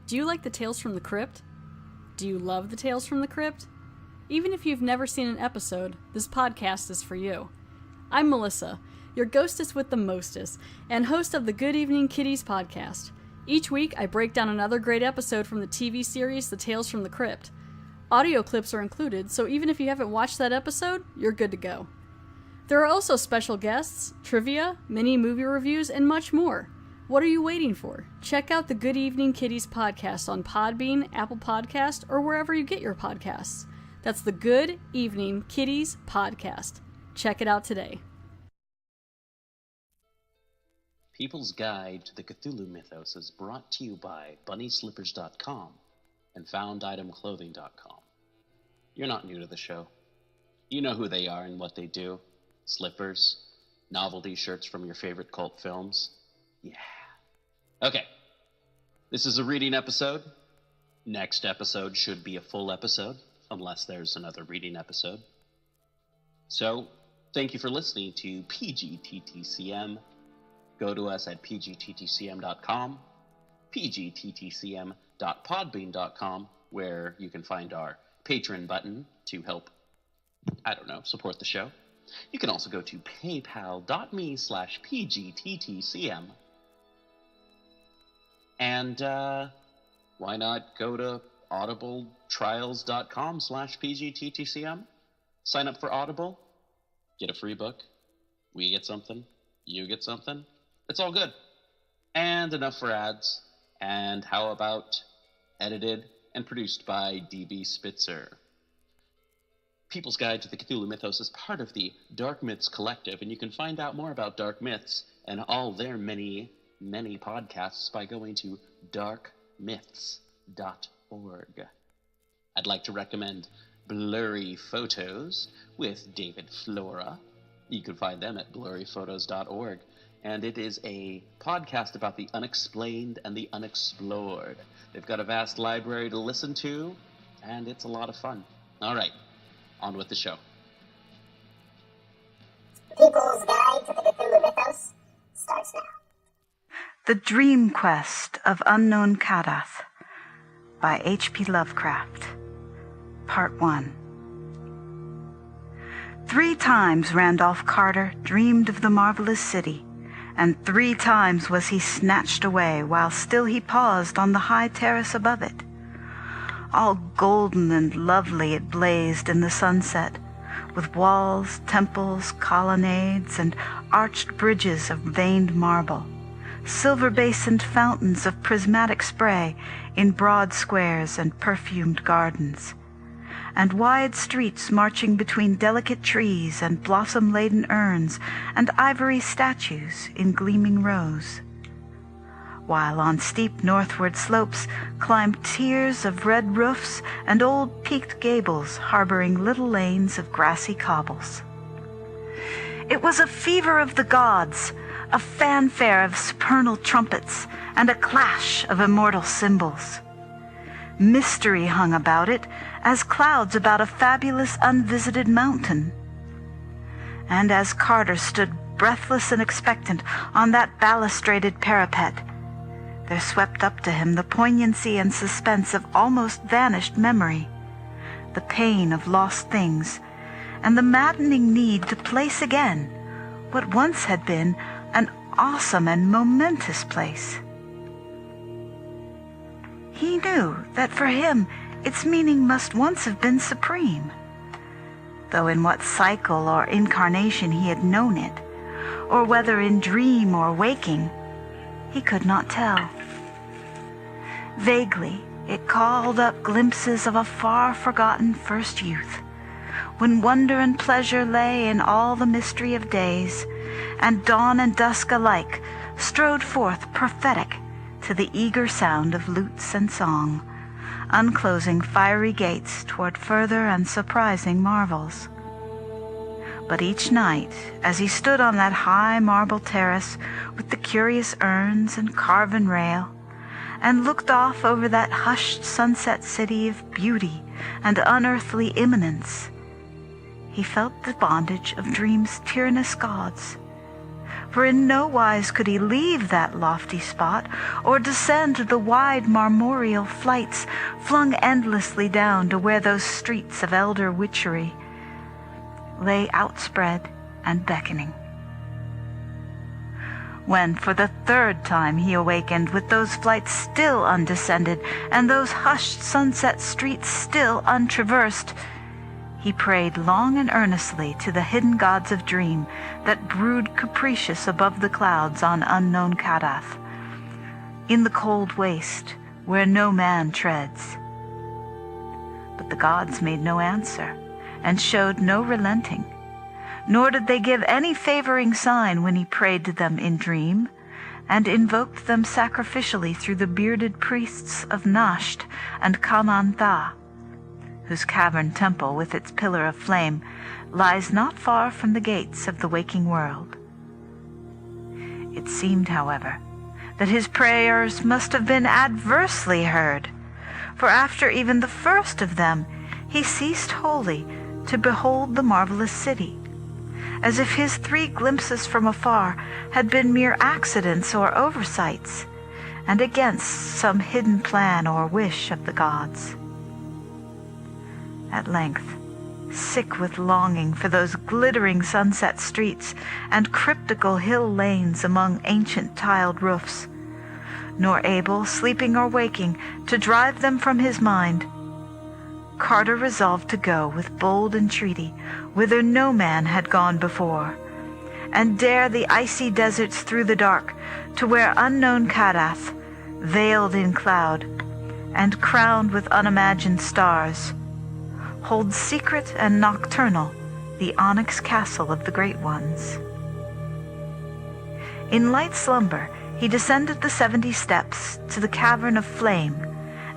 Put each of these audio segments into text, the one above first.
Do you like the Tales from the Crypt? Do you love the Tales from the Crypt? Even if you've never seen an episode, this podcast is for you. I'm Melissa, your ghostess with the mostest, and host of the Good Evening Kiddies podcast. Each week, I break down another great episode from the TV series The Tales from the Crypt. Audio clips are included, so even if you haven't watched that episode, you're good to go. There are also special guests, trivia, mini movie reviews, and much more. What are you waiting for? Check out the Good Evening Kiddies podcast on Podbean, Apple Podcast, or wherever you get your podcasts. That's the Good Evening Kiddies podcast. Check it out today. People's Guide to the Cthulhu Mythos is brought to you by BunnySlippers.com and FoundItemClothing.com. You're not new to the show. You know who they are and what they do. Slippers, novelty shirts from your favorite cult films. Yeah. Okay. This is a reading episode. Next episode should be a full episode, unless there's another reading episode. So, thank you for listening to PGTTCM. Go to us at pgttcm.com, pgttcm.podbean.com, where you can find our Patreon button to help, support the show. You can also go to paypal.me/pgttcm. And why not go to audibletrials.com/pgttcm? Sign up for Audible, get a free book, we get something, you get something. It's all good. And enough for ads. And how about edited and produced by DB Spitzer? People's Guide to the Cthulhu Mythos is part of the Dark Myths Collective, and you can find out more about Dark Myths and all their many podcasts by going to darkmyths.org. I'd like to recommend Blurry Photos with David Flora. You can find them at blurryphotos.org. And it is a podcast about the unexplained and the unexplored. They've got a vast library to listen to, and it's a lot of fun. All right, on with the show. People's Guide to the Cthulhu Mythos starts now. The Dream Quest of Unknown Kadath by H.P. Lovecraft. Part 1. 3 times Randolph Carter dreamed of the marvelous city, and 3 times was he snatched away while still he paused on the high terrace above it. All golden and lovely it blazed in the sunset, with walls, temples, colonnades, and arched bridges of veined marble, silver-basined fountains of prismatic spray in broad squares and perfumed gardens, and wide streets marching between delicate trees and blossom-laden urns and ivory statues in gleaming rows, while on steep northward slopes climbed tiers of red roofs and old peaked gables harboring little lanes of grassy cobbles. It was a fever of the gods, a fanfare of supernal trumpets, and a clash of immortal cymbals. Mystery hung about it, as clouds about a fabulous unvisited mountain. And as Carter stood breathless and expectant on that balustraded parapet, there swept up to him the poignancy and suspense of almost vanished memory, the pain of lost things, and the maddening need to place again what once had been an awesome and momentous place. He knew that for him its meaning must once have been supreme, though in what cycle or incarnation he had known it, or whether in dream or waking, he could not tell. Vaguely, it called up glimpses of a far-forgotten first youth, when wonder and pleasure lay in all the mystery of days, and dawn and dusk alike strode forth prophetic to the eager sound of lutes and song, unclosing fiery gates toward further and surprising marvels. But each night, as he stood on that high marble terrace with the curious urns and carven rail, and looked off over that hushed sunset city of beauty and unearthly imminence, he felt the bondage of dream's tyrannous gods, for in no wise could he leave that lofty spot, or descend the wide marmoreal flights flung endlessly down to where those streets of elder witchery lay outspread and beckoning. When for the third time he awakened, with those flights still undescended, and those hushed sunset streets still untraversed, he prayed long and earnestly to the hidden gods of dream that brood capricious above the clouds on unknown Kadath, in the cold waste where no man treads. But the gods made no answer, and showed no relenting, nor did they give any favoring sign when he prayed to them in dream, and invoked them sacrificially through the bearded priests of Nasht and Kamantha, whose cavern temple with its pillar of flame lies not far from the gates of the waking world. It seemed, however, that his prayers must have been adversely heard, for after even the first of them he ceased wholly to behold the marvelous city, as if his 3 glimpses from afar had been mere accidents or oversights, and against some hidden plan or wish of the gods. At length, sick with longing for those glittering sunset streets and cryptical hill lanes among ancient tiled roofs, nor able, sleeping or waking, to drive them from his mind, Carter resolved to go with bold entreaty whither no man had gone before, and dare the icy deserts through the dark to where unknown Kadath, veiled in cloud and crowned with unimagined stars, holds secret and nocturnal the onyx castle of the Great Ones. In light slumber he descended the 70 steps to the cavern of flame,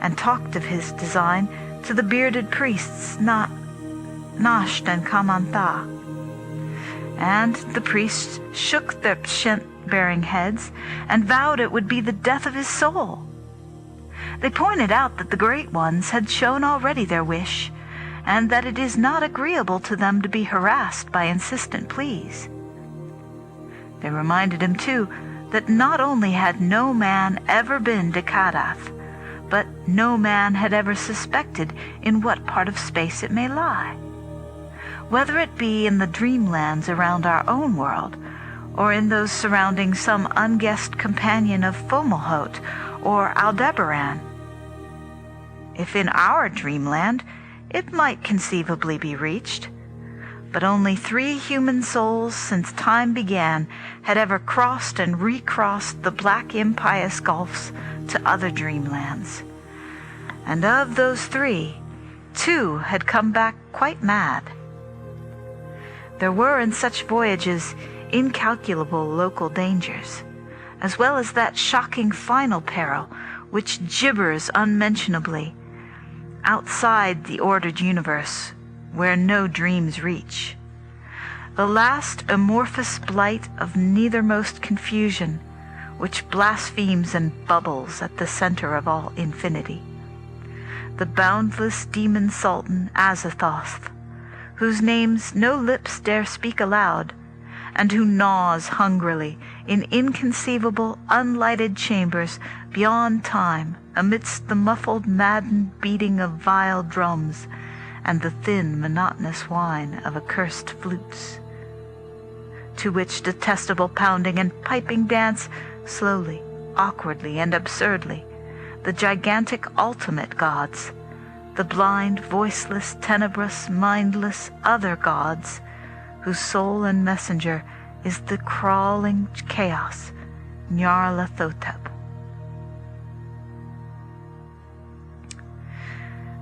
and talked of his design to the bearded priests Nasht and Kamantha. And the priests shook their pshent-bearing heads and vowed it would be the death of his soul. They pointed out that the Great Ones had shown already their wish, and that it is not agreeable to them to be harassed by insistent pleas. They reminded him, too, that not only had no man ever been to Kadath, but no man had ever suspected in what part of space it may lie, whether it be in the dreamlands around our own world, or in those surrounding some unguessed companion of Fomalhaut or Aldebaran. If in our dreamland, it might conceivably be reached, but only 3 human souls since time began had ever crossed and recrossed the black impious gulfs to other dreamlands. And of those 3, 2 had come back quite mad. There were in such voyages incalculable local dangers, as well as that shocking final peril which gibbers unmentionably outside the ordered universe, where no dreams reach. The last amorphous blight of neithermost confusion, which blasphemes and bubbles at the center of all infinity. The boundless demon sultan Azathoth, whose names no lips dare speak aloud, and who gnaws hungrily in inconceivable, unlighted chambers beyond time, amidst the muffled, maddened beating of vile drums and the thin, monotonous whine of accursed flutes, to which detestable pounding and piping dance, slowly, awkwardly, and absurdly, the gigantic ultimate gods, the blind, voiceless, tenebrous, mindless other gods, whose soul and messenger is the crawling chaos, Nyarlathotep.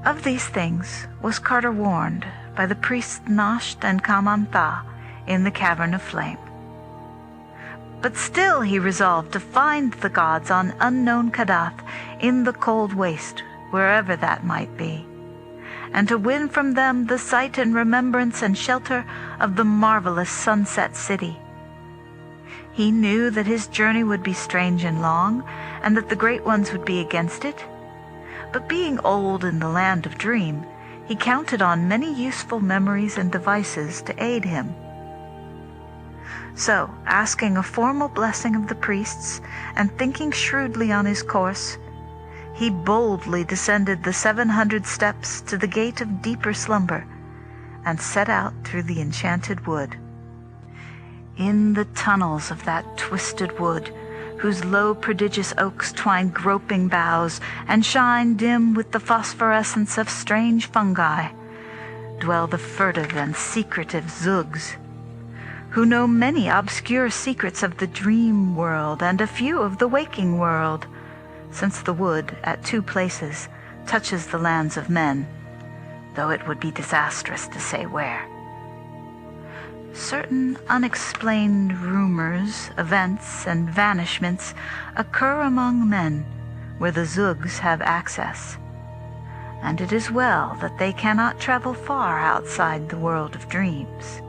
Of these things was Carter warned by the priests Nasht and Kamantha in the cavern of flame. But still he resolved to find the gods on unknown Kadath in the cold waste, wherever that might be, and to win from them the sight and remembrance and shelter of the marvelous sunset city. He knew that his journey would be strange and long, and that the Great Ones would be against it. But being old in the land of dream, he counted on many useful memories and devices to aid him. So, asking a formal blessing of the priests, and thinking shrewdly on his course, he boldly descended the 700 steps to the gate of deeper slumber, and set out through the enchanted wood. In the tunnels of that twisted wood, whose low prodigious oaks twine groping boughs, and shine dim with the phosphorescence of strange fungi, dwell the furtive and secretive Zugs, who know many obscure secrets of the dream world and a few of the waking world, since the wood at 2 places touches the lands of men, though it would be disastrous to say where. Certain unexplained rumors, events, and vanishments occur among men where the Zugs have access, and it is well that they cannot travel far outside the world of dreams.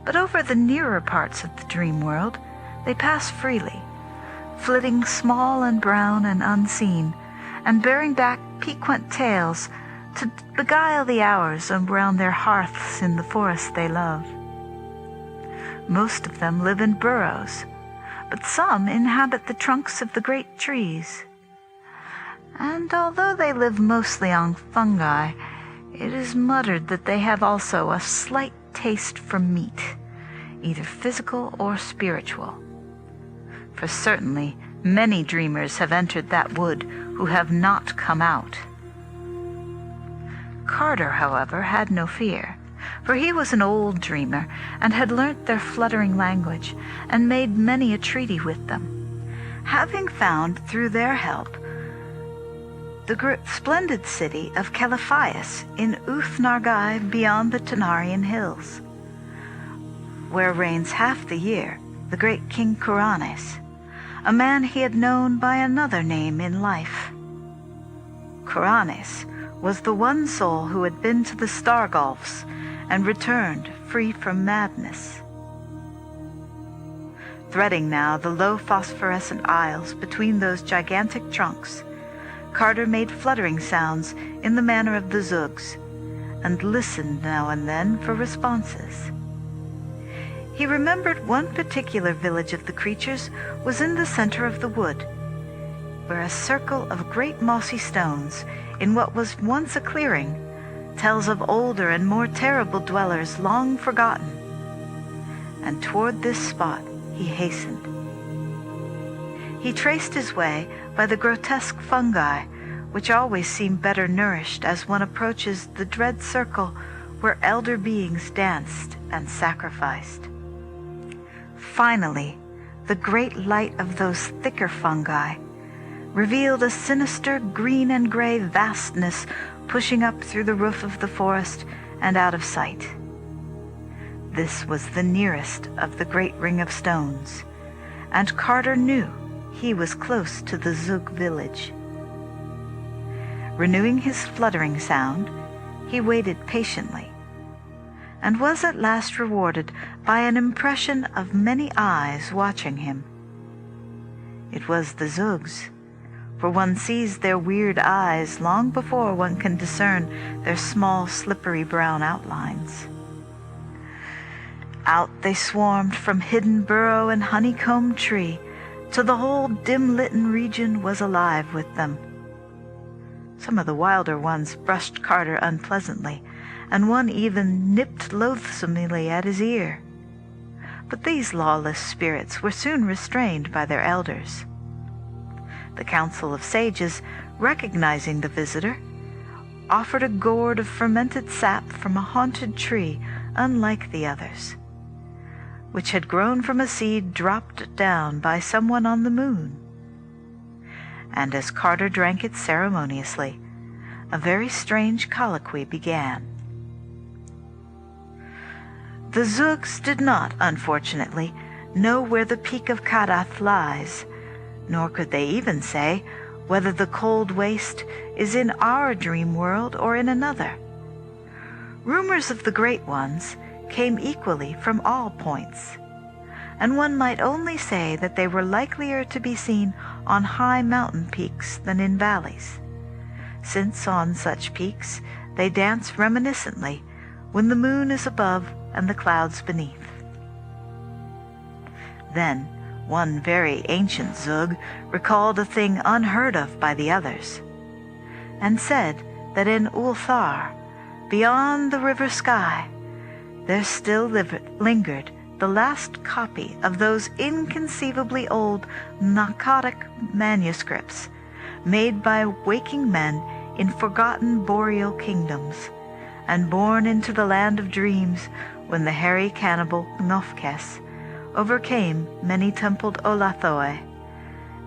But over the nearer parts of the dream world they pass freely, flitting small and brown and unseen, and bearing back piquant tales to beguile the hours around their hearths in the forest they love. Most of them live in burrows, but some inhabit the trunks of the great trees. And although they live mostly on fungi, it is muttered that they have also a slight taste for meat, either physical or spiritual. For certainly many dreamers have entered that wood who have not come out. Carter, however, had no fear, for he was an old dreamer, and had learnt their fluttering language, and made many a treaty with them, having found through their help the splendid city of Caliphias in Uth-Nargai beyond the Tanarian hills, where reigns half the year the great King Kuranes, a man he had known by another name in life. Kuranes was the one soul who had been to the Star Gulfs and returned free from madness. Threading now the low phosphorescent aisles between those gigantic trunks, Carter made fluttering sounds in the manner of the Zugs, and listened now and then for responses. He remembered one particular village of the creatures was in the center of the wood, where a circle of great mossy stones, in what was once a clearing, tells of older and more terrible dwellers long forgotten. And toward this spot he hastened. He traced his way by the grotesque fungi, which always seem better nourished as one approaches the dread circle where elder beings danced and sacrificed. Finally, the great light of those thicker fungi revealed a sinister green and gray vastness pushing up through the roof of the forest and out of sight. This was the nearest of the great ring of stones, and Carter knew he was close to the Zug village. Renewing his fluttering sound, he waited patiently, and was at last rewarded by an impression of many eyes watching him. It was the Zugs, for one sees their weird eyes long before one can discern their small, slippery brown outlines. Out they swarmed from hidden burrow and honeycomb tree, till the whole dim-litten region was alive with them. Some of the wilder ones brushed Carter unpleasantly, and one even nipped loathsomely at his ear. But these lawless spirits were soon restrained by their elders. The Council of Sages, recognizing the visitor, offered a gourd of fermented sap from a haunted tree unlike the others, which had grown from a seed dropped down by someone on the moon. And as Carter drank it ceremoniously, a very strange colloquy began. The Zugs did not, unfortunately, know where the peak of Kadath lies, nor could they even say whether the cold waste is in our dream world or in another. Rumors of the Great Ones came equally from all points, and one might only say that they were likelier to be seen on high mountain peaks than in valleys, since on such peaks they dance reminiscently when the moon is above and the clouds beneath. Then one very ancient Zug recalled a thing unheard of by the others, and said that in Ulthar, beyond the river sky, there still lingered the last copy of those inconceivably old narcotic manuscripts made by waking men in forgotten boreal kingdoms, and born into the land of dreams when the hairy cannibal Nofkes overcame many-templed Olathoi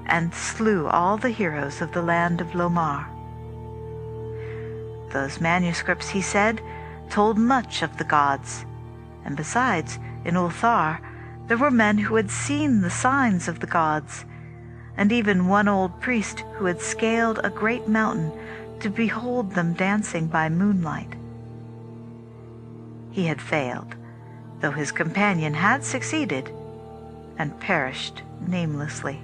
and slew all the heroes of the land of Lomar. Those manuscripts, he said, told much of the gods, and besides, in Ulthar, there were men who had seen the signs of the gods, and even one old priest who had scaled a great mountain to behold them dancing by moonlight. He had failed, though his companion had succeeded, and perished namelessly.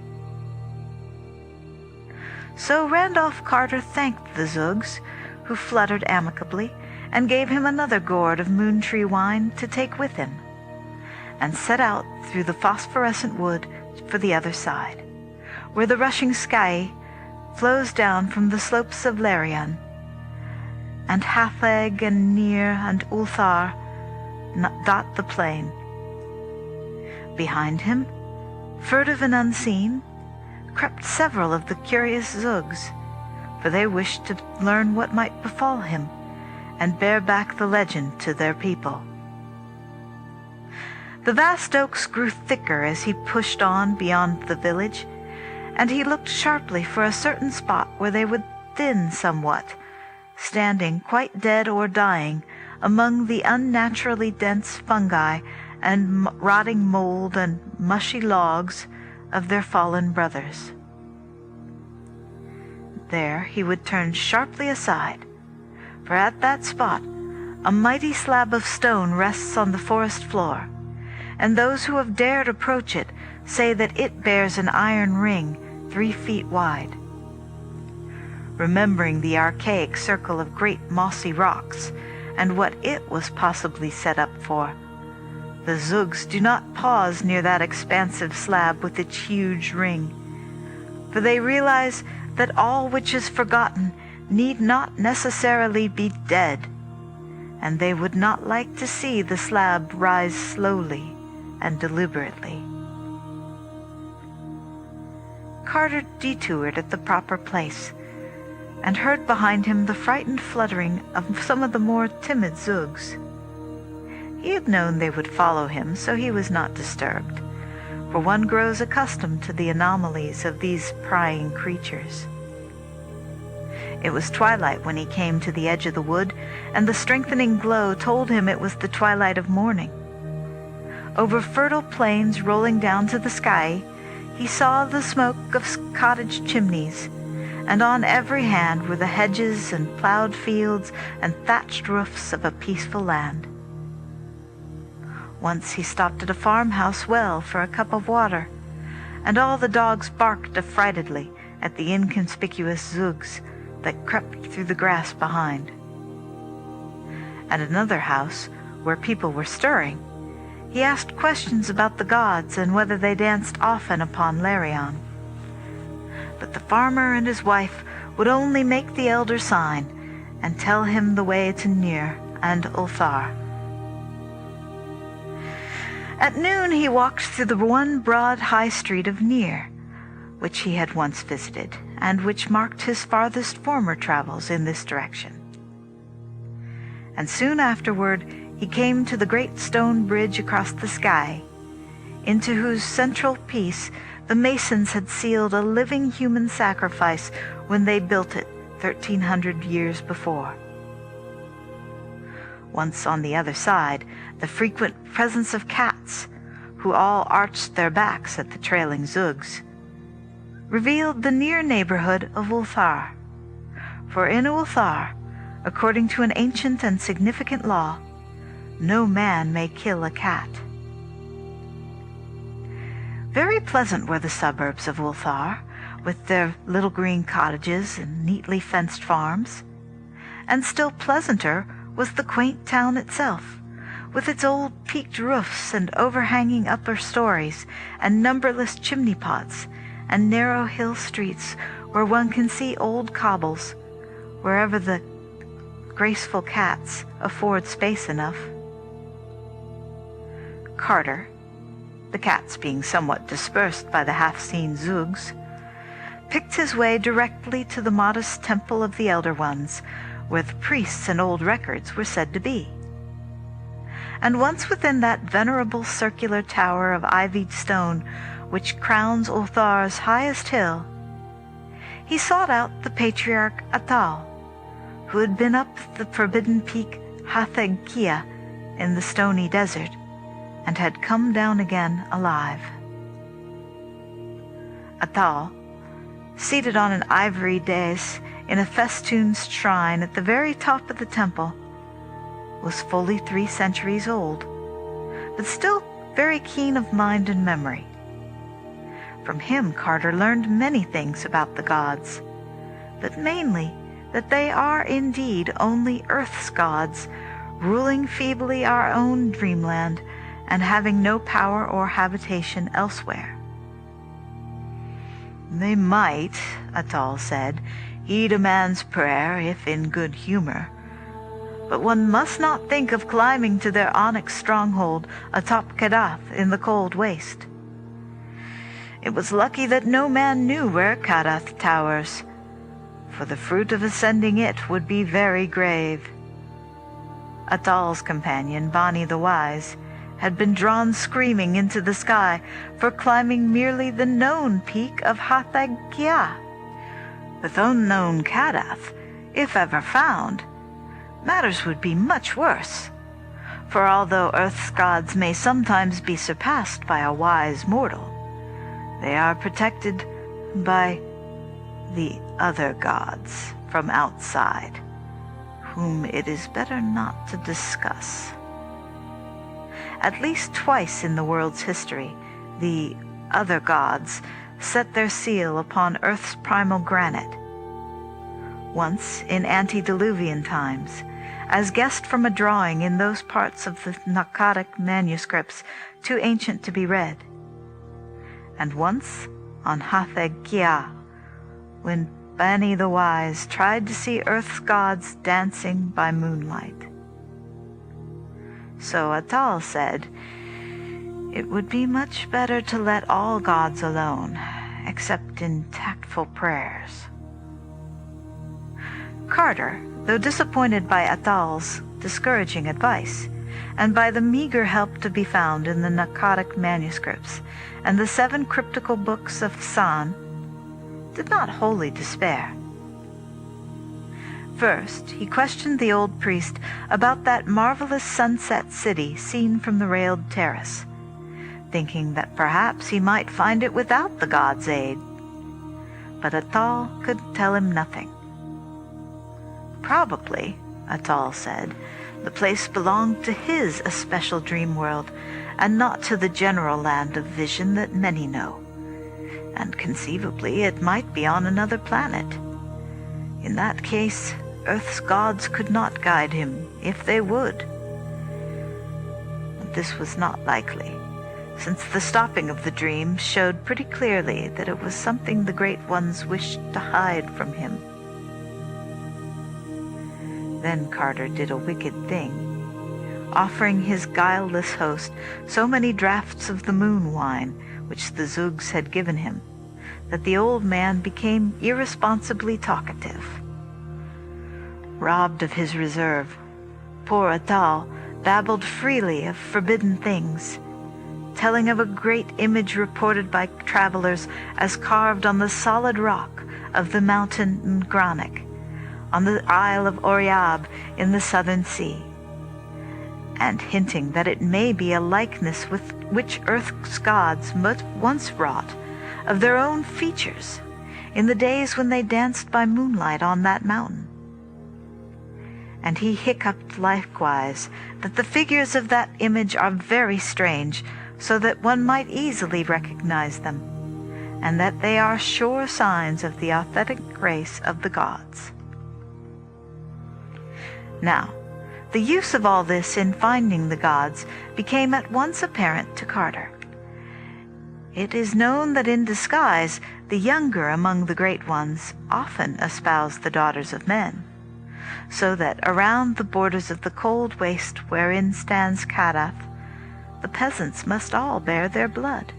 So Randolph Carter thanked the Zugs, who fluttered amicably, and gave him another gourd of moon-tree wine to take with him, and set out through the phosphorescent wood for the other side, where the rushing sky flows down from the slopes of Larian, and Hatheg and Nir and Ulthar dot the plain. Behind him, furtive and unseen, crept several of the curious Zugs, for they wished to learn what might befall him, and bear back the legend to their people. The vast oaks grew thicker as he pushed on beyond the village, and he looked sharply for a certain spot where they would thin somewhat, standing quite dead or dying among the unnaturally dense fungi and rotting mold and mushy logs of their fallen brothers. There he would turn sharply aside, for at that spot a mighty slab of stone rests on the forest floor, and those who have dared approach it say that it bears an iron ring 3 feet wide. Remembering the archaic circle of great mossy rocks, and what it was possibly set up for, the Zugs do not pause near that expansive slab with its huge ring, for they realize that all which is forgotten need not necessarily be dead, and they would not like to see the slab rise slowly and deliberately. Carter detoured at the proper place, and heard behind him the frightened fluttering of some of the more timid Zugs. He had known they would follow him, so he was not disturbed, for one grows accustomed to the anomalies of these prying creatures. It was twilight when he came to the edge of the wood, and the strengthening glow told him it was the twilight of morning. Over fertile plains rolling down to the sky, he saw the smoke of cottage chimneys, and on every hand were the hedges and plowed fields and thatched roofs of a peaceful land. Once he stopped at a farmhouse well for a cup of water, and all the dogs barked affrightedly at the inconspicuous Zugs that crept through the grass behind. At another house, where people were stirring, he asked questions about the gods and whether they danced often upon Larion. But the farmer and his wife would only make the elder sign and tell him the way to Nir and Ulthar. At noon he walked through the one broad high street of Nir, which he had once visited, and which marked his farthest former travels in this direction. And soon afterward he came to the great stone bridge across the sky, into whose central piece the masons had sealed a living human sacrifice when they built it 1,300 years before. Once on the other side, the frequent presence of cats, who all arched their backs at the trailing Zugs, revealed the near neighborhood of Ulthar. For in Ulthar, according to an ancient and significant law, no man may kill a cat. Very pleasant were the suburbs of Ulthar, with their little green cottages and neatly fenced farms, and still pleasanter was the quaint town itself, with its old peaked roofs and overhanging upper stories and numberless chimney pots and narrow hill streets where one can see old cobbles, wherever the graceful cats afford space enough. Carter, the cats being somewhat dispersed by the half-seen Zoogs, picked his way directly to the modest temple of the Elder Ones, where the priests and old records were said to be. And once within that venerable circular tower of ivied stone which crowns Ulthar's highest hill, he sought out the patriarch Atal, who had been up the forbidden peak Hathegkia in the stony desert, and had come down again alive. Atal, seated on an ivory dais in a festooned shrine at the very top of the temple, was fully 3 centuries old, but still very keen of mind and memory. From him Carter learned many things about the gods, but mainly that they are indeed only Earth's gods, ruling feebly our own dreamland and having no power or habitation elsewhere. They might, Atal said, heed a man's prayer if in good humor, but one must not think of climbing to their onyx stronghold atop Kadath in the cold waste. It was lucky that no man knew where Kadath towers, for the fruit of ascending it would be very grave. Atal's companion, Bani the Wise, had been drawn screaming into the sky for climbing merely the known peak of Hathegkia. With unknown Kadath, if ever found, matters would be much worse, for although Earth's gods may sometimes be surpassed by a wise mortal, they are protected by the other gods from outside, whom it is better not to discuss. At least twice in the world's history, the other gods set their seal upon Earth's primal granite. Once in antediluvian times, as guessed from a drawing in those parts of the Narcotic manuscripts too ancient to be read, and once on Hathegkia, when Bani the Wise tried to see Earth's gods dancing by moonlight. So Atal said, it would be much better to let all gods alone, except in tactful prayers. Carter, though disappointed by Atal's discouraging advice, and by the meager help to be found in the Narcotic manuscripts and the 7 cryptical books of San, did not wholly despair. First, he questioned the old priest about that marvelous sunset city seen from the railed terrace, thinking that perhaps he might find it without the god's aid. But Atal could tell him nothing. Probably, Atal said, the place belonged to his especial dream world, and not to the general land of vision that many know. And conceivably it might be on another planet. In that case, Earth's gods could not guide him, if they would. But this was not likely, since the stopping of the dream showed pretty clearly that it was something the Great Ones wished to hide from him. Then Carter did a wicked thing, offering his guileless host so many draughts of the moon wine which the Zoogs had given him, that the old man became irresponsibly talkative. Robbed of his reserve, poor Atal babbled freely of forbidden things, telling of a great image reported by travelers as carved on the solid rock of the mountain Ngranik, on the Isle of Oriab in the southern sea, and hinting that it may be a likeness with which Earth's gods once wrought of their own features in the days when they danced by moonlight on that mountain. And he hiccuped likewise that the figures of that image are very strange, so that one might easily recognize them, and that they are sure signs of the authentic grace of the gods. Now, The use of all this in finding the gods became at once apparent to Carter. It is known that in disguise the younger among the great ones often espoused the daughters of men, so that around the borders of the cold waste wherein stands Kadath, the peasants must all bear their blood.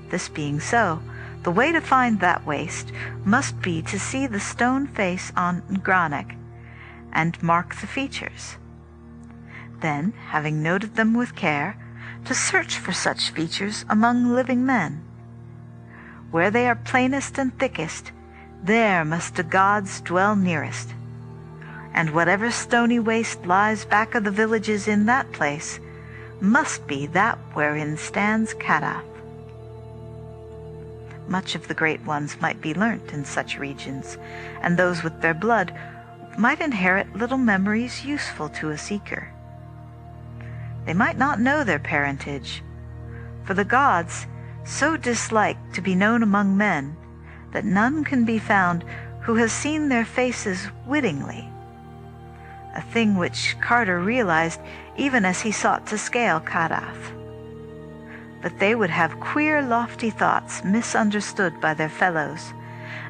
This being so, the way to find that waste must be to see the stone face on Ngranek and mark the features. Then, having noted them with care, to search for such features among living men. Where they are plainest and thickest, there must the gods dwell nearest. And whatever stony waste lies back of the villages in that place must be that wherein stands Kadath. Much of the great ones might be learnt in such regions, and those with their blood might inherit little memories useful to a seeker. They might not know their parentage, for the gods so dislike to be known among men that none can be found who has seen their faces wittingly, a thing which Carter realized even as he sought to scale Kadath. But they would have queer, lofty thoughts misunderstood by their fellows,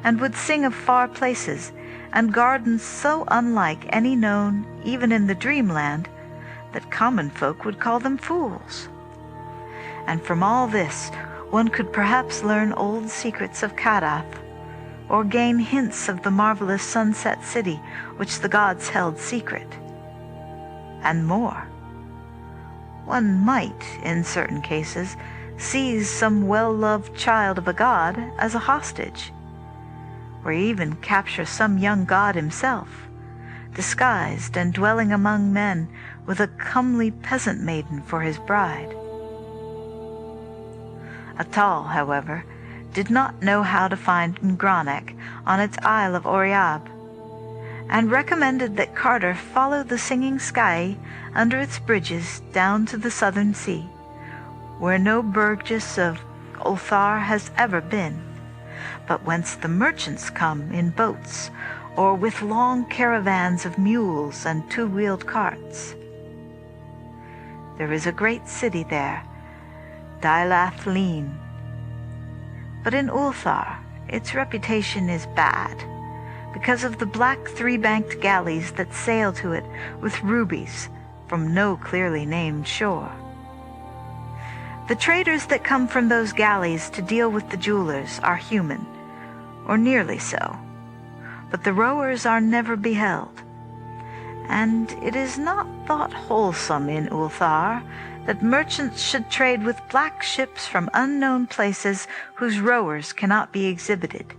and would sing of far places and gardens so unlike any known even in the dreamland that common folk would call them fools. And from all this one could perhaps learn old secrets of Kadath, or gain hints of the marvelous sunset city which the gods held secret. And more. One might, in certain cases, seize some well-loved child of a god as a hostage, or even capture some young god himself, disguised and dwelling among men with a comely peasant maiden for his bride. Atal, however, did not know how to find Ngranek on its Isle of Oriab, and recommended that Carter follow the singing sky under its bridges down to the southern sea, where no Burgess of Ulthar has ever been, but whence the merchants come in boats or with long caravans of mules and two-wheeled carts. There is a great city there, Dilath-Leen, but in Ulthar its reputation is bad, because of the black three-banked galleys that sail to it with rubies from no clearly named shore. The traders that come from those galleys to deal with the jewelers are human, or nearly so, but the rowers are never beheld, and it is not thought wholesome in Ulthar that merchants should trade with black ships from unknown places whose rowers cannot be exhibited.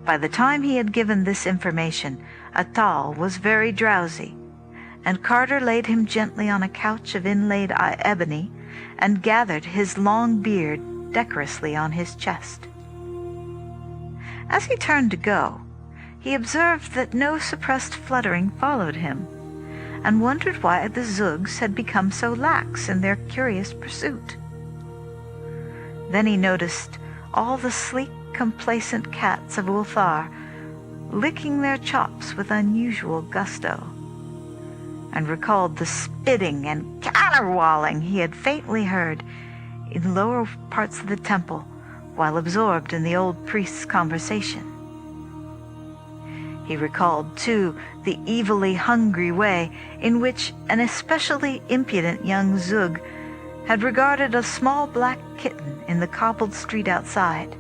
By the time he had given this information, Atal was very drowsy, and Carter laid him gently on a couch of inlaid ebony and gathered his long beard decorously on his chest. As he turned to go, he observed that no suppressed fluttering followed him, and wondered why the Zugs had become so lax in their curious pursuit. Then he noticed all the sleek, complacent cats of Ulthar licking their chops with unusual gusto, and recalled the spitting and caterwauling he had faintly heard in lower parts of the temple while absorbed in the old priest's conversation. He recalled, too, the evilly hungry way in which an especially impudent young Zug had regarded a small black kitten in the cobbled street outside.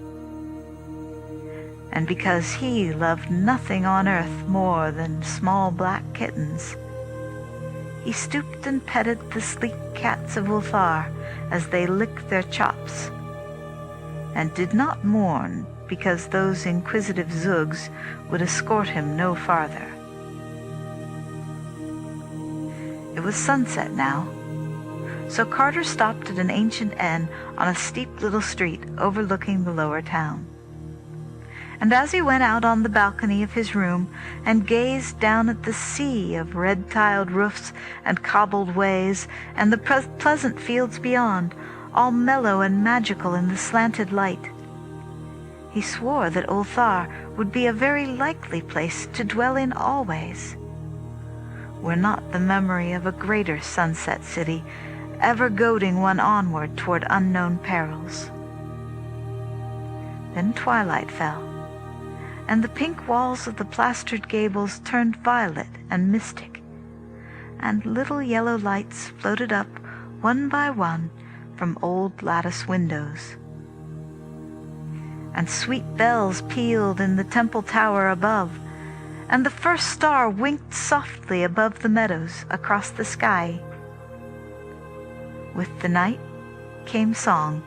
And because he loved nothing on earth more than small black kittens, he stooped and petted the sleek cats of Ulthar as they licked their chops, and did not mourn because those inquisitive Zugs would escort him no farther. It was sunset now, so Carter stopped at an ancient inn on a steep little street overlooking the lower town. And as he went out on the balcony of his room and gazed down at the sea of red-tiled roofs and cobbled ways and the pleasant fields beyond, all mellow and magical in the slanted light, he swore that Ulthar would be a very likely place to dwell in always, were not the memory of a greater sunset city ever goading one onward toward unknown perils. Then twilight fell, and the pink walls of the plastered gables turned violet and mystic, and little yellow lights floated up one by one from old lattice windows. And sweet bells pealed in the temple tower above, and the first star winked softly above the meadows across the sky. With the night came song,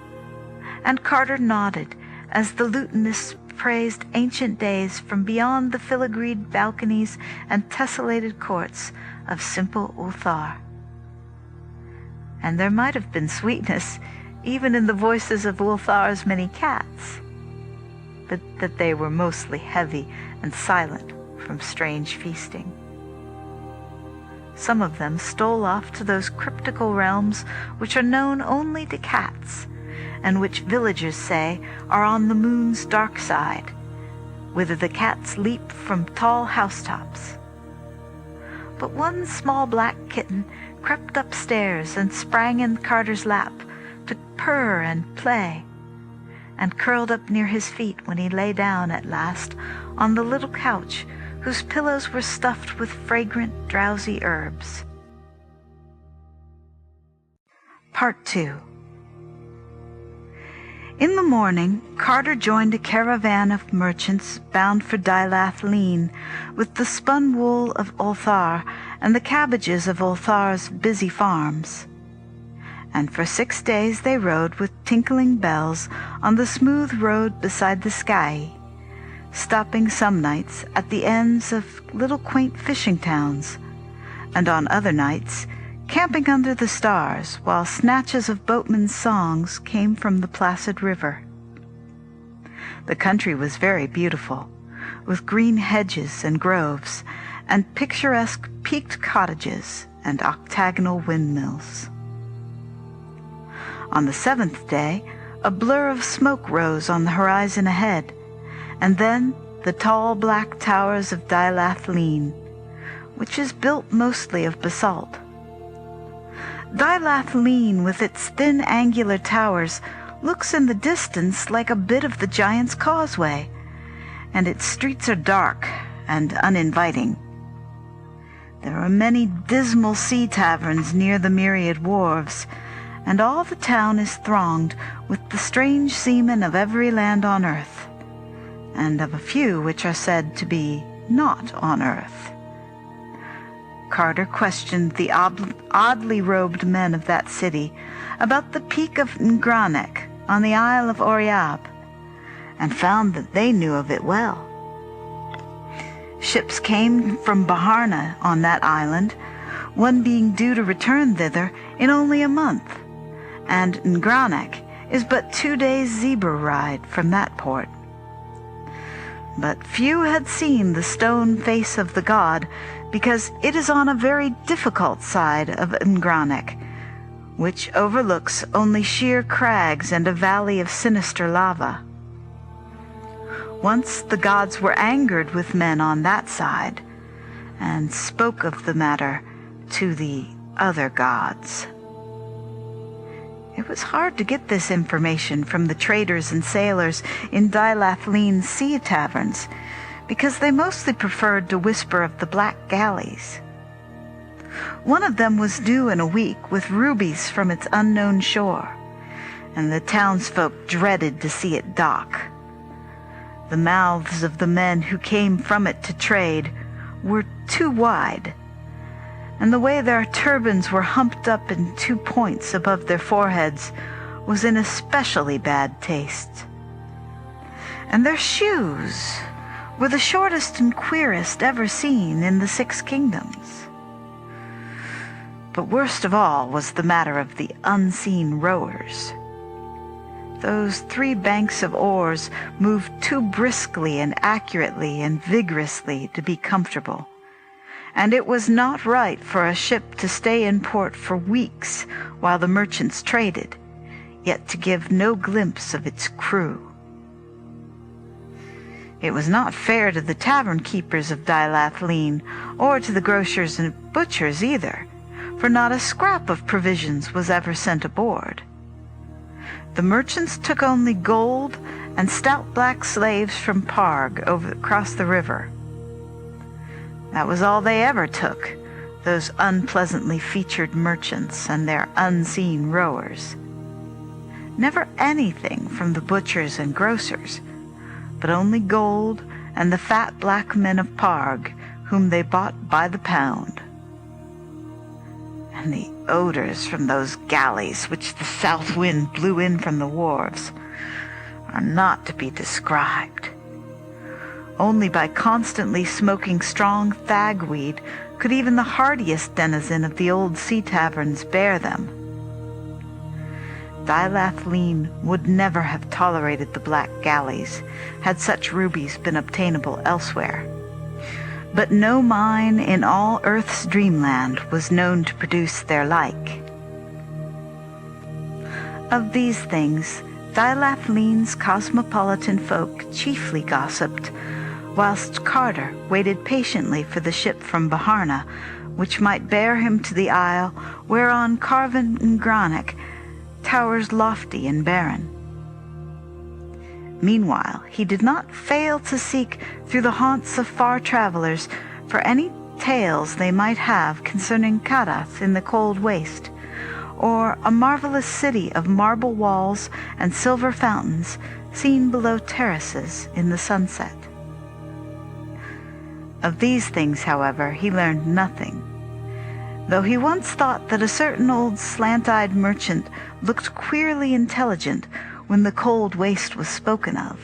and Carter nodded as the lutanist praised ancient days from beyond the filigreed balconies and tessellated courts of simple Ulthar. And there might have been sweetness even in the voices of Ulthar's many cats, but that they were mostly heavy and silent from strange feasting. Some of them stole off to those cryptical realms which are known only to cats, and which villagers say are on the moon's dark side, whither the cats leap from tall housetops. But one small black kitten crept upstairs and sprang in Carter's lap to purr and play, and curled up near his feet when he lay down at last on the little couch whose pillows were stuffed with fragrant, drowsy herbs. Part 2. In the morning, Carter joined a caravan of merchants bound for Kadath with the spun wool of Ulthar and the cabbages of Ulthar's busy farms. And for 6 days they rode with tinkling bells on the smooth road beside the sky, stopping some nights at the ends of little quaint fishing towns, and on other nights camping under the stars while snatches of boatmen's songs came from the placid river. The country was very beautiful, with green hedges and groves, and picturesque peaked cottages and octagonal windmills. On the 7th day, a blur of smoke rose on the horizon ahead, and then the tall black towers of Kadath, which is built mostly of basalt. Kadath, with its thin angular towers, looks in the distance like a bit of the Giant's Causeway, and its streets are dark and uninviting. There are many dismal sea taverns near the myriad wharves, and all the town is thronged with the strange seamen of every land on earth, and of a few which are said to be not on earth. Carter questioned the oddly robed men of that city about the peak of Ngranek on the Isle of Oriab, and found that they knew of it well. Ships came from Baharna on that island, one being due to return thither in only a month, and Ngranek is but 2 days' zebra ride from that port. But few had seen the stone face of the god, because it is on a very difficult side of Ngranek, which overlooks only sheer crags and a valley of sinister lava. Once the gods were angered with men on that side, and spoke of the matter to the other gods. It was hard to get this information from the traders and sailors in Kadath sea taverns, because they mostly preferred to whisper of the black galleys. One of them was due in a week with rubies from its unknown shore, and the townsfolk dreaded to see it dock. The mouths of the men who came from it to trade were too wide, and the way their turbans were humped up in 2 points above their foreheads was in especially bad taste. And their shoes were the shortest and queerest ever seen in the 6 kingdoms. But worst of all was the matter of the unseen rowers. Those 3 banks of oars moved too briskly and accurately and vigorously to be comfortable, and it was not right for a ship to stay in port for weeks while the merchants traded, yet to give no glimpse of its crew. It was not fair to the tavern keepers of Dilathleen, or to the grocers and butchers either, for not a scrap of provisions was ever sent aboard. The merchants took only gold and stout black slaves from Parg across the river. That was all they ever took, those unpleasantly featured merchants and their unseen rowers. Never anything from the butchers and grocers, but only gold and the fat black men of Parg, whom they bought by the pound. And the odors from those galleys which the south wind blew in from the wharves are not to be described. Only by constantly smoking strong thagweed could even the hardiest denizen of the old sea taverns bear them. Dilathleen would never have tolerated the black galleys had such rubies been obtainable elsewhere. But no mine in all Earth's dreamland was known to produce their like. Of these things, Dilathleen's cosmopolitan folk chiefly gossiped, whilst Carter waited patiently for the ship from Baharna, which might bear him to the isle whereon Carven and Granick towers lofty and barren. Meanwhile, he did not fail to seek through the haunts of far travelers for any tales they might have concerning Kadath in the cold waste, or a marvelous city of marble walls and silver fountains seen below terraces in the sunset. Of these things, however, he learned nothing, though he once thought that a certain old slant-eyed merchant looked queerly intelligent when the cold waste was spoken of.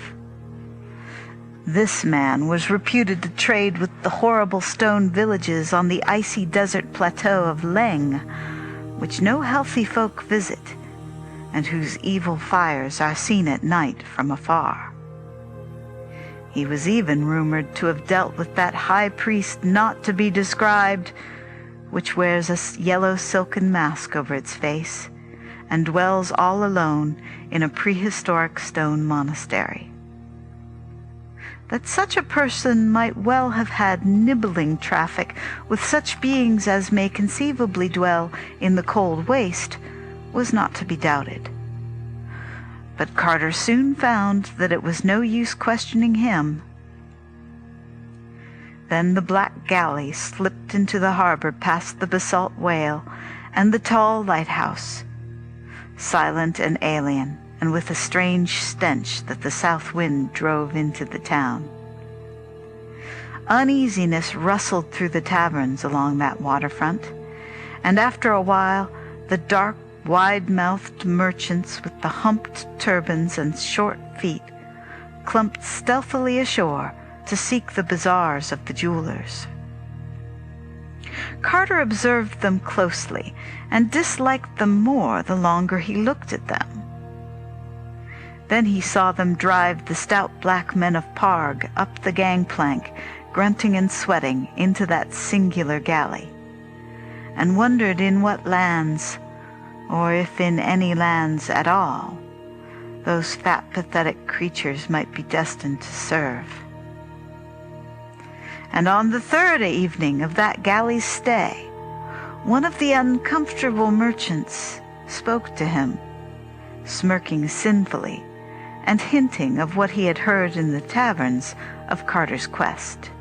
This man was reputed to trade with the horrible stone villages on the icy desert plateau of Leng, which no healthy folk visit, and whose evil fires are seen at night from afar. He was even rumored to have dealt with that high priest not to be described, which wears a yellow silken mask over its face, and dwells all alone in a prehistoric stone monastery. That such a person might well have had nibbling traffic with such beings as may conceivably dwell in the cold waste was not to be doubted. But Carter soon found that it was no use questioning him. Then the black galley slipped into the harbor past the basalt whale and the tall lighthouse, silent and alien, and with a strange stench that the south wind drove into the town. Uneasiness rustled through the taverns along that waterfront, and after a while the dark, wide-mouthed merchants with the humped turbans and short feet clumped stealthily ashore to seek the bazaars of the jewelers. Carter observed them closely and disliked them more the longer he looked at them. Then he saw them drive the stout black men of Parg up the gangplank, grunting and sweating, into that singular galley, and wondered in what lands, or if in any lands at all, those fat, pathetic creatures might be destined to serve. And on the third evening of that galley's stay, one of the uncomfortable merchants spoke to him, smirking sinfully, and hinting of what he had heard in the taverns of Carter's quest.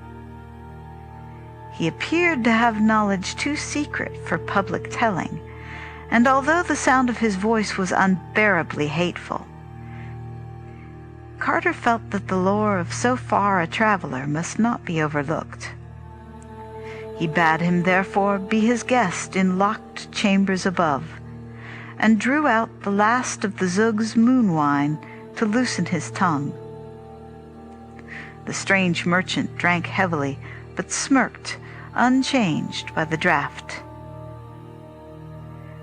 He appeared to have knowledge too secret for public telling, and although the sound of his voice was unbearably hateful, Carter felt that the lore of so far a traveler must not be overlooked. He bade him therefore be his guest in locked chambers above, and drew out the last of the Zug's moon wine to loosen his tongue. The strange merchant drank heavily, but smirked, unchanged by the draught.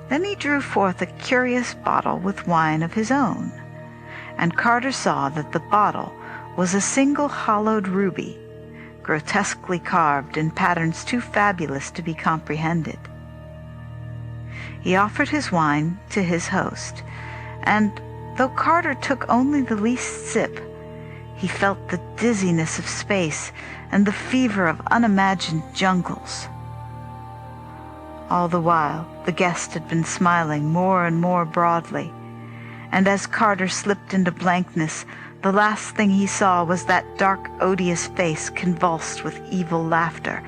Then he drew forth a curious bottle with wine of his own, and Carter saw that the bottle was a single hollowed ruby, grotesquely carved in patterns too fabulous to be comprehended. He offered his wine to his host, and though Carter took only the least sip, he felt the dizziness of space and the fever of unimagined jungles. All the while, the guest had been smiling more and more broadly, and as Carter slipped into blankness, the last thing he saw was that dark, odious face convulsed with evil laughter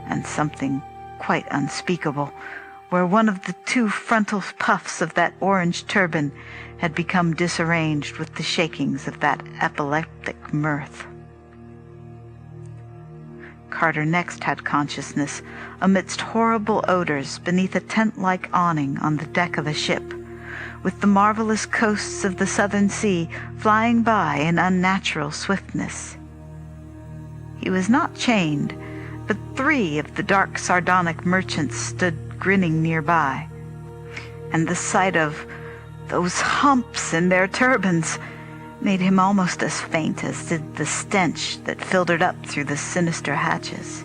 and something quite unspeakable, where one of the two frontal puffs of that orange turban had become disarranged with the shakings of that epileptic mirth. Carter next had consciousness amidst horrible odors beneath a tent-like awning on the deck of a ship, with the marvelous coasts of the southern sea flying by in unnatural swiftness. He was not chained, but 3 of the dark sardonic merchants stood grinning nearby, and the sight of those humps in their turbans made him almost as faint as did the stench that filtered up through the sinister hatches.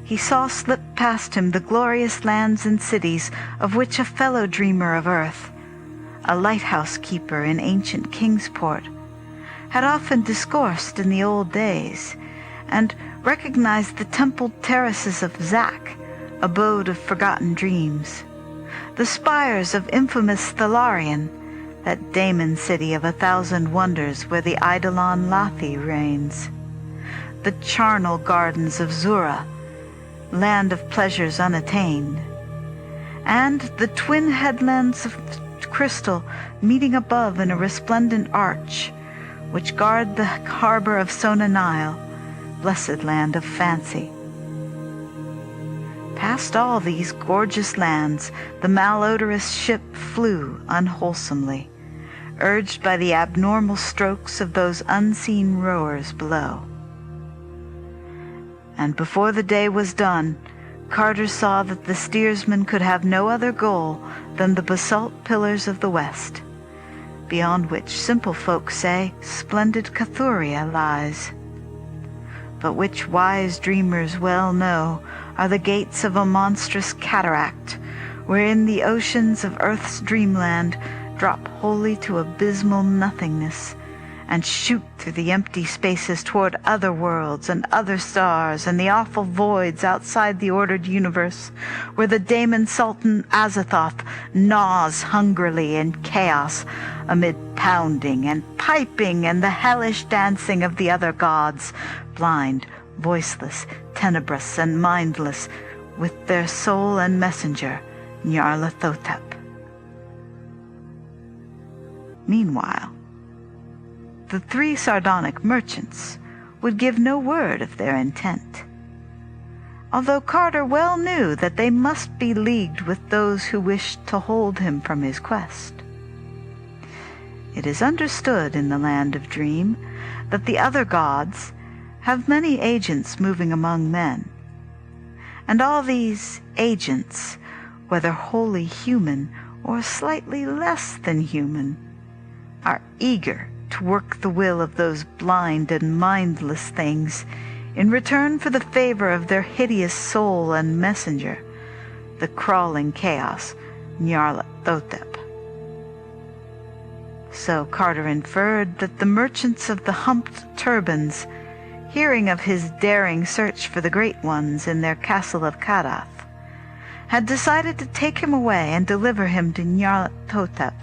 He saw slip past him the glorious lands and cities of which a fellow dreamer of earth, a lighthouse keeper in ancient Kingsport, had often discoursed in the old days, and recognized the templed terraces of Zak, abode of forgotten dreams, the spires of infamous Thalarion, that Daemon city of 1,000 wonders where the Eidolon Lathi reigns, the charnel gardens of Zura, land of pleasures unattained, and the twin headlands of crystal meeting above in a resplendent arch, which guard the harbor of Sona Nile, blessed land of fancy. Past all these gorgeous lands, the malodorous ship flew unwholesomely, urged by the abnormal strokes of those unseen rowers below. And before the day was done, Carter saw that the steersman could have no other goal than the basalt pillars of the west, beyond which simple folk say splendid Cathuria lies, but which wise dreamers well know are the gates of a monstrous cataract, wherein the oceans of earth's dreamland drop wholly to abysmal nothingness, and shoot through the empty spaces toward other worlds and other stars and the awful voids outside the ordered universe, where the Daemon Sultan Azathoth gnaws hungrily in chaos amid pounding and piping and the hellish dancing of the other gods, blind, voiceless, tenebrous, and mindless, with their soul and messenger, Nyarlathotep. Meanwhile, the 3 sardonic merchants would give no word of their intent, although Carter well knew that they must be leagued with those who wished to hold him from his quest. It is understood in the land of dream that the other gods have many agents moving among men, and all these agents, whether wholly human or slightly less than human, are eager to work the will of those blind and mindless things in return for the favor of their hideous soul and messenger, the crawling chaos, Nyarlathotep. So Carter inferred that the merchants of the humped turbans, hearing of his daring search for the Great Ones in their castle of Kadath, had decided to take him away and deliver him to Nyarlathotep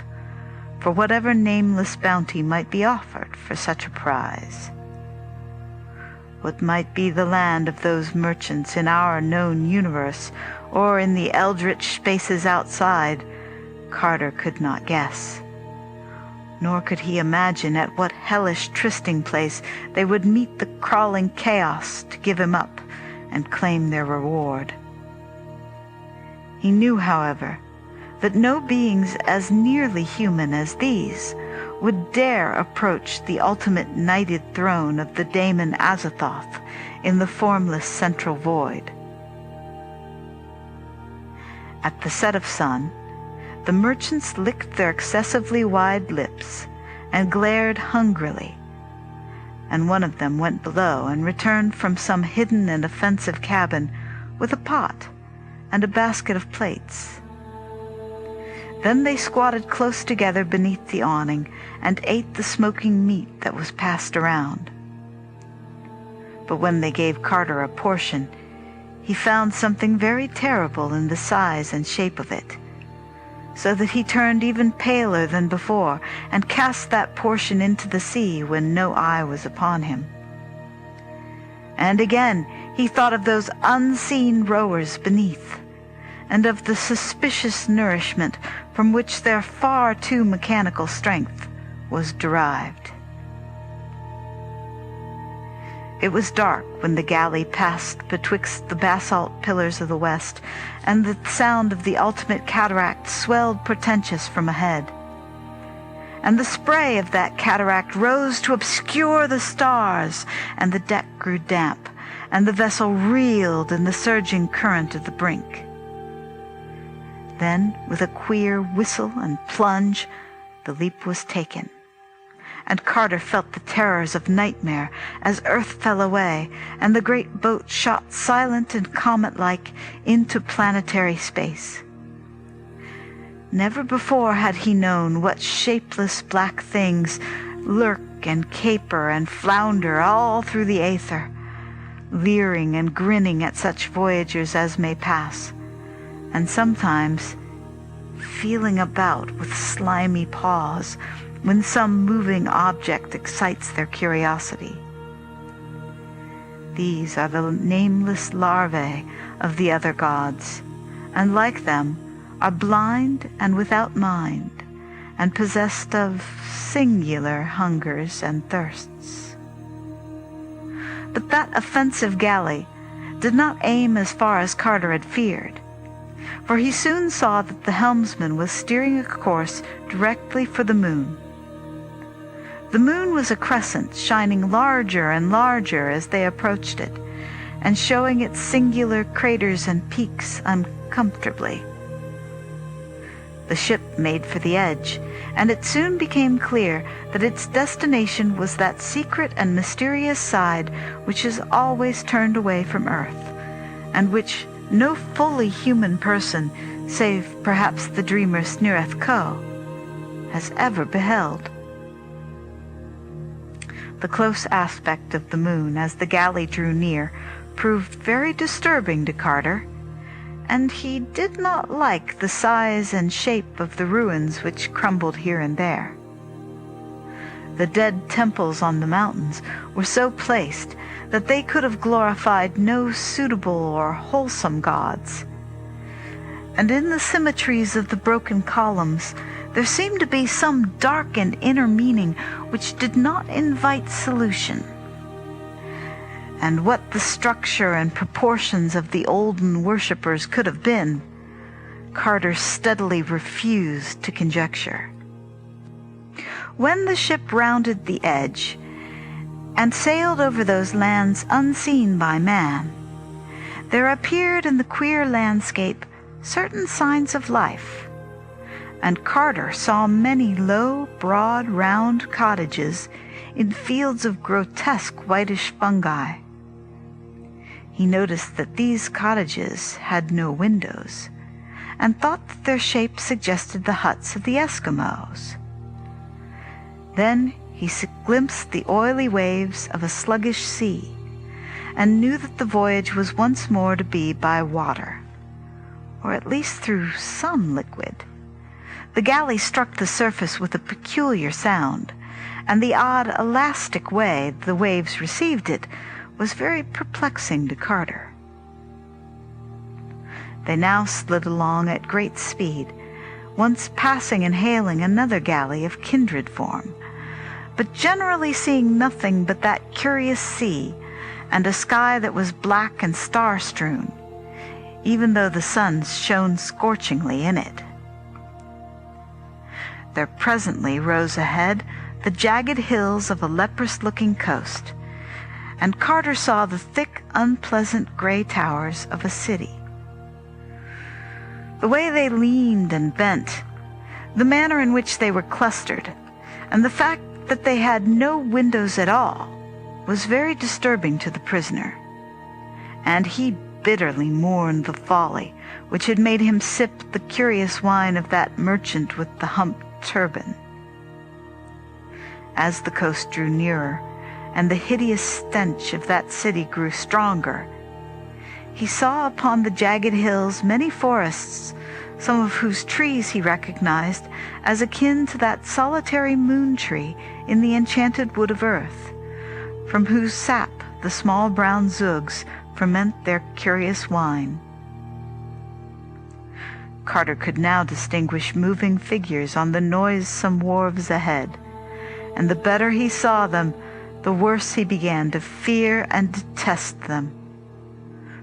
for whatever nameless bounty might be offered for such a prize. What might be the land of those merchants in our known universe, or in the eldritch spaces outside, Carter could not guess. Nor could he imagine at what hellish trysting place they would meet the crawling chaos to give him up and claim their reward. He knew, however, that no beings as nearly human as these would dare approach the ultimate knighted throne of the Daemon Azathoth in the formless central void. At the set of sun, the merchants licked their excessively wide lips and glared hungrily, and one of them went below and returned from some hidden and offensive cabin with a pot and a basket of plates. Then they squatted close together beneath the awning and ate the smoking meat that was passed around. But when they gave Carter a portion, he found something very terrible in the size and shape of it, so that he turned even paler than before and cast that portion into the sea when no eye was upon him. And again he thought of those unseen rowers beneath, and of the suspicious nourishment from which their far too mechanical strength was derived. It was dark when the galley passed betwixt the basalt pillars of the west, and the sound of the ultimate cataract swelled portentous from ahead. And the spray of that cataract rose to obscure the stars, and the deck grew damp, and the vessel reeled in the surging current of the brink. Then, with a queer whistle and plunge, the leap was taken, and Carter felt the terrors of nightmare as earth fell away, and the great boat shot silent and comet-like into planetary space. Never before had he known what shapeless black things lurk and caper and flounder all through the aether, leering and grinning at such voyagers as may pass, and sometimes feeling about with slimy paws when some moving object excites their curiosity. These are the nameless larvae of the other gods, and like them are blind and without mind, and possessed of singular hungers and thirsts. But that offensive galley did not aim as far as Carter had feared, for he soon saw that the helmsman was steering a course directly for the moon. The moon was a crescent, shining larger and larger as they approached it, and showing its singular craters and peaks uncomfortably. The ship made for the edge, and it soon became clear that its destination was that secret and mysterious side which is always turned away from Earth, and which no fully human person, save perhaps the dreamer Snireth Ko, has ever beheld. The close aspect of the moon as the galley drew near proved very disturbing to Carter, and he did not like the size and shape of the ruins which crumbled here and there. The dead temples on the mountains were so placed that they could have glorified no suitable or wholesome gods. And in the symmetries of the broken columns there seemed to be some dark and inner meaning which did not invite solution. And what the structure and proportions of the olden worshippers could have been, Carter steadily refused to conjecture. When the ship rounded the edge and sailed over those lands unseen by man, there appeared in the queer landscape certain signs of life, and Carter saw many low, broad, round cottages in fields of grotesque whitish fungi. He noticed that these cottages had no windows, and thought that their shape suggested the huts of the Eskimos. Then he glimpsed the oily waves of a sluggish sea, and knew that the voyage was once more to be by water, or at least through some liquid. The galley struck the surface with a peculiar sound, and the odd elastic way the waves received it was very perplexing to Carter. They now slid along at great speed, once passing and hailing another galley of kindred form, but generally seeing nothing but that curious sea and a sky that was black and star-strewn, even though the sun shone scorchingly in it. There presently rose ahead the jagged hills of a leprous-looking coast, and Carter saw the thick, unpleasant gray towers of a city. The way they leaned and bent, the manner in which they were clustered, and the fact that they had no windows at all, was very disturbing to the prisoner, and he bitterly mourned the folly which had made him sip the curious wine of that merchant with the humped turban. As the coast drew nearer, and the hideous stench of that city grew stronger, he saw upon the jagged hills many forests, some of whose trees he recognized as akin to that solitary moon tree in the enchanted wood of earth, from whose sap the small brown zugs ferment their curious wine. Carter could now distinguish moving figures on the noisome wharves ahead, and the better he saw them, the worse he began to fear and detest them.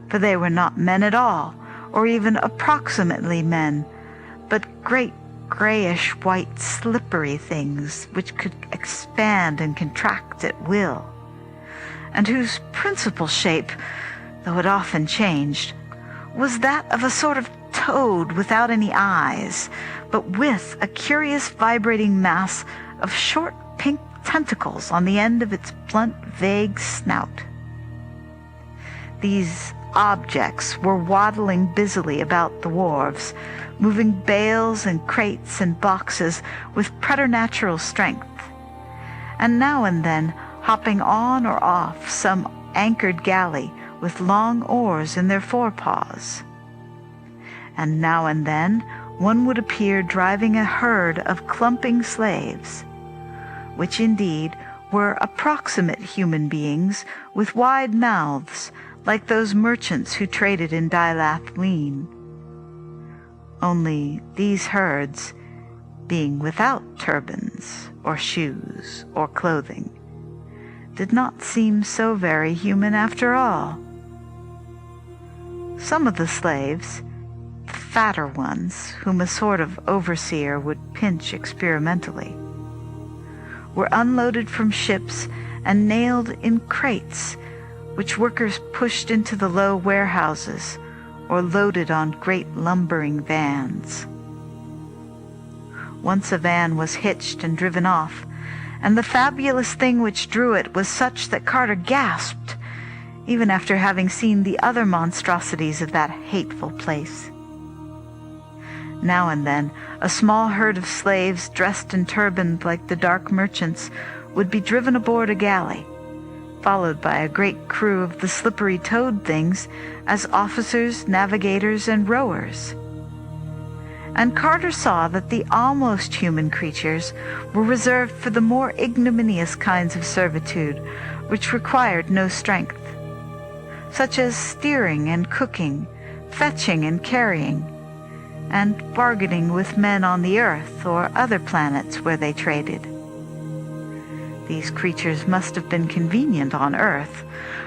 For they were not men at all, or even approximately men, but great grayish-white slippery things which could expand and contract at will, and whose principal shape, though it often changed, was that of a sort of toad without any eyes, but with a curious vibrating mass of short pink tentacles on the end of its blunt, vague snout. These objects were waddling busily about the wharves, moving bales and crates and boxes with preternatural strength, and now and then hopping on or off some anchored galley with long oars in their forepaws. And now and then one would appear driving a herd of clumping slaves, which indeed were approximate human beings with wide mouths, like those merchants who traded in Dilath-Leen. Only these herds, being without turbans or shoes or clothing, did not seem so very human after all. Some of the slaves, the fatter ones, whom a sort of overseer would pinch experimentally, were unloaded from ships and nailed in crates, which workers pushed into the low warehouses or loaded on great lumbering vans. Once a van was hitched and driven off, and the fabulous thing which drew it was such that Carter gasped, even after having seen the other monstrosities of that hateful place. Now and then a small herd of slaves dressed and turbaned like the dark merchants would be driven aboard a galley, followed by a great crew of the slippery toad things as officers, navigators, and rowers. And Carter saw that the almost human creatures were reserved for the more ignominious kinds of servitude which required no strength, such as steering and cooking, fetching and carrying, and bargaining with men on the earth or other planets where they traded. These creatures must have been convenient on earth,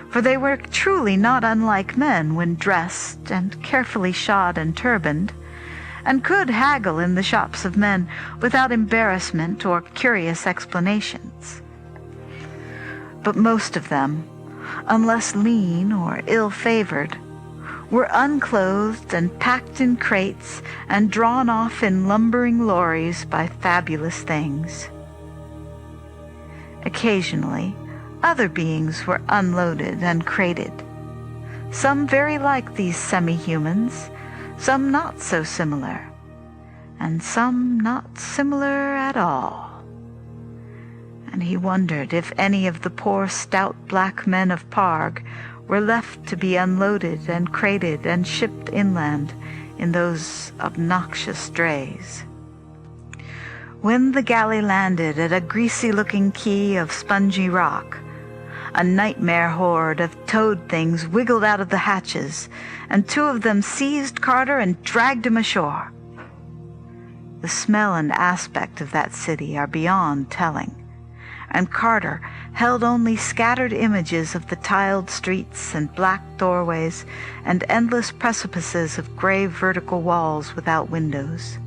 for they were truly not unlike men when dressed and carefully shod and turbaned, and could haggle in the shops of men without embarrassment or curious explanations. But most of them, unless lean or ill-favored, were unclothed and packed in crates and drawn off in lumbering lorries by fabulous things. Occasionally, other beings were unloaded and crated, some very like these semi-humans, some not so similar, and some not similar at all. And he wondered if any of the poor stout black men of Parg were left to be unloaded and crated and shipped inland in those obnoxious drays. When the galley landed at a greasy-looking quay of spongy rock, a nightmare horde of toad things wiggled out of the hatches, and two of them seized Carter and dragged him ashore. The smell and aspect of that city are beyond telling, and Carter held only scattered images of the tiled streets and black doorways and endless precipices of gray vertical walls without windows.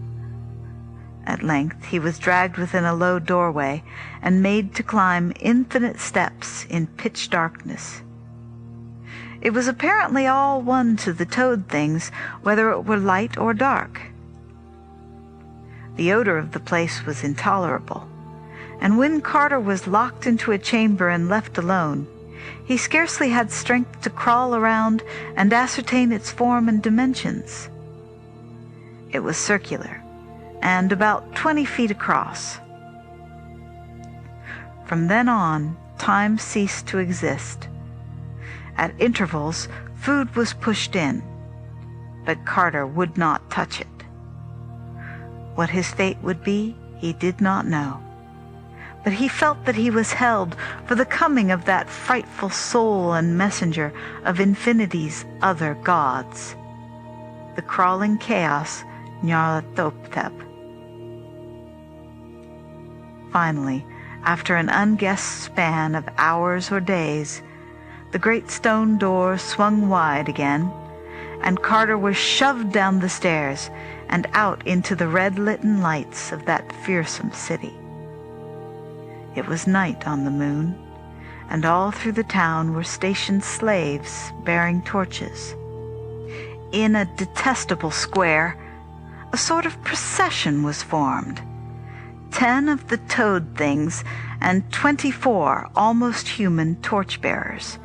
At length he was dragged within a low doorway and made to climb infinite steps in pitch darkness. It was apparently all one to the toad things whether it were light or dark. The odor of the place was intolerable, and when Carter was locked into a chamber and left alone, He scarcely had strength to crawl around and ascertain its form and dimensions. It was circular, and about 20 feet across. From then on, time ceased to exist. At intervals, food was pushed in, but Carter would not touch it. What his fate would be, he did not know. But he felt that he was held for the coming of that frightful soul and messenger of infinity's other gods, the crawling chaos Nyarlathotep. Finally, after an unguessed span of hours or days, the great stone door swung wide again, and Carter was shoved down the stairs and out into the red-lit lights of that fearsome city. It was night on the moon, and all through the town were stationed slaves bearing torches. In a detestable square, a sort of procession was formed. 10 of the toad things and 24 almost human torchbearers,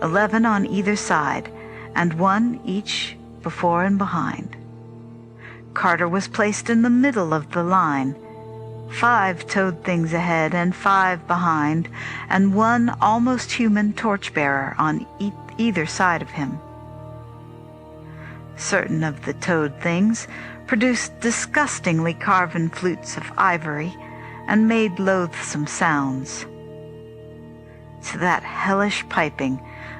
11 on either side, and 1 each before and behind. Carter was placed in the middle of the line, 5 toad things ahead and 5 behind, and 1 almost human torchbearer on either side of him. Certain of the toad things produced disgustingly carven flutes of ivory and made loathsome sounds. To that hellish piping,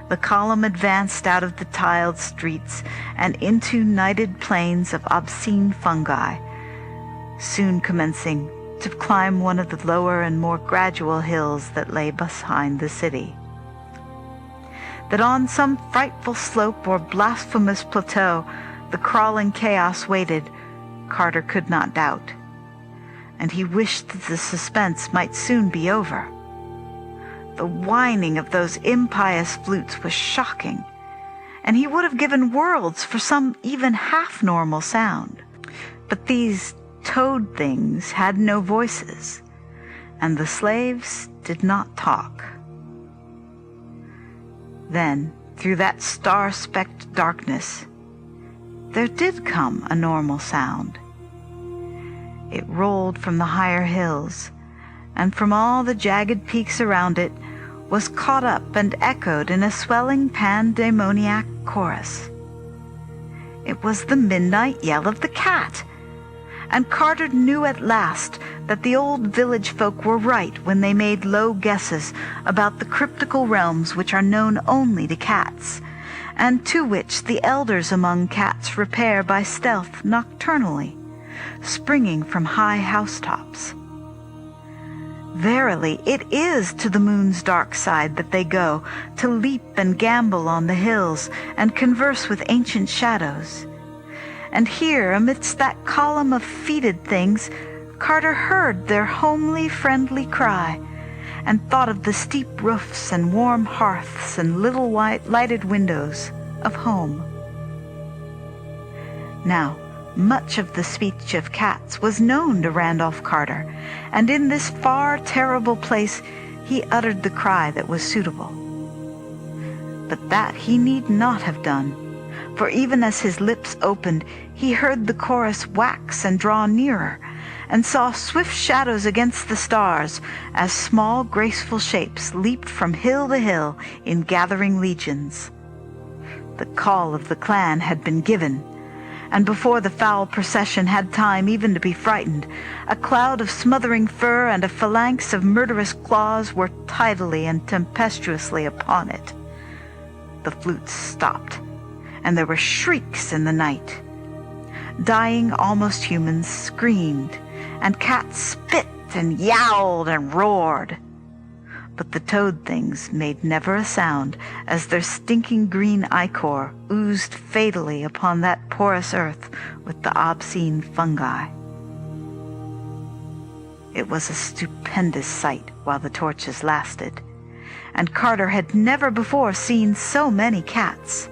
the column advanced out of the tiled streets and into nighted plains of obscene fungi, soon commencing to climb one of the lower and more gradual hills that lay behind the city. That on some frightful slope or blasphemous plateau the crawling chaos waited, Carter could not doubt, and he wished that the suspense might soon be over. The whining of those impious flutes was shocking, and he would have given worlds for some even half-normal sound. But these toad things had no voices, and the slaves did not talk. Then, through that star-specked darkness, there did come a normal sound. It rolled from the higher hills, and from all the jagged peaks around it was caught up and echoed in a swelling pandemoniac chorus. It was the midnight yell of the cat, and Carter knew at last that the old village folk were right when they made low guesses about the cryptical realms which are known only to cats, and to which the elders among cats repair by stealth nocturnally, springing from high housetops. Verily, it is to the moon's dark side that they go, to leap and gambol on the hills and converse with ancient shadows. And here, amidst that column of fetid things, Carter heard their homely, friendly cry, and thought of the steep roofs and warm hearths and little white lighted windows of home. Now, much of the speech of cats was known to Randolph Carter, and in this far terrible place he uttered the cry that was suitable. But that he need not have done, for even as his lips opened, he heard the chorus wax and draw nearer, and saw swift shadows against the stars as small graceful shapes leaped from hill to hill in gathering legions. The call of the clan had been given, and before the foul procession had time even to be frightened, a cloud of smothering fur and a phalanx of murderous claws were tidily and tempestuously upon it. The flutes stopped, and there were shrieks in the night. Dying almost humans screamed, and cats spit and yowled and roared. But the toad things made never a sound as their stinking green ichor oozed fatally upon that porous earth with the obscene fungi. It was a stupendous sight while the torches lasted, and Carter had never before seen so many cats.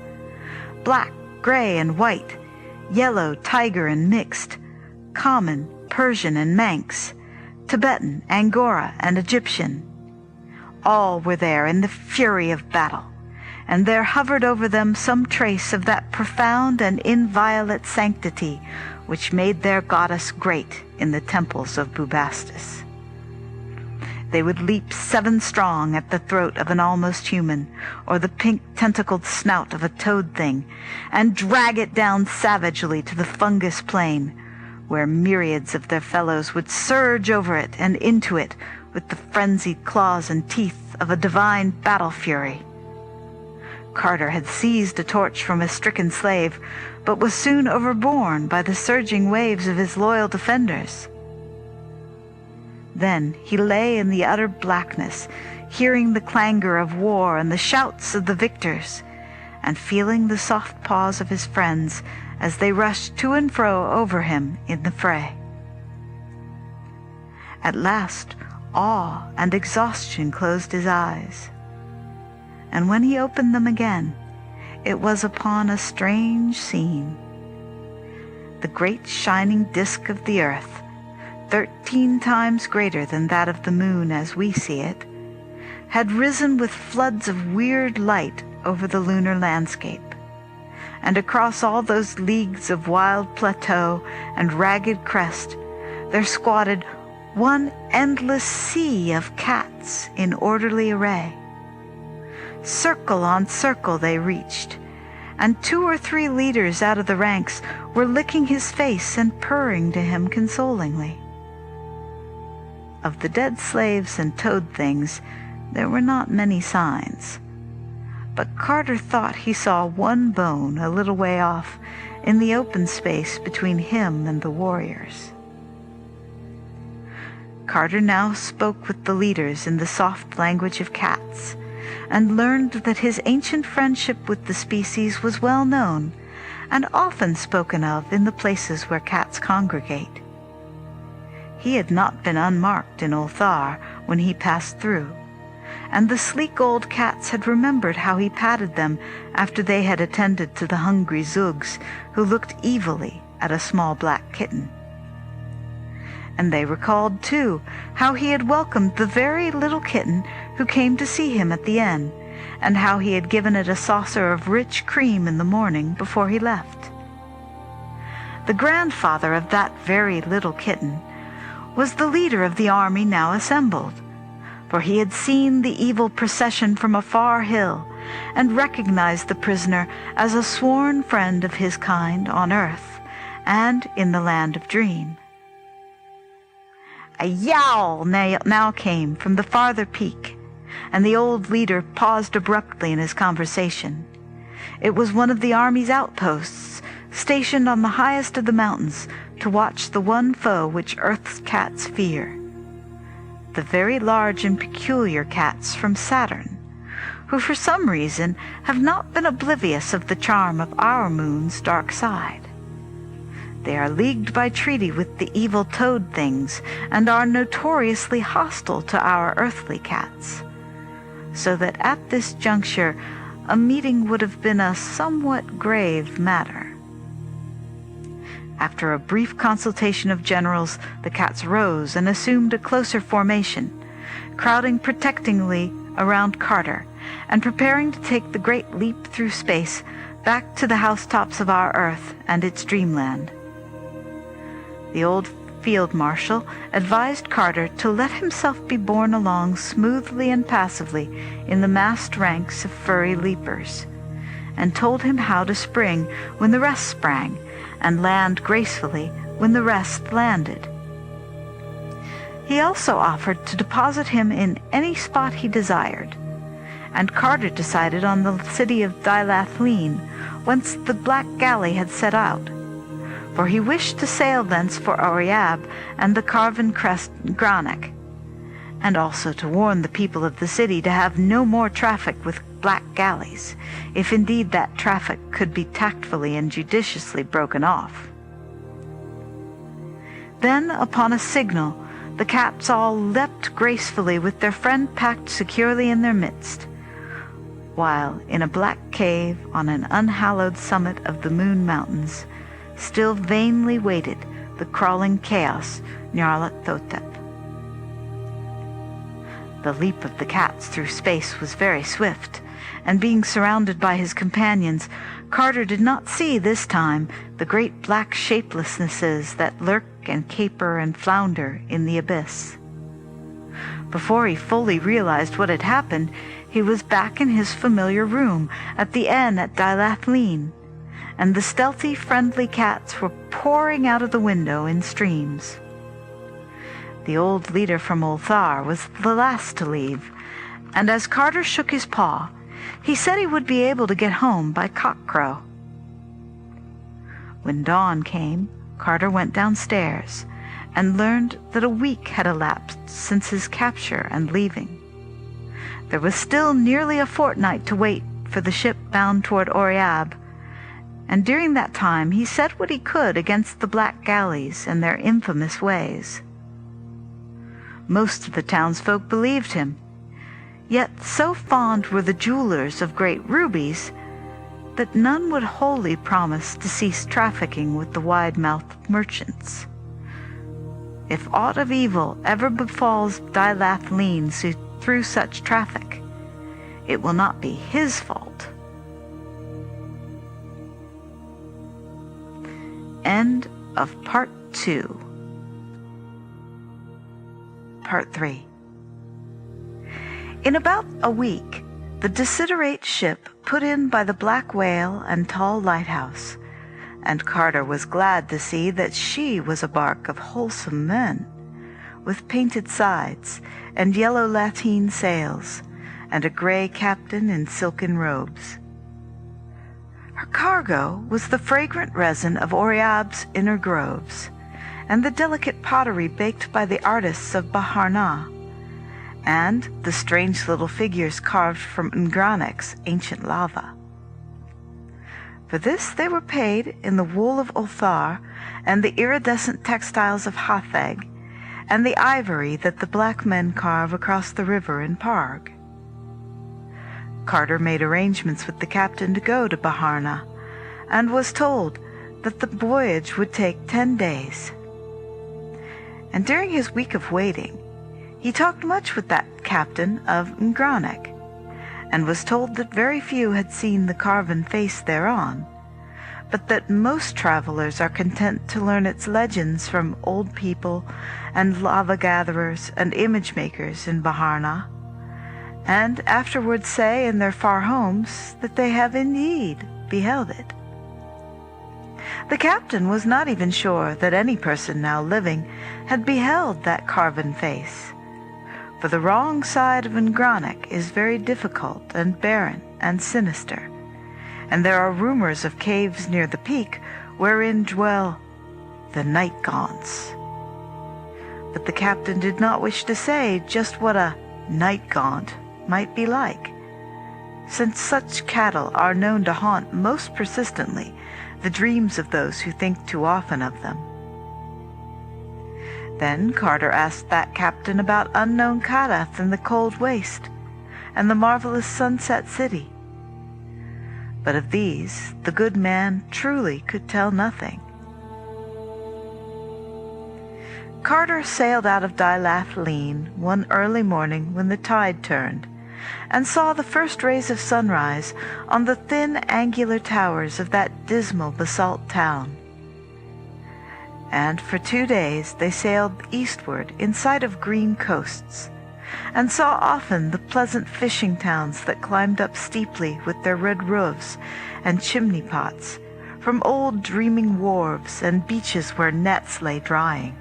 Black, gray, and white, yellow, tiger, and mixed, common, Persian, and Manx, Tibetan, Angora, and Egyptian. All were there in the fury of battle, and there hovered over them some trace of that profound and inviolate sanctity which made their goddess great in the temples of Bubastis. They would leap 7 strong at the throat of an almost human, or the pink tentacled snout of a toad thing, and drag it down savagely to the fungus plain, where myriads of their fellows would surge over it and into it with the frenzied claws and teeth of a divine battle fury. Carter had seized a torch from a stricken slave, but was soon overborne by the surging waves of his loyal defenders. Then he lay in the utter blackness, hearing the clangor of war and the shouts of the victors, and feeling the soft paws of his friends as they rushed to and fro over him in the fray. At last, awe and exhaustion closed his eyes, and when he opened them again, it was upon a strange scene. The great shining disk of the earth, 13 times greater than that of the moon as we see it, had risen with floods of weird light over the lunar landscape, and across all those leagues of wild plateau and ragged crest there squatted one endless sea of cats in orderly array. Circle on circle they reached, and 2 or 3 leaders out of the ranks were licking his face and purring to him consolingly. Of the dead slaves and toad things there were not many signs, but Carter thought he saw one bone a little way off in the open space between him and the warriors. Carter now spoke with the leaders in the soft language of cats, and learned that his ancient friendship with the species was well known and often spoken of in the places where cats congregate. He had not been unmarked in Ulthar when he passed through, and the sleek old cats had remembered how he patted them after they had attended to the hungry Zugs who looked evilly at a small black kitten. And they recalled, too, how he had welcomed the very little kitten who came to see him at the inn, and how he had given it a saucer of rich cream in the morning before he left. The grandfather of that very little kitten was the leader of the army now assembled, for he had seen the evil procession from a far hill and recognized the prisoner as a sworn friend of his kind on earth and in the land of Dream. A yowl now came from the farther peak, and the old leader paused abruptly in his conversation. It was one of the army's outposts, stationed on the highest of the mountains to watch the one foe which Earth's cats fear, the very large and peculiar cats from Saturn, who for some reason have not been oblivious of the charm of our moon's dark side. They are leagued by treaty with the evil toad things and are notoriously hostile to our earthly cats, so that at this juncture a meeting would have been a somewhat grave matter. After a brief consultation of generals, the cats rose and assumed a closer formation, crowding protectingly around Carter and preparing to take the great leap through space back to the housetops of our Earth and its dreamland. The old field marshal advised Carter to let himself be borne along smoothly and passively in the massed ranks of furry leapers, and told him how to spring when the rest sprang, and land gracefully when the rest landed. He also offered to deposit him in any spot he desired, and Carter decided on the city of Dilathleen, whence the Black Galley had set out, for he wished to sail thence for Oriab and the carven crest Granek, and also to warn the people of the city to have no more traffic with black galleys, if indeed that traffic could be tactfully and judiciously broken off. Then, upon a signal, the cats all leapt gracefully with their friend packed securely in their midst, while in a black cave on an unhallowed summit of the Moon Mountains still vainly waited the crawling chaos Nyarlathotep. The leap of the cats through space was very swift, and being surrounded by his companions, Carter did not see this time the great black shapelessnesses that lurk and caper and flounder in the abyss. Before he fully realized what had happened, he was back in his familiar room at the inn at Dilathleen, and the stealthy, friendly cats were pouring out of the window in streams. The old leader from Ulthar was the last to leave, and as Carter shook his paw, he said he would be able to get home by cockcrow. When dawn came, Carter went downstairs and learned that a week had elapsed since his capture and leaving. There was still nearly a fortnight to wait for the ship bound toward Oriab, and during that time he said what he could against the black galleys and their infamous ways. Most of the townsfolk believed him, yet so fond were the jewelers of great rubies that none would wholly promise to cease trafficking with the wide-mouthed merchants. If aught of evil ever befalls Dilathleen through such traffic, it will not be his fault. End of Part 2. Part 3. In about a week, the Desiderate ship put in by the Black Whale and Tall Lighthouse, and Carter was glad to see that she was a bark of wholesome men, with painted sides and yellow lateen sails, and a gray captain in silken robes. Her cargo was the fragrant resin of Oriab's inner groves, and the delicate pottery baked by the artists of Baharna, and the strange little figures carved from Ngranek's ancient lava. For this they were paid in the wool of Ulthar, and the iridescent textiles of Hatheg, and the ivory that the black men carve across the river in Parg. Carter made arrangements with the captain to go to Baharna, and was told that the voyage would take 10 days. And during his week of waiting, he talked much with that captain of Ngranek, and was told that very few had seen the carven face thereon, but that most travelers are content to learn its legends from old people and lava-gatherers and image-makers in Baharna, and afterwards say in their far homes that they have indeed beheld it. The captain was not even sure that any person now living had beheld that carven face, for the wrong side of Ngranek is very difficult and barren and sinister, and there are rumors of caves near the peak wherein dwell the night gaunts. But the captain did not wish to say just what a night gaunt might be like, since such cattle are known to haunt most persistently the dreams of those who think too often of them. Then Carter asked that captain about unknown Kadath and the cold waste, and the marvelous sunset city. But of these the good man truly could tell nothing. Carter sailed out of Dilathleen one early morning when the tide turned, and saw the first rays of sunrise on the thin angular towers of that dismal basalt town. And for 2 days they sailed eastward in sight of green coasts, and saw often the pleasant fishing towns that climbed up steeply with their red roofs and chimney pots, from old dreaming wharves and beaches where nets lay drying.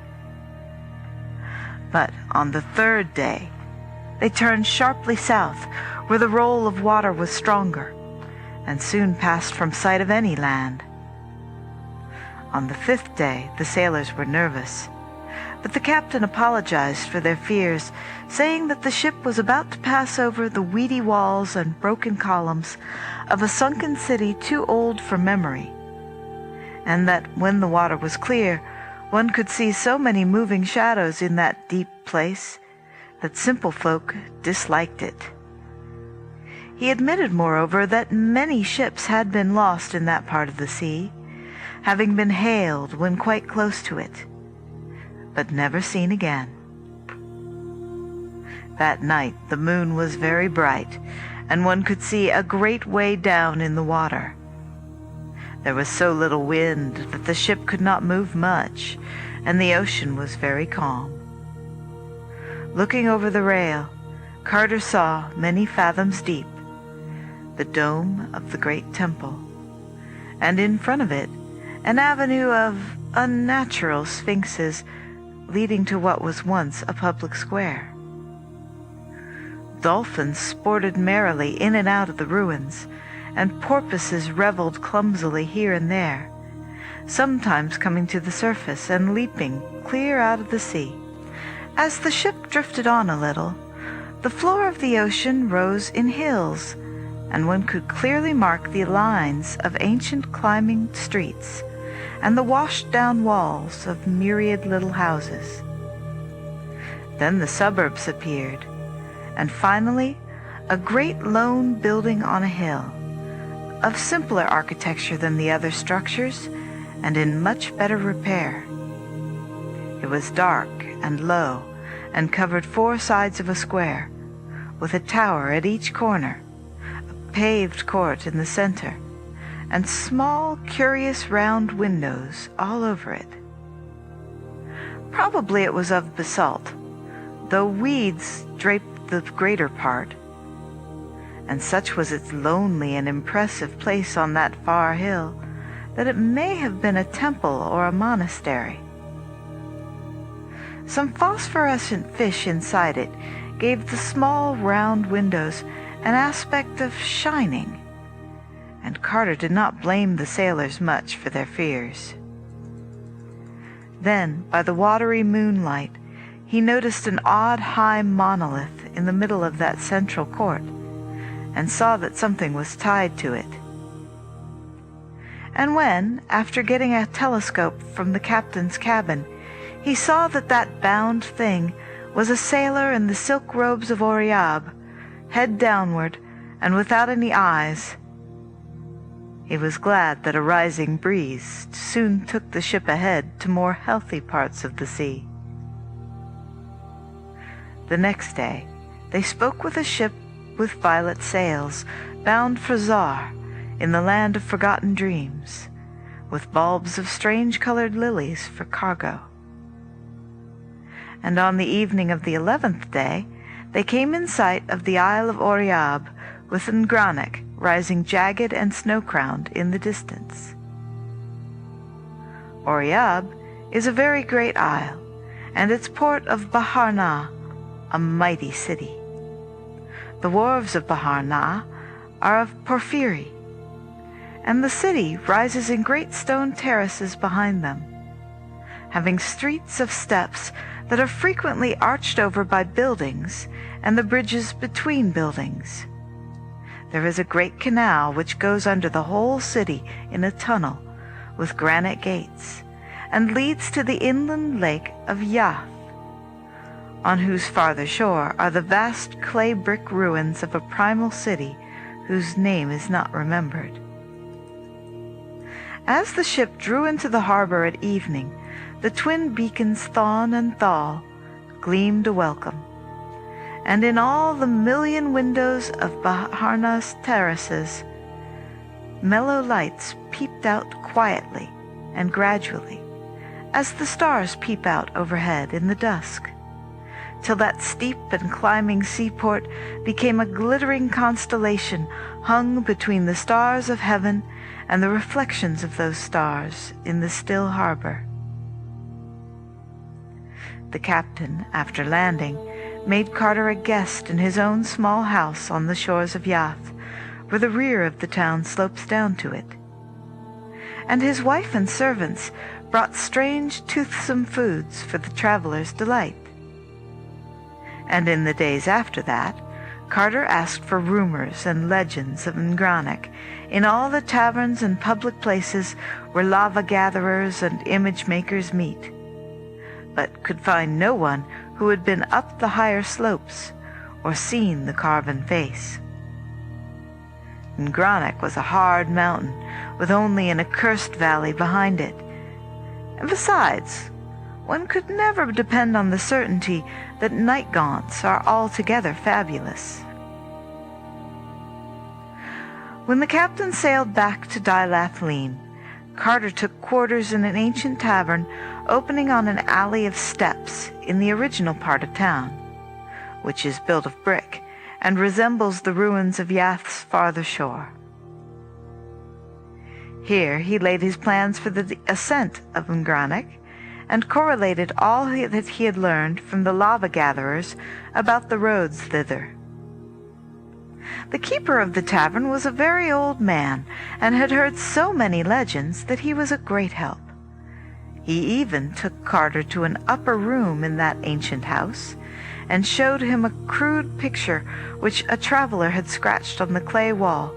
But on the 3rd day they turned sharply south, where the roll of water was stronger, and soon passed from sight of any land. On the 5th day the sailors were nervous, but the captain apologized for their fears, saying that the ship was about to pass over the weedy walls and broken columns of a sunken city too old for memory, and that when the water was clear, one could see so many moving shadows in that deep place that simple folk disliked it. He admitted, moreover, that many ships had been lost in that part of the sea, having been hailed when quite close to it, but never seen again. That night the moon was very bright, and one could see a great way down in the water. There was so little wind that the ship could not move much, and the ocean was very calm. Looking over the rail, Carter saw, many fathoms deep, the dome of the great temple, and in front of it an avenue of unnatural sphinxes leading to what was once a public square. Dolphins sported merrily in and out of the ruins, and porpoises reveled clumsily here and there, sometimes coming to the surface and leaping clear out of the sea. As the ship drifted on a little, the floor of the ocean rose in hills, and one could clearly mark the lines of ancient climbing streets and the washed-down walls of myriad little houses. Then the suburbs appeared, and finally a great lone building on a hill, of simpler architecture than the other structures, and in much better repair. It was dark and low, and covered 4 sides of a square, with a tower at each corner, a paved court in the center, and small, curious round windows all over it. Probably it was of basalt, though weeds draped the greater part, and such was its lonely and impressive place on that far hill that it may have been a temple or a monastery. Some phosphorescent fish inside it gave the small round windows an aspect of shining, and Carter did not blame the sailors much for their fears. Then, by the watery moonlight, he noticed an odd high monolith in the middle of that central court, and saw that something was tied to it. And when, after getting a telescope from the captain's cabin, he saw that that bound thing was a sailor in the silk robes of Oriab, head downward and without any eyes, he was glad that a rising breeze soon took the ship ahead to more healthy parts of the sea. The next day they spoke with a ship with violet sails, bound for Zar, in the land of forgotten dreams, with bulbs of strange-colored lilies for cargo. And on the evening of the 11th day, they came in sight of the Isle of Oriab, with Ngranek rising jagged and snow-crowned in the distance. Oriab is a very great isle, and its port of Bahar-na, a mighty city. The wharves of Bahar-na are of porphyry, and the city rises in great stone terraces behind them, having streets of steps that are frequently arched over by buildings and the bridges between buildings. There is a great canal which goes under the whole city in a tunnel with granite gates, and leads to the inland lake of Yath, on whose farther shore are the vast clay brick ruins of a primal city whose name is not remembered. As the ship drew into the harbor at evening, the twin beacons Thon and Thal gleamed a welcome, and in all the million windows of Baharna's terraces, mellow lights peeped out quietly and gradually, as the stars peep out overhead in the dusk, till that steep and climbing seaport became a glittering constellation hung between the stars of heaven and the reflections of those stars in the still harbor. The captain, after landing, made Carter a guest in his own small house on the shores of Yath, where the rear of the town slopes down to it. And his wife and servants brought strange, toothsome foods for the travelers' delight. And in the days after that, Carter asked for rumors and legends of Ngranek in all the taverns and public places where lava-gatherers and image-makers meet, but could find no one who had been up the higher slopes or seen the carven face. Ngranek was a hard mountain with only an accursed valley behind it, and besides, one could never depend on the certainty that night gaunts are altogether fabulous. When the captain sailed back to Dilathleen, Carter took quarters in an ancient tavern opening on an alley of steps in the original part of town, which is built of brick and resembles the ruins of Yath's farther shore. Here he laid his plans for the ascent of Ngranich and correlated all that he had learned from the lava-gatherers about the roads thither. The keeper of the tavern was a very old man, and had heard so many legends that he was a great help. He even took Carter to an upper room in that ancient house, and showed him a crude picture which a traveler had scratched on the clay wall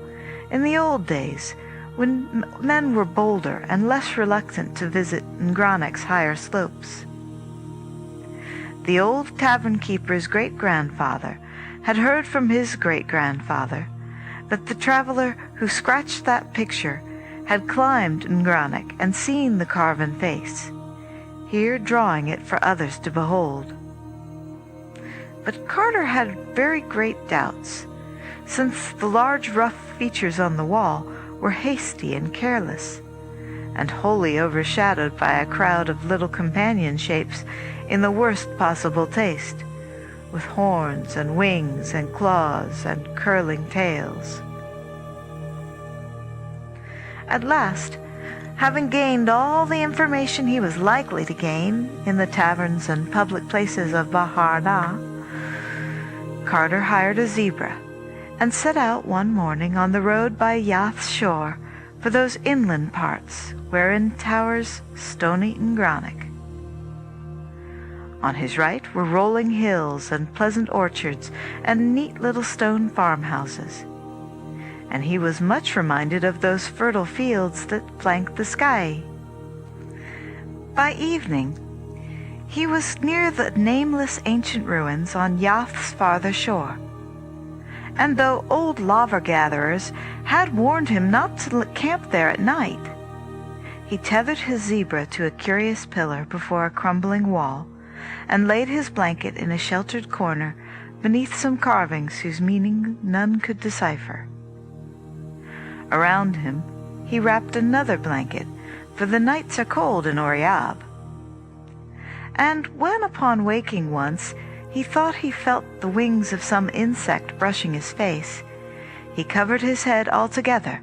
in the old days, when men were bolder and less reluctant to visit Ngranich's higher slopes. The old tavern-keeper's great-grandfather had heard from his great-grandfather that the traveler who scratched that picture had climbed Ngranich and seen the carven face, here drawing it for others to behold. But Carter had very great doubts, since the large rough features on the wall were hasty and careless, and wholly overshadowed by a crowd of little companion shapes in the worst possible taste, with horns and wings and claws and curling tails. At last, having gained all the information he was likely to gain in the taverns and public places of Bahar Da, Carter hired a zebra and set out one morning on the road by Yath's shore for those inland parts wherein towers stony Ngranich. On his right were rolling hills and pleasant orchards and neat little stone farmhouses, and he was much reminded of those fertile fields that flanked the sky. By evening, he was near the nameless ancient ruins on Yath's farther shore, and though old lava-gatherers had warned him not to camp there at night, he tethered his zebra to a curious pillar before a crumbling wall, and laid his blanket in a sheltered corner beneath some carvings whose meaning none could decipher. Around him he wrapped another blanket, for the nights are cold in Oriab. And when upon waking once he thought he felt the wings of some insect brushing his face, he covered his head altogether,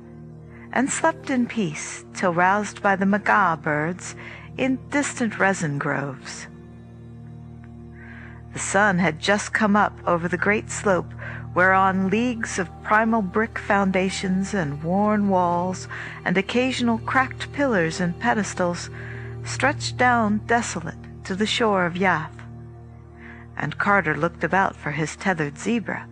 and slept in peace till roused by the macaw birds in distant resin groves. The sun had just come up over the great slope whereon leagues of primal brick foundations and worn walls and occasional cracked pillars and pedestals stretched down desolate to the shore of Yath, and Carter looked about for his tethered zebra.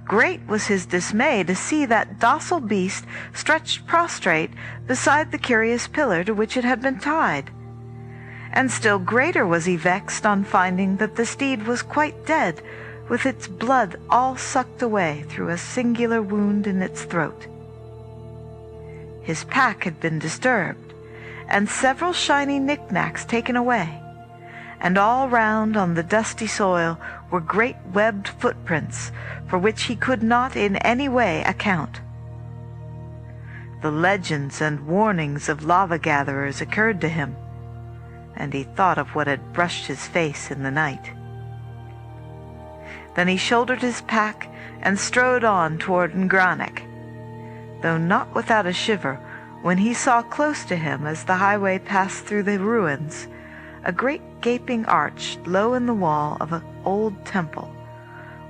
Great was his dismay to see that docile beast stretched prostrate beside the curious pillar to which it had been tied, and still greater was he vexed on finding that the steed was quite dead, with its blood all sucked away through a singular wound in its throat. His pack had been disturbed, and several shiny knickknacks taken away, and all round on the dusty soil were great webbed footprints for which he could not in any way account. The legends and warnings of lava-gatherers occurred to him, and he thought of what had brushed his face in the night. Then he shouldered his pack and strode on toward Ngranich, though not without a shiver when he saw close to him, as the highway passed through the ruins, a great gaping arch low in the wall of an old temple,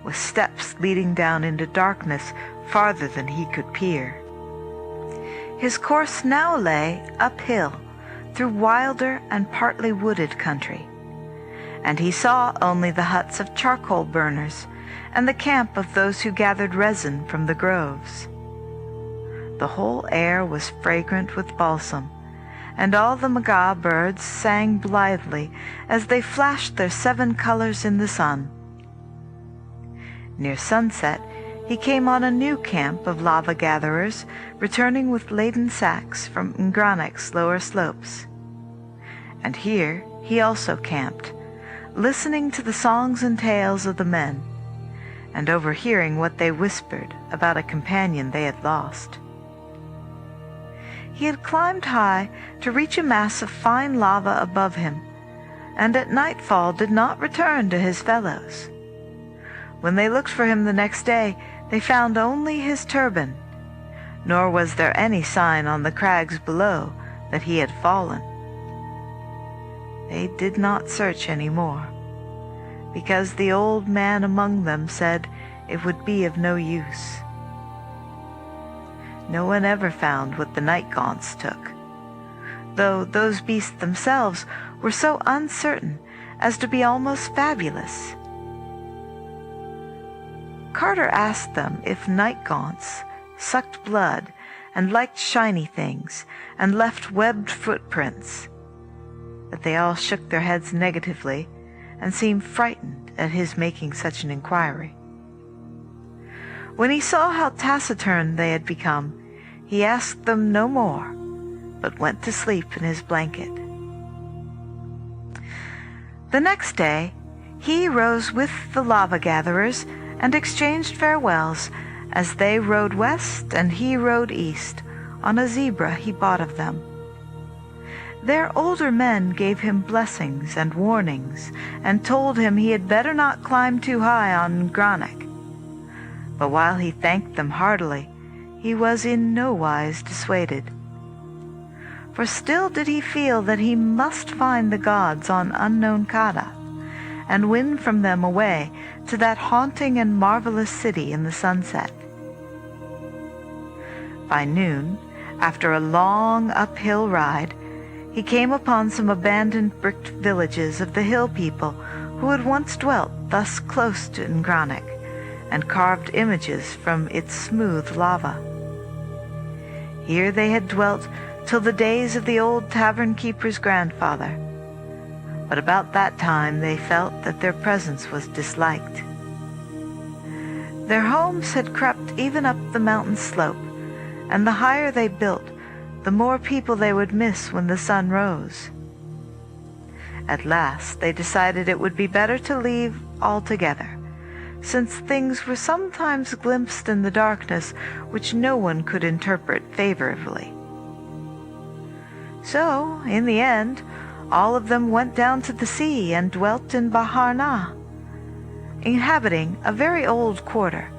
with steps leading down into darkness farther than he could peer. His course now lay uphill through wilder and partly wooded country, and he saw only the huts of charcoal burners and the camp of those who gathered resin from the groves. The whole air was fragrant with balsam, and all the macaw birds sang blithely as they flashed their 7 colors in the sun. Near sunset he came on a new camp of lava-gatherers returning with laden sacks from Ngranich's lower slopes, And here he also camped, listening to the songs and tales of the men, and overhearing what they whispered about a companion they had lost. He had climbed high to reach a mass of fine lava above him, and at nightfall did not return to his fellows. When they looked for him the next day, they found only his turban, nor was there any sign on the crags below that he had fallen. They did not search any more, because the old man among them said it would be of no use. No one ever found what the night gaunts took, though those beasts themselves were so uncertain as to be almost fabulous. Carter asked them if night gaunts sucked blood and liked shiny things and left webbed footprints, but they all shook their heads negatively and seemed frightened at his making such an inquiry. When he saw how taciturn they had become, he asked them no more, but went to sleep in his blanket. The next day he rose with the lava-gatherers and exchanged farewells as they rode west and he rode east on a zebra he bought of them. Their older men gave him blessings and warnings and told him he had better not climb too high on Ngranich. But while he thanked them heartily, he was in no wise dissuaded. For still did he feel that he must find the gods on unknown Kadath, and win from them a way to that haunting and marvelous city in the sunset. By noon, after a long uphill ride, he came upon some abandoned bricked villages of the hill people who had once dwelt thus close to Ngranich, and carved images from its smooth lava. Here they had dwelt till the days of the old tavern-keeper's grandfather, but about that time they felt that their presence was disliked. Their homes had crept even up the mountain slope, and the higher they built, the more people they would miss when the sun rose. At last they decided it would be better to leave altogether, since things were sometimes glimpsed in the darkness which no one could interpret favorably. So, in the end, all of them went down to the sea and dwelt in Baharna, inhabiting a very old quarter,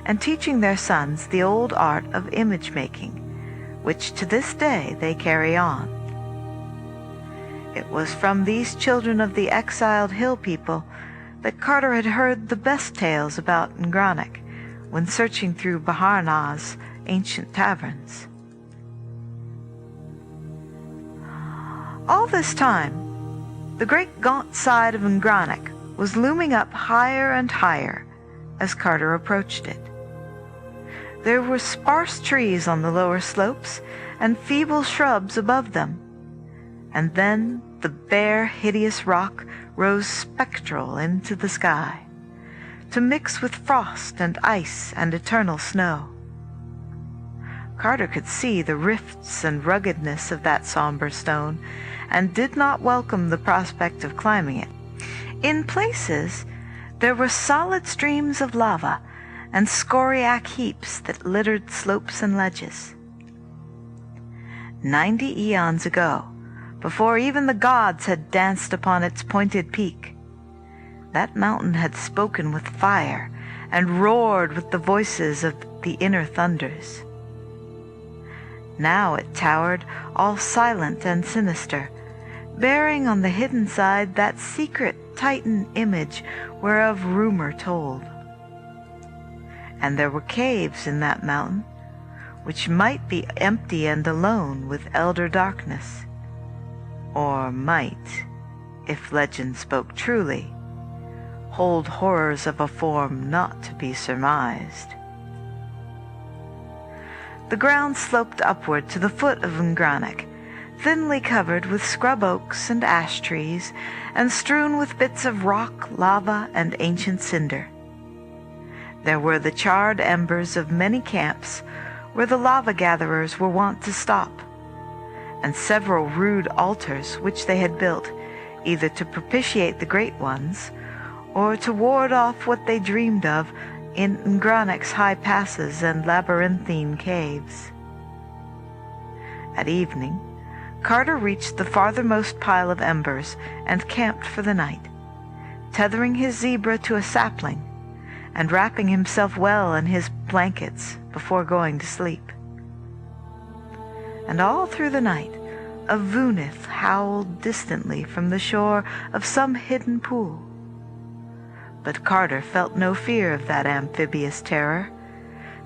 and teaching their sons the old art of image-making, which to this day they carry on. It was from these children of the exiled hill people that Carter had heard the best tales about Ngranich when searching through Baharna's ancient taverns. All this time, the great gaunt side of Ngranich was looming up higher and higher as Carter approached it. There were sparse trees on the lower slopes and feeble shrubs above them, and then the bare, hideous rock rose spectral into the sky, to mix with frost and ice and eternal snow. Carter could see the rifts and ruggedness of that somber stone, and did not welcome the prospect of climbing it. In places, there were solid streams of lava and scoriac heaps that littered slopes and ledges. 90 eons ago, before even the gods had danced upon its pointed peak, that mountain had spoken with fire and roared with the voices of the inner thunders. Now it towered all silent and sinister, bearing on the hidden side that secret Titan image whereof rumor told. And there were caves in that mountain, which might be empty and alone with elder darkness, or might, if legend spoke truly, hold horrors of a form not to be surmised. The ground sloped upward to the foot of Ngranich, thinly covered with scrub oaks and ash trees, and strewn with bits of rock, lava, and ancient cinder. There were the charred embers of many camps where the lava-gatherers were wont to stop, and several rude altars which they had built, either to propitiate the Great Ones, or to ward off what they dreamed of in Ngranek's high passes and labyrinthine caves. At evening, Carter reached the farthermost pile of embers and camped for the night, tethering his zebra to a sapling and wrapping himself well in his blankets before going to sleep. And all through the night a voonith howled distantly from the shore of some hidden pool. But Carter felt no fear of that amphibious terror,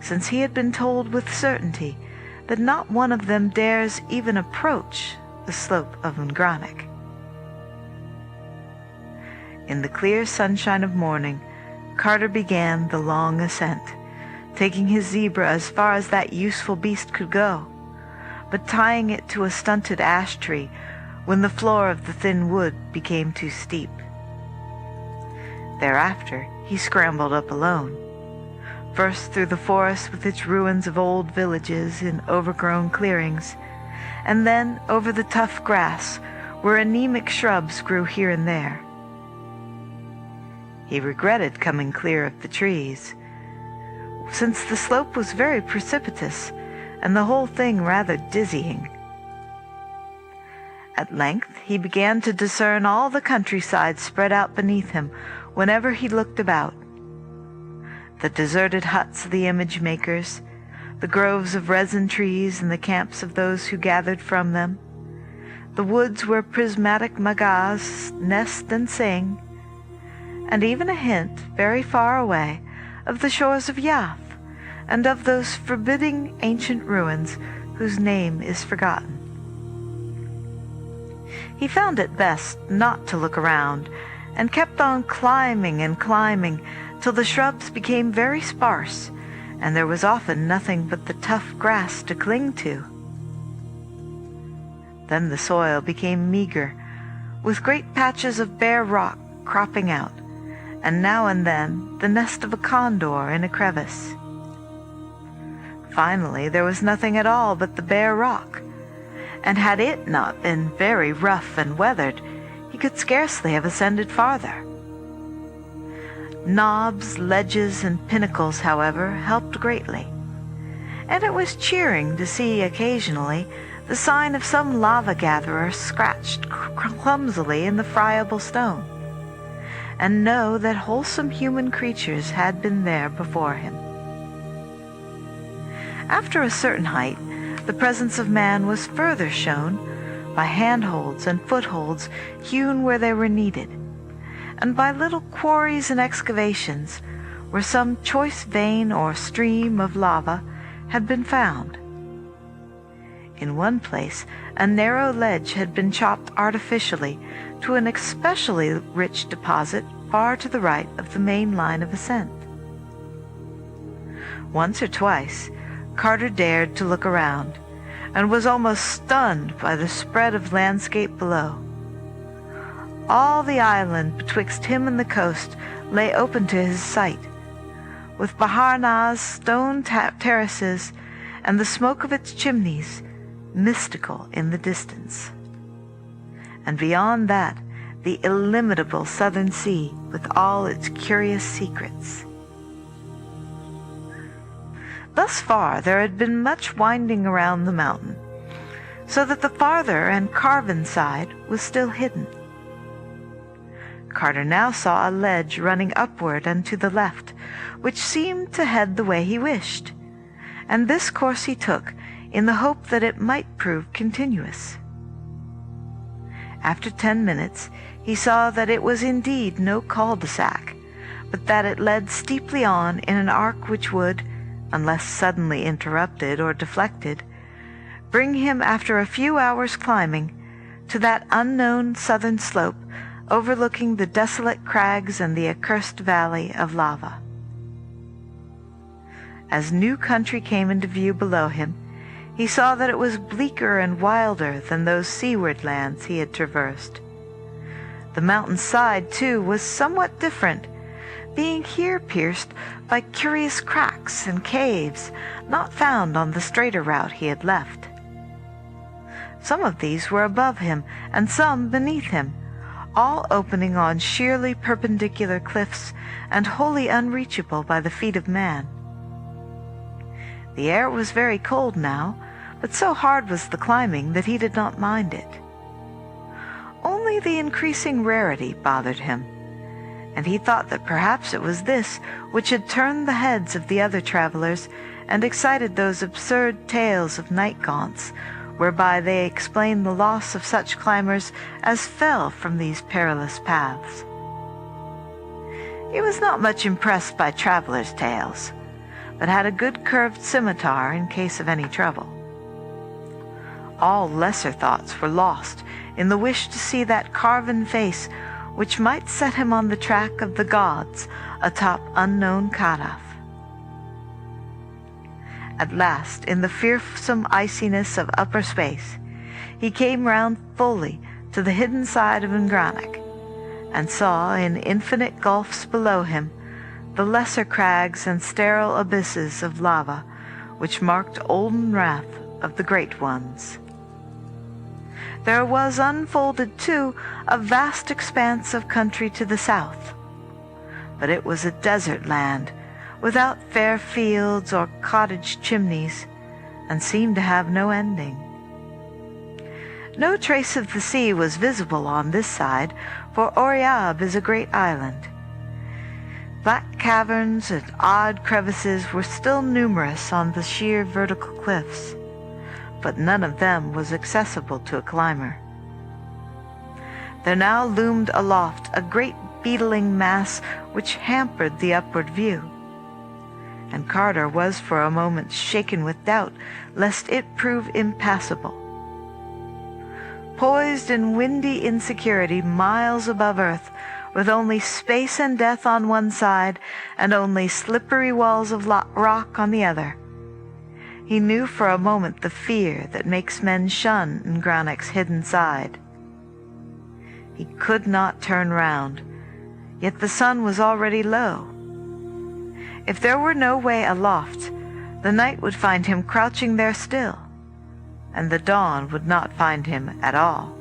since he had been told with certainty that not one of them dares even approach the slope of Ngranek. In the clear sunshine of morning, Carter began the long ascent, taking his zebra as far as that useful beast could go, but tying it to a stunted ash tree when the floor of the thin wood became too steep. Thereafter he scrambled up alone, first through the forest with its ruins of old villages in overgrown clearings, and then over the tough grass where anemic shrubs grew here and there. He regretted coming clear of the trees, since the slope was very precipitous and the whole thing rather dizzying. At length he began to discern all the countryside spread out beneath him whenever he looked about. The deserted huts of the image-makers, the groves of resin trees and the camps of those who gathered from them, the woods where prismatic magas nest and sing, and even a hint, very far away, of the shores of Yath, and of those forbidding ancient ruins whose name is forgotten. He found it best not to look around, and kept on climbing and climbing till the shrubs became very sparse, and there was often nothing but the tough grass to cling to. Then the soil became meager, with great patches of bare rock cropping out, and now and then the nest of a condor in a crevice. Finally there was nothing at all but the bare rock, and had it not been very rough and weathered, he could scarcely have ascended farther. Knobs, ledges, and pinnacles, however, helped greatly, and it was cheering to see occasionally the sign of some lava-gatherer scratched clumsily in the friable stone, and know that wholesome human creatures had been there before him. After a certain height, the presence of man was further shown by handholds and footholds hewn where they were needed, and by little quarries and excavations where some choice vein or stream of lava had been found. In one place, a narrow ledge had been chopped artificially to an especially rich deposit far to the right of the main line of ascent. Once or twice, Carter dared to look around, and was almost stunned by the spread of landscape below. All the island betwixt him and the coast lay open to his sight, with Baharnaz stone terraces and the smoke of its chimneys mystical in the distance. And beyond that, the illimitable southern sea with all its curious secrets. Thus far there had been much winding around the mountain, so that the farther and carven side was still hidden. Carter now saw a ledge running upward and to the left, which seemed to head the way he wished, and this course he took in the hope that it might prove continuous. After 10 minutes he saw that it was indeed no cul-de-sac, but that it led steeply on in an arc which would, unless suddenly interrupted or deflected, bring him after a few hours' climbing to that unknown southern slope overlooking the desolate crags and the accursed valley of lava. As new country came into view below him, he saw that it was bleaker and wilder than those seaward lands he had traversed. The mountain's side, too, was somewhat different, being here pierced by curious cracks and caves not found on the straighter route he had left. Some of these were above him, and some beneath him, all opening on sheerly perpendicular cliffs and wholly unreachable by the feet of man. The air was very cold now, but so hard was the climbing that he did not mind it. Only the increasing rarity bothered him, and he thought that perhaps it was this which had turned the heads of the other travelers and excited those absurd tales of night gaunts, whereby they explained the loss of such climbers as fell from these perilous paths. He was not much impressed by travelers' tales, but had a good curved scimitar in case of any trouble. All lesser thoughts were lost in the wish to see that carven face which might set him on the track of the gods atop unknown Kadath. At last, in the fearsome iciness of upper space, he came round fully to the hidden side of Ngranach, and saw in infinite gulfs below him the lesser crags and sterile abysses of lava which marked olden wrath of the great ones. There was unfolded, too, a vast expanse of country to the south, but it was a desert land, without fair fields or cottage chimneys, and seemed to have no ending. No trace of the sea was visible on this side, for Oriab is a great island. Black caverns and odd crevices were still numerous on the sheer vertical cliffs, but none of them was accessible to a climber. There now loomed aloft a great beetling mass which hampered the upward view, and Carter was for a moment shaken with doubt lest it prove impassable. Poised in windy insecurity miles above earth, with only space and death on one side and only slippery walls of rock on the other, he knew for a moment the fear that makes men shun Ngranach's hidden side. He could not turn round, yet the sun was already low. If there were no way aloft, the night would find him crouching there still, and the dawn would not find him at all.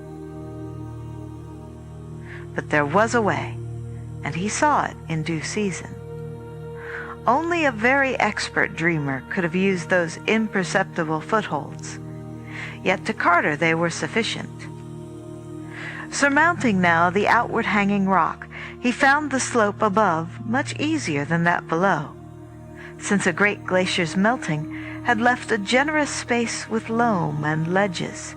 But there was a way, and he saw it in due season. Only a very expert dreamer could have used those imperceptible footholds, yet to Carter they were sufficient. Surmounting now the outward hanging rock, he found the slope above much easier than that below, since a great glacier's melting had left a generous space with loam and ledges.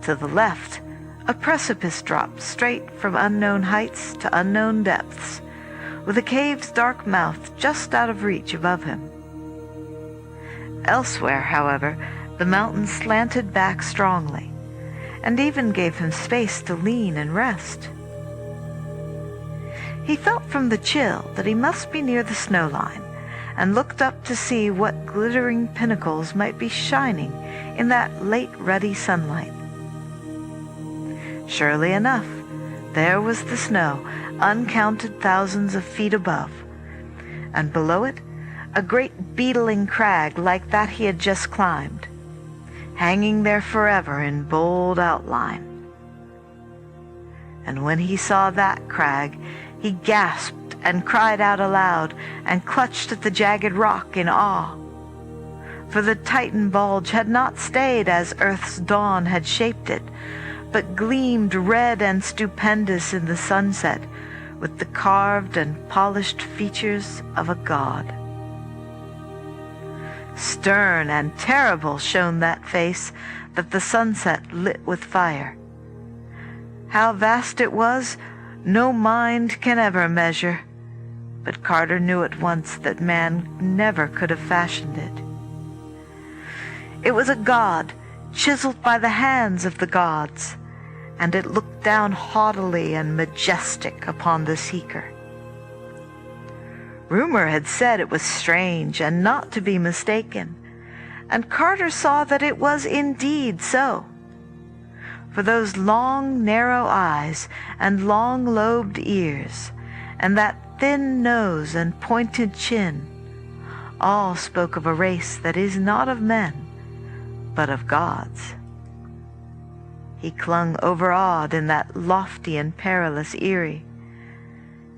To the left, a precipice dropped straight from unknown heights to unknown depths, with a cave's dark mouth just out of reach above him. Elsewhere, however, the mountain slanted back strongly, and even gave him space to lean and rest. He felt from the chill that he must be near the snow line, and looked up to see what glittering pinnacles might be shining in that late ruddy sunlight. Surely enough, there was the snow, uncounted thousands of feet above, and below it a great beetling crag like that he had just climbed, hanging there forever in bold outline. And when he saw that crag, he gasped and cried out aloud and clutched at the jagged rock in awe, for the Titan bulge had not stayed as Earth's dawn had shaped it, but gleamed red and stupendous in the sunset with the carved and polished features of a god. Stern and terrible shone that face that the sunset lit with fire. How vast it was, no mind can ever measure, but Carter knew at once that man never could have fashioned it. It was a god, chiseled by the hands of the gods, and it looked down haughtily and majestic upon the seeker. Rumor had said it was strange and not to be mistaken, and Carter saw that it was indeed so. For those long, narrow eyes and long-lobed ears, and that thin nose and pointed chin, all spoke of a race that is not of men, but of gods. He clung overawed in that lofty and perilous eyrie,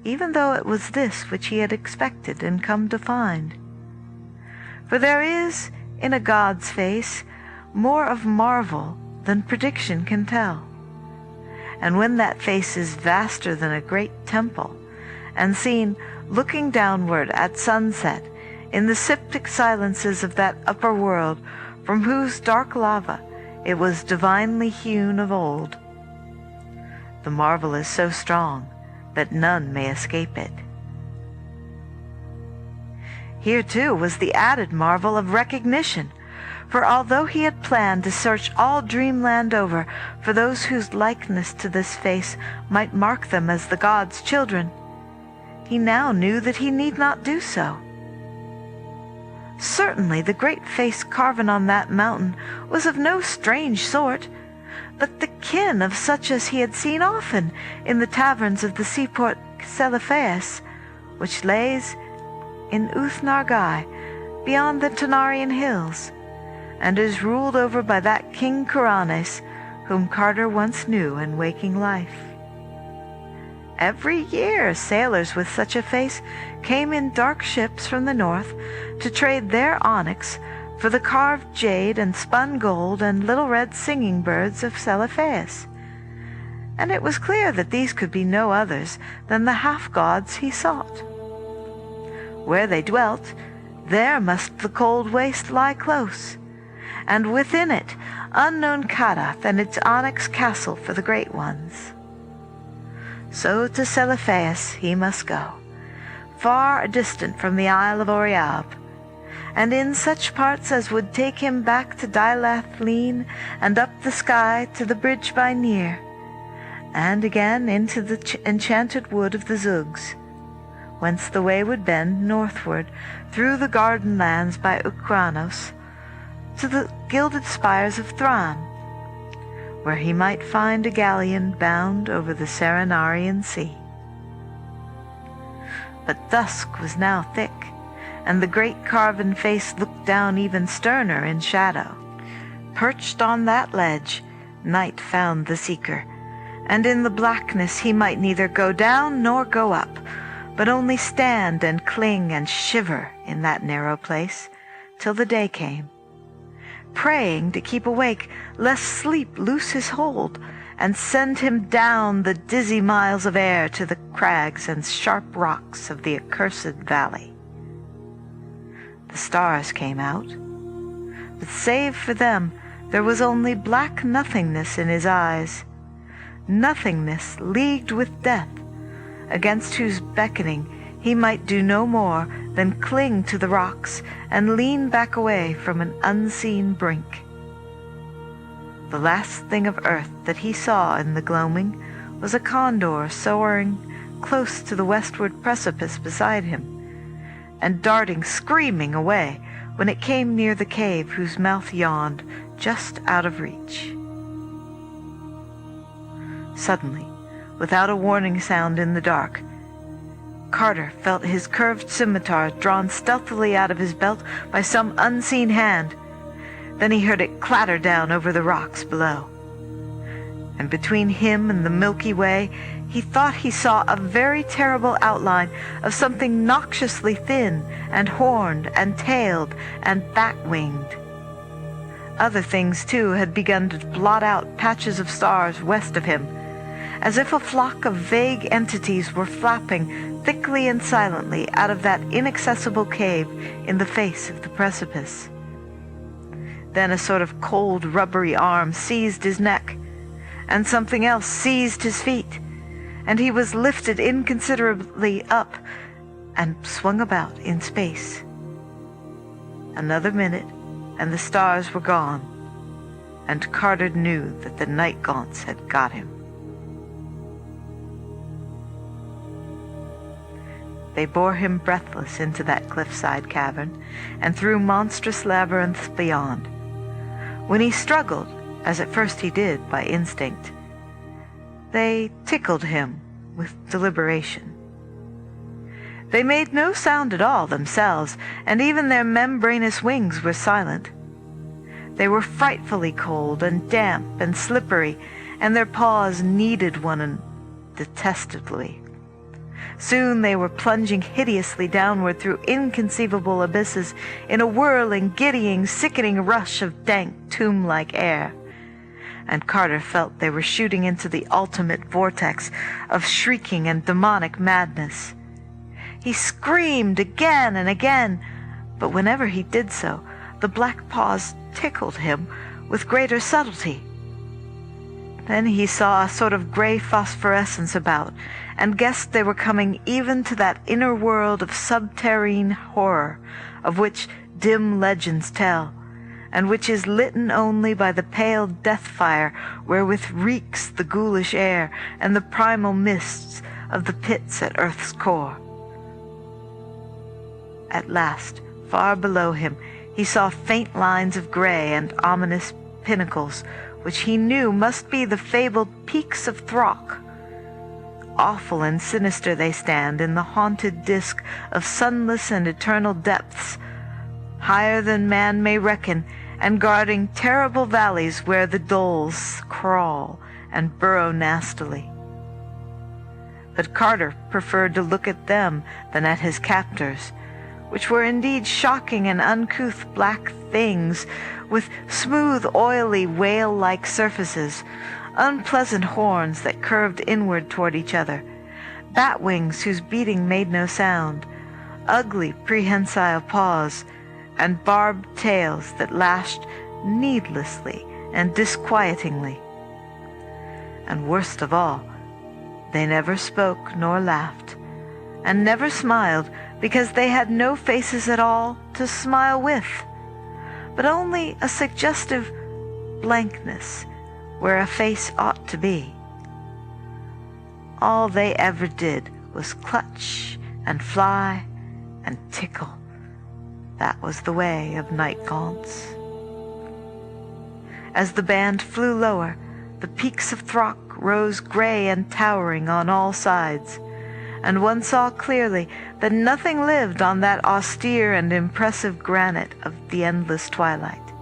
even though it was this which he had expected and come to find. For there is, in a god's face, more of marvel than prediction can tell. And when that face is vaster than a great temple, and seen looking downward at sunset in the septic silences of that upper world from whose dark lava it was divinely hewn of old, the marvel is so strong that none may escape it. Here, too, was the added marvel of recognition, for although he had planned to search all dreamland over for those whose likeness to this face might mark them as the gods' children, he now knew that he need not do so. Certainly the great face carven on that mountain was of no strange sort, but the kin of such as he had seen often in the taverns of the seaport Celephaeus, which lays in Uth-Nargai, beyond the Tanarian hills, and is ruled over by that King Kuranes, whom Carter once knew in waking life. Every year sailors with such a face came in dark ships from the north to trade their onyx for the carved jade and spun gold and little red singing birds of Celephaeus, and it was clear that these could be no others than the half-gods he sought. Where they dwelt, there must the cold waste lie close, and within it unknown Kadath and its onyx castle for the great ones. So to Celephaeus he must go, far distant from the Isle of Oriab, and in such parts as would take him back to Dilath-Leen and up the sky to the bridge by Nir, and again into the enchanted wood of the Zugs, whence the way would bend northward through the garden lands by Ukranos to the gilded spires of Thran, where he might find a galleon bound over the Serenarian Sea. But dusk was now thick, and the great carven face looked down even sterner in shadow. Perched on that ledge, night found the seeker, and in the blackness he might neither go down nor go up, but only stand and cling and shiver in that narrow place till the day came, praying to keep awake lest sleep loose his hold and send him down the dizzy miles of air to the crags and sharp rocks of the accursed valley. The stars came out, but save for them there was only black nothingness in his eyes, nothingness leagued with death, against whose beckoning he might do no more than cling to the rocks and lean back away from an unseen brink. The last thing of earth that he saw in the gloaming was a condor soaring close to the westward precipice beside him, and darting screaming away when it came near the cave whose mouth yawned just out of reach. Suddenly, without a warning sound in the dark, Carter felt his curved scimitar drawn stealthily out of his belt by some unseen hand. Then he heard it clatter down over the rocks below. And between him and the Milky Way, he thought he saw a very terrible outline of something noxiously thin and horned and tailed and bat-winged. Other things, too, had begun to blot out patches of stars west of him, as if a flock of vague entities were flapping thickly and silently out of that inaccessible cave in the face of the precipice. Then a sort of cold, rubbery arm seized his neck, and something else seized his feet, and he was lifted inconsiderably up and swung about in space. Another minute, and the stars were gone, and Carter knew that the night gaunts had got him. They bore him breathless into that cliffside cavern, and through monstrous labyrinths beyond. When he struggled, as at first he did by instinct, they tickled him with deliberation. They made no sound at all themselves, and even their membranous wings were silent. They were frightfully cold and damp and slippery, and their paws kneaded one another detestably. Soon they were plunging hideously downward through inconceivable abysses in a whirling, giddying, sickening rush of dank, tomb-like air. And Carter felt they were shooting into the ultimate vortex of shrieking and demonic madness. He screamed again and again, but whenever he did so, the black paws tickled him with greater subtlety. Then he saw a sort of gray phosphorescence about, and guessed they were coming even to that inner world of subterrene horror, of which dim legends tell, and which is litten only by the pale death-fire wherewith reeks the ghoulish air and the primal mists of the pits at earth's core. At last, far below him, he saw faint lines of gray and ominous pinnacles, which he knew must be the fabled peaks of Throck. Awful and sinister they stand in the haunted disk of sunless and eternal depths, higher than man may reckon, and guarding terrible valleys where the doles crawl and burrow nastily. But Carter preferred to look at them than at his captors, which were indeed shocking and uncouth black things, with smooth, oily, whale-like surfaces, unpleasant horns that curved inward toward each other, bat wings whose beating made no sound, ugly, prehensile paws, and barbed tails that lashed needlessly and disquietingly. And worst of all, they never spoke nor laughed, and never smiled, because they had no faces at all to smile with, but only a suggestive blankness where a face ought to be. All they ever did was clutch and fly and tickle. That was the way of night gaunts. As the band flew lower, the peaks of Throck rose gray and towering on all sides, and one saw clearly that nothing lived on that austere and impressive granite of the endless twilight.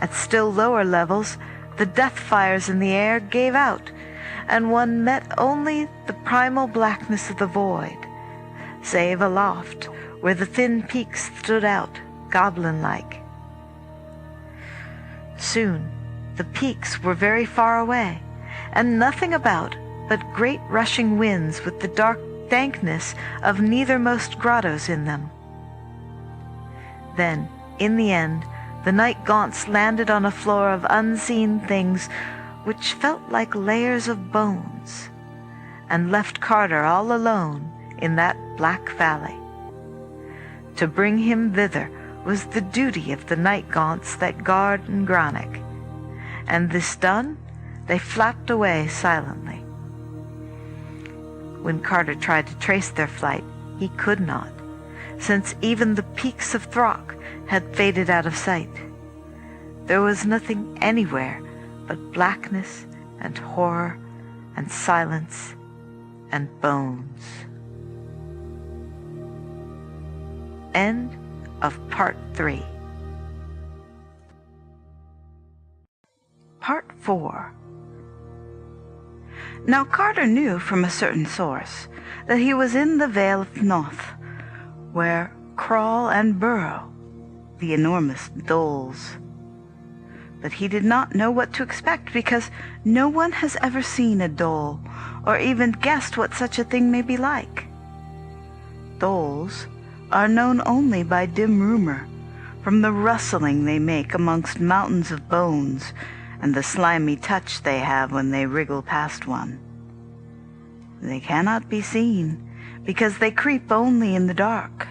At still lower levels, the death fires in the air gave out, and one met only the primal blackness of the void, save aloft, where the thin peaks stood out, goblin-like. Soon the peaks were very far away, and nothing about but great rushing winds with the dark dankness of neithermost grottos in them. Then, in the end, the night gaunts landed on a floor of unseen things which felt like layers of bones, and left Carter all alone in that black valley. To bring him thither was the duty of the night gaunts that guard Ngranic, and this done, they flapped away silently. When Carter tried to trace their flight, he could not, since even the peaks of Throck had faded out of sight. There was nothing anywhere but blackness and horror and silence and bones. End of Part 3. Part 4. Now Carter knew from a certain source that he was in the Vale of Noth, where crawl and burrow the enormous doles. But he did not know what to expect, because no one has ever seen a dole, or even guessed what such a thing may be like. Doles are known only by dim rumor, from the rustling they make amongst mountains of bones, and the slimy touch they have when they wriggle past one. They cannot be seen, because they creep only in the dark.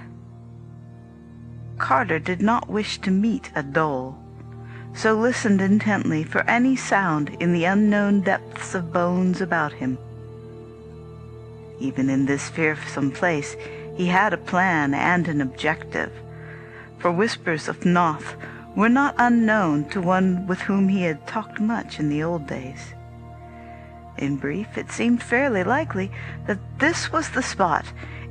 Carter did not wish to meet a dole, so listened intently for any sound in the unknown depths of bones about him. Even in this fearsome place he had a plan and an objective, for whispers of Noth were not unknown to one with whom he had talked much in the old days. In brief, it seemed fairly likely that this was the spot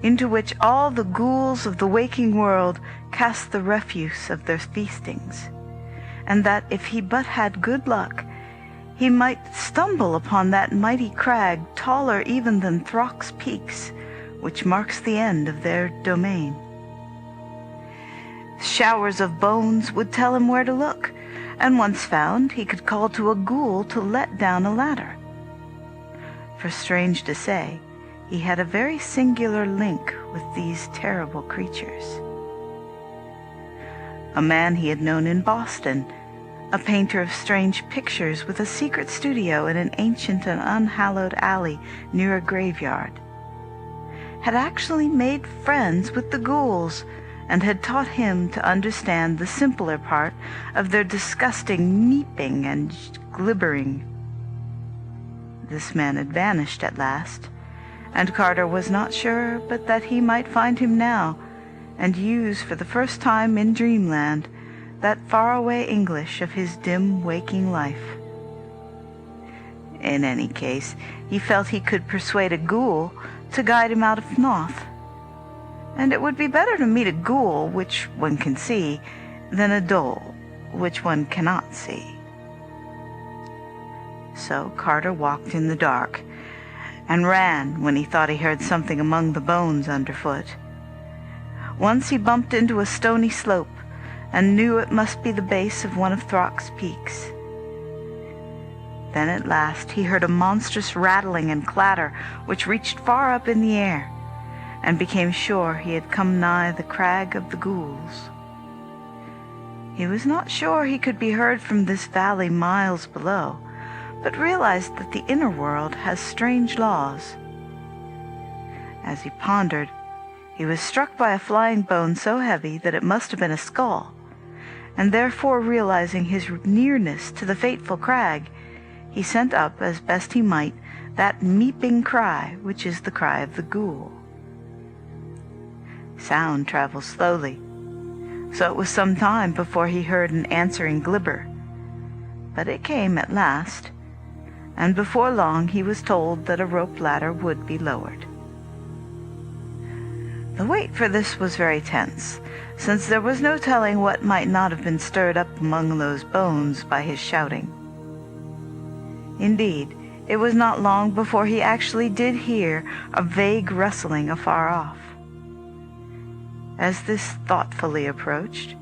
into which all the ghouls of the waking world cast the refuse of their feastings, and that if he but had good luck, he might stumble upon that mighty crag taller even than Throck's Peaks, which marks the end of their domain. Showers of bones would tell him where to look, and once found, he could call to a ghoul to let down a ladder. For strange to say, he had a very singular link with these terrible creatures. A man he had known in Boston, a painter of strange pictures with a secret studio in an ancient and unhallowed alley near a graveyard, had actually made friends with the ghouls and had taught him to understand the simpler part of their disgusting meeping and glibbering. This man had vanished at last, and Carter was not sure but that he might find him now and use for the first time in dreamland that faraway English of his dim waking life. In any case, he felt he could persuade a ghoul to guide him out of Noth, and it would be better to meet a ghoul which one can see than a dole which one cannot see. So Carter walked in the dark, and ran when he thought he heard something among the bones underfoot. Once he bumped into a stony slope, and knew it must be the base of one of Throck's Peaks. Then at last he heard a monstrous rattling and clatter which reached far up in the air, and became sure he had come nigh the crag of the ghouls. He was not sure he could be heard from this valley miles below, but realized that the inner world has strange laws. As he pondered, he was struck by a flying bone so heavy that it must have been a skull, and therefore realizing his nearness to the fateful crag, he sent up, as best he might, that meeping cry which is the cry of the ghoul. Sound travels slowly, so it was some time before he heard an answering glibber, but it came at last, and before long he was told that a rope ladder would be lowered. The wait for this was very tense, since there was no telling what might not have been stirred up among those bones by his shouting. Indeed, it was not long before he actually did hear a vague rustling afar off. As this thoughtfully approached,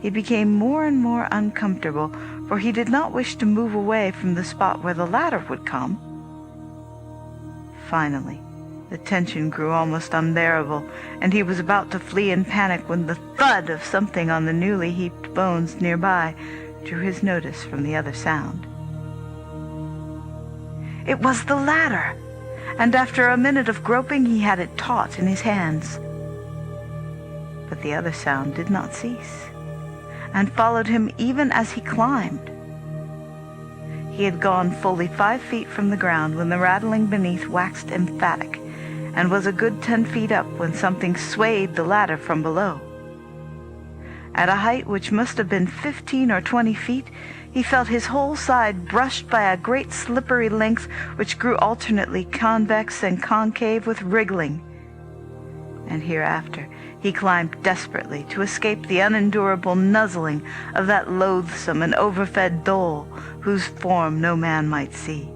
he became more and more uncomfortable, for he did not wish to move away from the spot where the ladder would come. Finally, the tension grew almost unbearable, and he was about to flee in panic when the thud of something on the newly heaped bones nearby drew his notice from the other sound. It was the ladder, and after a minute of groping he had it taut in his hands. But the other sound did not cease, and followed him even as he climbed. He had gone fully 5 feet from the ground when the rattling beneath waxed emphatic, and was a good 10 feet up when something swayed the ladder from below. At a height which must have been 15 or 20 feet, he felt his whole side brushed by a great slippery length which grew alternately convex and concave with wriggling. And hereafter he climbed desperately to escape the unendurable nuzzling of that loathsome and overfed dole whose form no man might see.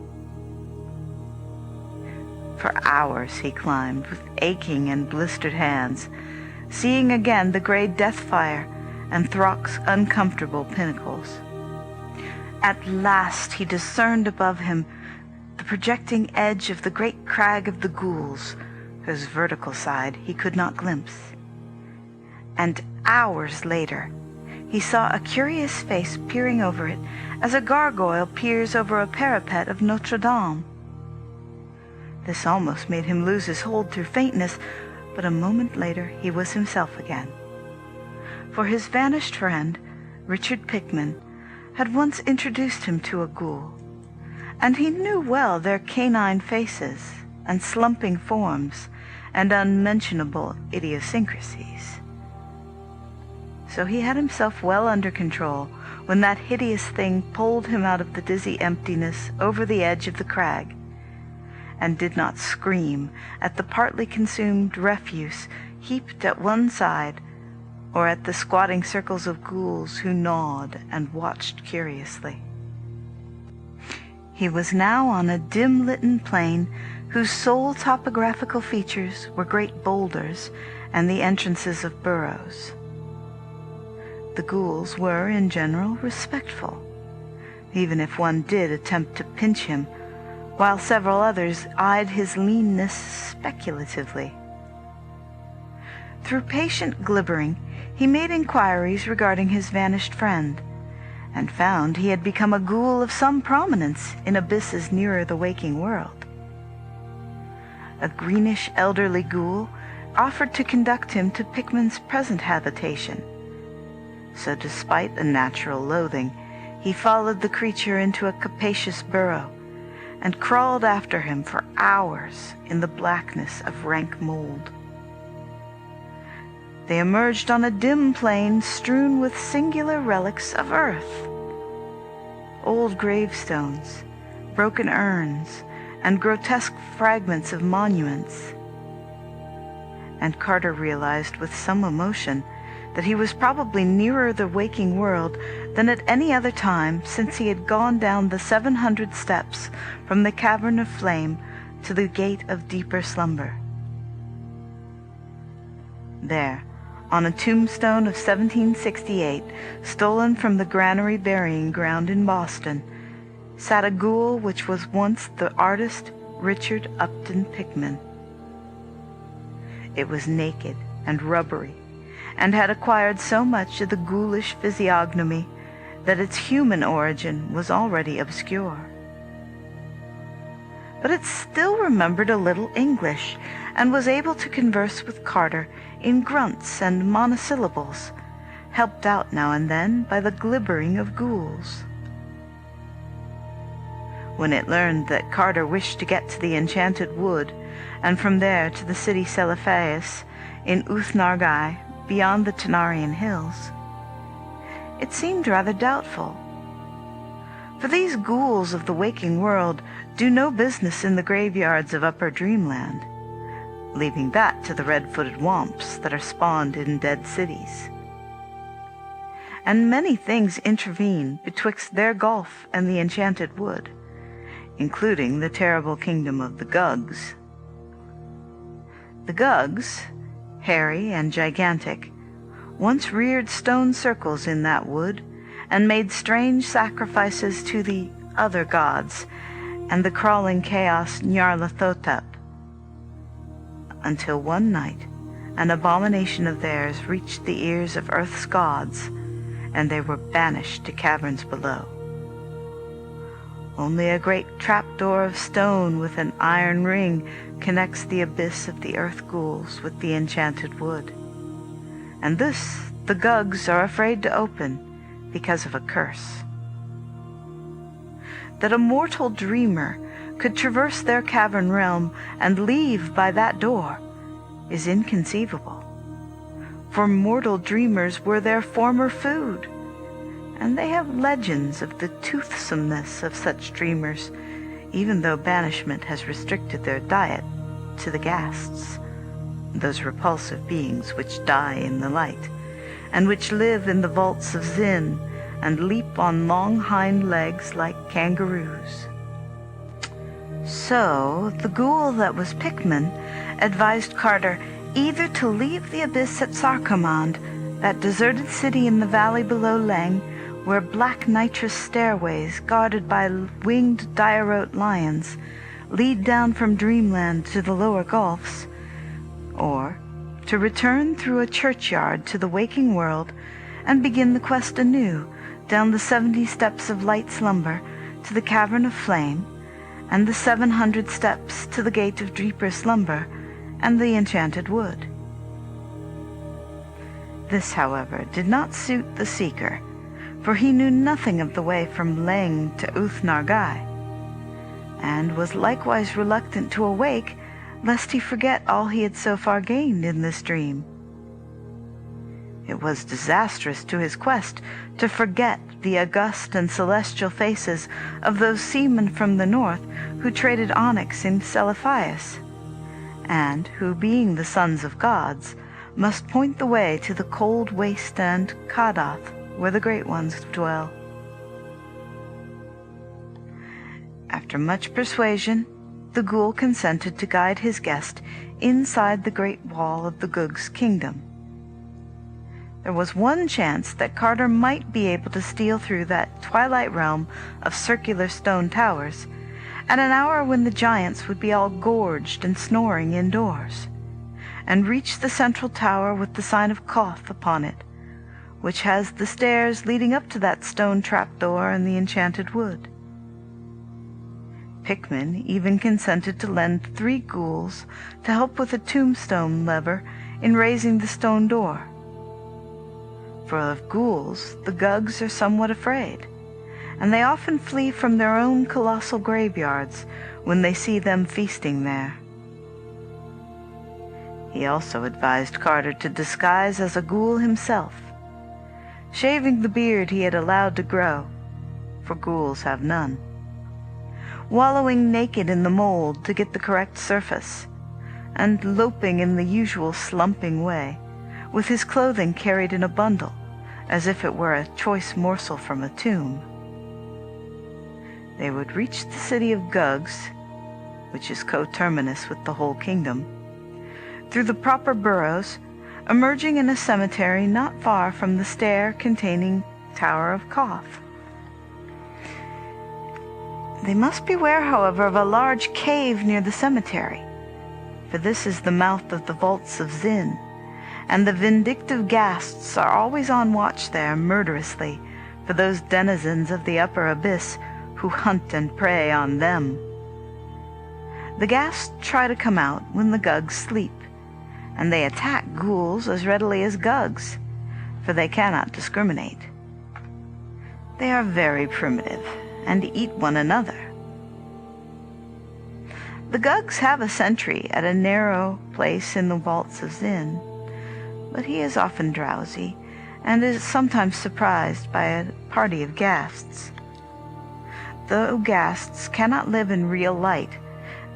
For hours he climbed with aching and blistered hands, seeing again the gray death fire and Throck's uncomfortable pinnacles. At last he discerned above him the projecting edge of the great crag of the ghouls, whose vertical side he could not glimpse. And hours later he saw a curious face peering over it, as a gargoyle peers over a parapet of Notre Dame. This almost made him lose his hold through faintness, but a moment later he was himself again. For his vanished friend, Richard Pickman, had once introduced him to a ghoul, and he knew well their canine faces and slumping forms and unmentionable idiosyncrasies. So he had himself well under control when that hideous thing pulled him out of the dizzy emptiness over the edge of the crag, and did not scream at the partly consumed refuse heaped at one side, or at the squatting circles of ghouls who gnawed and watched curiously. He was now on a dim-litten plain whose sole topographical features were great boulders and the entrances of burrows. The ghouls were, in general, respectful, even if one did attempt to pinch him, while several others eyed his leanness speculatively. Through patient glibbering, he made inquiries regarding his vanished friend, and found he had become a ghoul of some prominence in abysses nearer the waking world. A greenish elderly ghoul offered to conduct him to Pickman's present habitation. So despite a natural loathing, he followed the creature into a capacious burrow, and crawled after him for hours in the blackness of rank mold. They emerged on a dim plain strewn with singular relics of earth. Old gravestones, broken urns, and grotesque fragments of monuments. And Carter realized with some emotion that he was probably nearer the waking world than at any other time since he had gone down the 700 steps from the cavern of flame to the gate of deeper slumber. There, on a tombstone of 1768, stolen from the Granary Burying Ground in Boston, sat a ghoul which was once the artist Richard Upton Pickman. It was naked and rubbery, and had acquired so much of the ghoulish physiognomy that its human origin was already obscure. But it still remembered a little English, and was able to converse with Carter in grunts and monosyllables, helped out now and then by the glibbering of ghouls. When it learned that Carter wished to get to the Enchanted Wood, and from there to the city Celephaeus in Uth-Nargai, beyond the Tanarian hills, it seemed rather doubtful. For these ghouls of the waking world do no business in the graveyards of Upper Dreamland, leaving that to the red-footed womps that are spawned in dead cities. And many things intervene betwixt their gulf and the Enchanted Wood, including the terrible kingdom of the Gugs. The Gugs, hairy and gigantic, once reared stone circles in that wood, and made strange sacrifices to the other gods and the crawling chaos Nyarlathotep, until one night an abomination of theirs reached the ears of Earth's gods, and they were banished to caverns below. Only a great trapdoor of stone with an iron ring connects the abyss of the earth ghouls with the Enchanted Wood, and this the Gugs are afraid to open because of a curse. That a mortal dreamer could traverse their cavern realm and leave by that door is inconceivable, for mortal dreamers were their former food, and they have legends of the toothsomeness of such dreamers, even though banishment has restricted their diet to the ghasts, those repulsive beings which die in the light, and which live in the vaults of Zin, and leap on long hind legs like kangaroos. So the ghoul that was Pickman advised Carter either to leave the abyss at Sarkomand, that deserted city in the valley below Leng, where black nitrous stairways guarded by winged diarrhote lions lead down from Dreamland to the lower gulfs, or to return through a churchyard to the waking world and begin the quest anew down the 70 steps of light slumber to the cavern of flame, and the 700 steps to the gate of deeper slumber and the Enchanted Wood. This, however, did not suit the seeker, for he knew nothing of the way from Leng to Uth-Nargai, and was likewise reluctant to awake lest he forget all he had so far gained in this dream. It was disastrous to his quest to forget the august and celestial faces of those seamen from the north who traded onyx in Celephaeus, and who, being the sons of gods, must point the way to the cold wasteland Kadath, where the Great Ones dwell. After much persuasion, the ghoul consented to guide his guest inside the great wall of the Gug's kingdom. There was one chance that Carter might be able to steal through that twilight realm of circular stone towers, at an hour when the giants would be all gorged and snoring indoors, and reach the central tower with the sign of Koth upon it, which has the stairs leading up to that stone trapdoor in the enchanted wood. Pickman even consented to lend 3 ghouls to help with a tombstone lever in raising the stone door. For of ghouls, the Gugs are somewhat afraid, and they often flee from their own colossal graveyards when they see them feasting there. He also advised Carter to disguise as a ghoul himself, shaving the beard he had allowed to grow, for ghouls have none, wallowing naked in the mold to get the correct surface, and loping in the usual slumping way, with his clothing carried in a bundle, as if it were a choice morsel from a tomb. They would reach the city of Gugs, which is coterminous with the whole kingdom, through the proper burrows, emerging in a cemetery not far from the stair containing Tower of Koth. They must beware, however, of a large cave near the cemetery, for this is the mouth of the vaults of Zin, and the vindictive ghasts are always on watch there murderously for those denizens of the upper abyss who hunt and prey on them. The ghasts try to come out when the Gugs sleep, and they attack ghouls as readily as Gugs, for they cannot discriminate. They are very primitive, and eat one another. The Gugs have a sentry at a narrow place in the vaults of Zin, but he is often drowsy, and is sometimes surprised by a party of ghasts. Though ghasts cannot live in real light,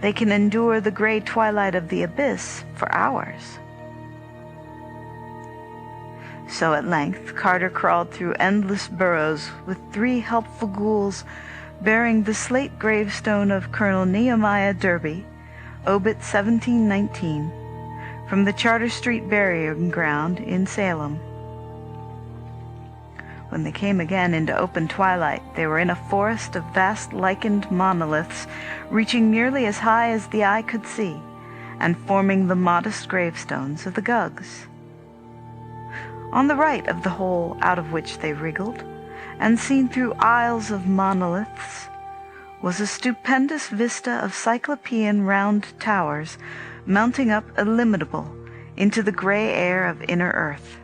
they can endure the gray twilight of the abyss for hours. So at length Carter crawled through endless burrows with 3 helpful ghouls bearing the slate gravestone of Colonel Nehemiah Derby, obit 1719, from the Charter Street burying ground in Salem. When they came again into open twilight, they were in a forest of vast lichened monoliths reaching nearly as high as the eye could see, and forming the modest gravestones of the Gugs. On the right of the hole out of which they wriggled, and seen through aisles of monoliths, was a stupendous vista of cyclopean round towers mounting up illimitable into the gray air of inner earth.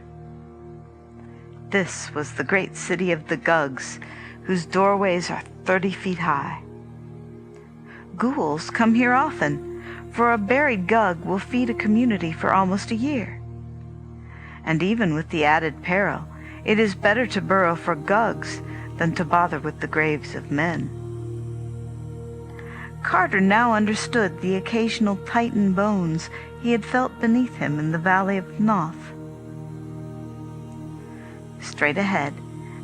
This was the great city of the Gugs, whose doorways are 30 feet high. Ghouls come here often, for a buried Gug will feed a community for almost a year. And even with the added peril, it is better to burrow for Gugs than to bother with the graves of men. Carter now understood the occasional Titan bones he had felt beneath him in the valley of Noth. Straight ahead,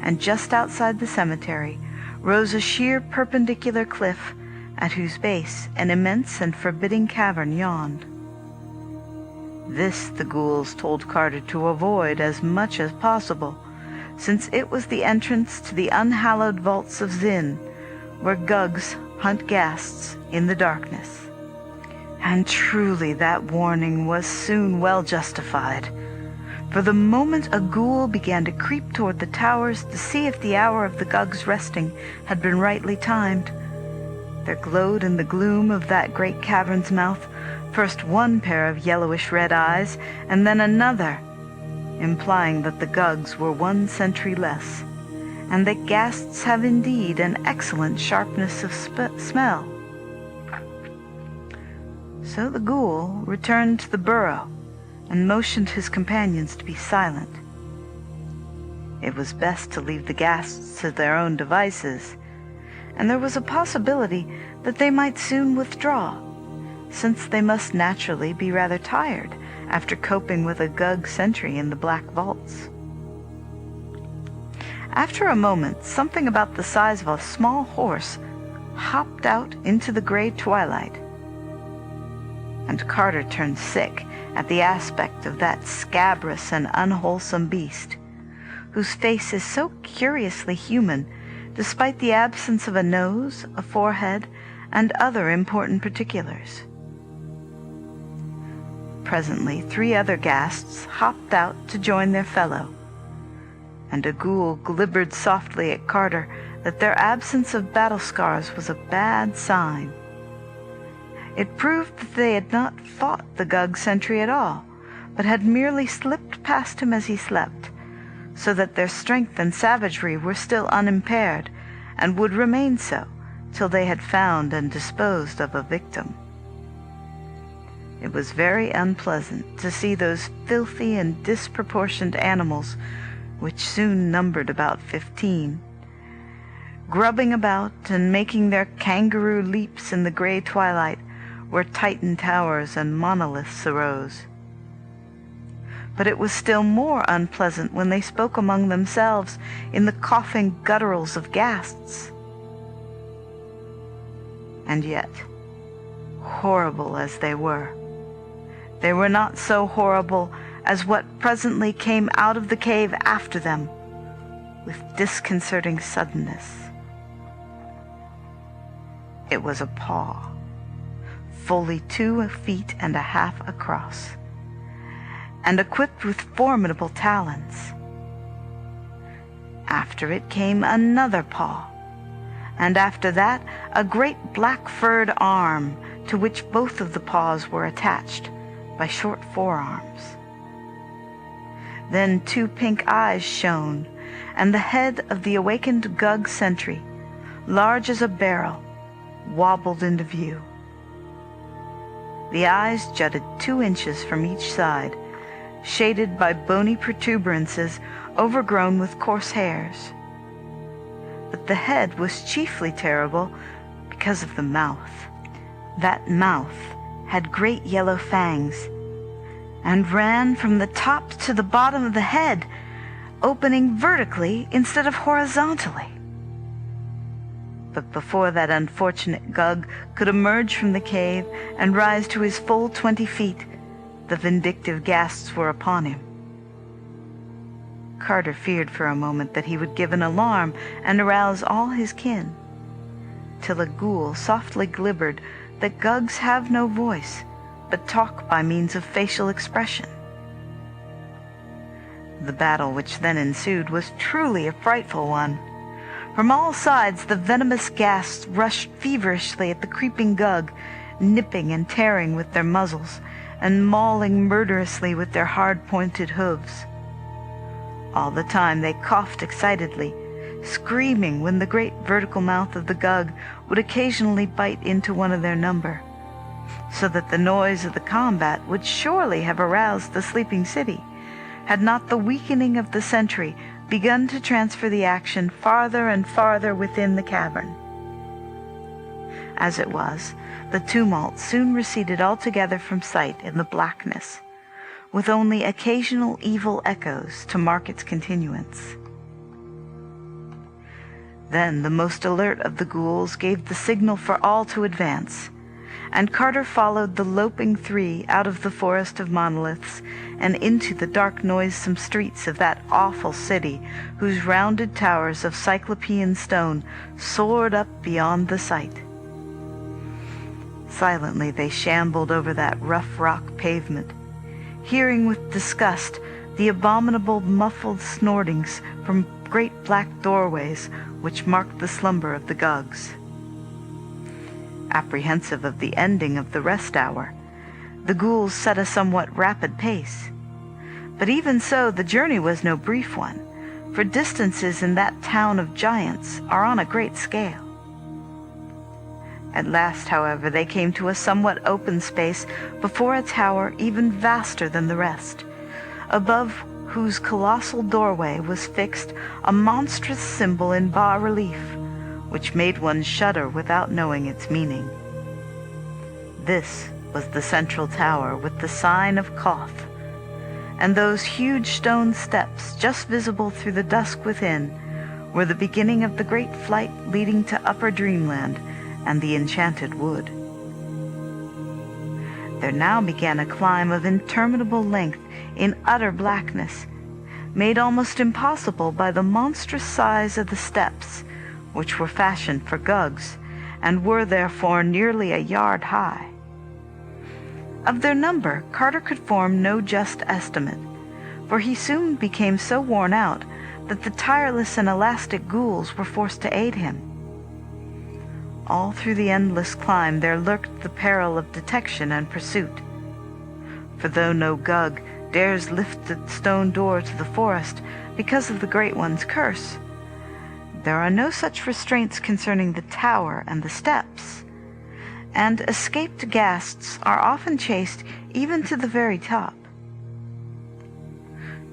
and just outside the cemetery, rose a sheer perpendicular cliff at whose base an immense and forbidding cavern yawned. This the ghouls told Carter to avoid as much as possible, since it was the entrance to the unhallowed vaults of Zin, where Gugs hunt ghasts in the darkness. And truly that warning was soon well justified, for the moment a ghoul began to creep toward the towers to see if the hour of the Gugs' resting had been rightly timed, there glowed in the gloom of that great cavern's mouth first one pair of yellowish red eyes, and then another, implying that the Gugs were 1 century less, and that ghasts have indeed an excellent sharpness of smell. So the ghoul returned to the burrow and motioned his companions to be silent. It was best to leave the ghasts to their own devices, and there was a possibility that they might soon withdraw, since they must naturally be rather tired after coping with a Gug sentry in the black vaults. After a moment, something about the size of a small horse hopped out into the gray twilight, and Carter turned sick at the aspect of that scabrous and unwholesome beast, whose face is so curiously human despite the absence of a nose, a forehead, and other important particulars. Presently, 3 other ghasts hopped out to join their fellow, and a ghoul glibbered softly at Carter that their absence of battle scars was a bad sign. It proved that they had not fought the Gug sentry at all, but had merely slipped past him as he slept, so that their strength and savagery were still unimpaired, and would remain so till they had found and disposed of a victim. It was very unpleasant to see those filthy and disproportioned animals, which soon numbered about 15, grubbing about and making their kangaroo leaps in the gray twilight where Titan towers and monoliths arose. But it was still more unpleasant when they spoke among themselves in the coughing gutturals of ghasts. And yet, horrible as they were not so horrible as what presently came out of the cave after them with disconcerting suddenness. It was a paw, fully 2.5 feet across, and equipped with formidable talons. After it came another paw, and after that a great black-furred arm to which both of the paws were attached by short forearms. Then 2 pink eyes shone, and the head of the awakened Gug sentry, large as a barrel, wobbled into view. The eyes jutted 2 inches from each side, shaded by bony protuberances overgrown with coarse hairs. But the head was chiefly terrible because of the mouth. That mouth had great yellow fangs, and ran from the top to the bottom of the head, opening vertically instead of horizontally. But before that unfortunate Gug could emerge from the cave and rise to his full 20 feet, the vindictive ghasts were upon him. Carter feared for a moment that he would give an alarm and arouse all his kin, till a ghoul softly glibbered that Gugs have no voice, but talk by means of facial expression. The battle which then ensued was truly a frightful one. From all sides the venomous ghasts rushed feverishly at the creeping Gug, nipping and tearing with their muzzles, and mauling murderously with their hard-pointed hooves. All the time they coughed excitedly, screaming when the great vertical mouth of the Gug would occasionally bite into one of their number, so that the noise of the combat would surely have aroused the sleeping city, had not the weakening of the sentry begun to transfer the action farther and farther within the cavern. As it was, the tumult soon receded altogether from sight in the blackness, with only occasional evil echoes to mark its continuance. Then the most alert of the ghouls gave the signal for all to advance, and Carter followed the loping 3 out of the forest of monoliths and into the dark noisome streets of that awful city whose rounded towers of cyclopean stone soared up beyond the sight. Silently they shambled over that rough rock pavement, hearing with disgust the abominable muffled snortings from great black doorways which marked the slumber of the Gugs. Apprehensive of the ending of the rest hour, the ghouls set a somewhat rapid pace. But even so, the journey was no brief one, for distances in that town of giants are on a great scale. At last, however, they came to a somewhat open space before a tower even vaster than the rest, above whose colossal doorway was fixed a monstrous symbol in bas-relief, which made one shudder without knowing its meaning. This was the central tower with the sign of Koth, and those huge stone steps just visible through the dusk within were the beginning of the great flight leading to Upper Dreamland and the Enchanted Wood. There now began a climb of interminable length in utter blackness, made almost impossible by the monstrous size of the steps, which were fashioned for Gugs, and were therefore nearly a yard high. Of their number Carter could form no just estimate, for he soon became so worn out that the tireless and elastic ghouls were forced to aid him. All through the endless climb there lurked the peril of detection and pursuit. For though no Gug dares lift the stone door to the forest because of the Great One's curse, there are no such restraints concerning the tower and the steps, and escaped ghasts are often chased even to the very top.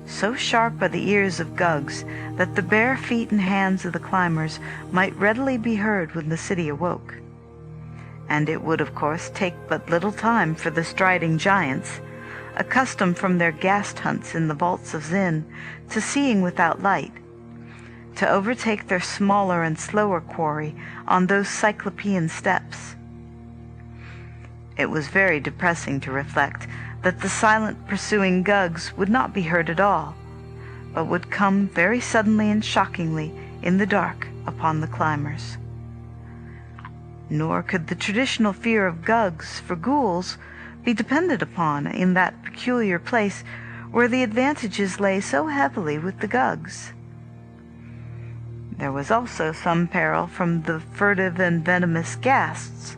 So sharp are the ears of Gugs that the bare feet and hands of the climbers might readily be heard when the city awoke. And it would, of course, take but little time for the striding giants, accustomed from their ghast hunts in the vaults of Zin to seeing without light, to overtake their smaller and slower quarry on those cyclopean steps. It was very depressing to reflect that the silent pursuing Gugs would not be heard at all, but would come very suddenly and shockingly in the dark upon the climbers. Nor could the traditional fear of Gugs for ghouls be depended upon in that peculiar place where the advantages lay so heavily with the Gugs. There was also some peril from the furtive and venomous ghasts,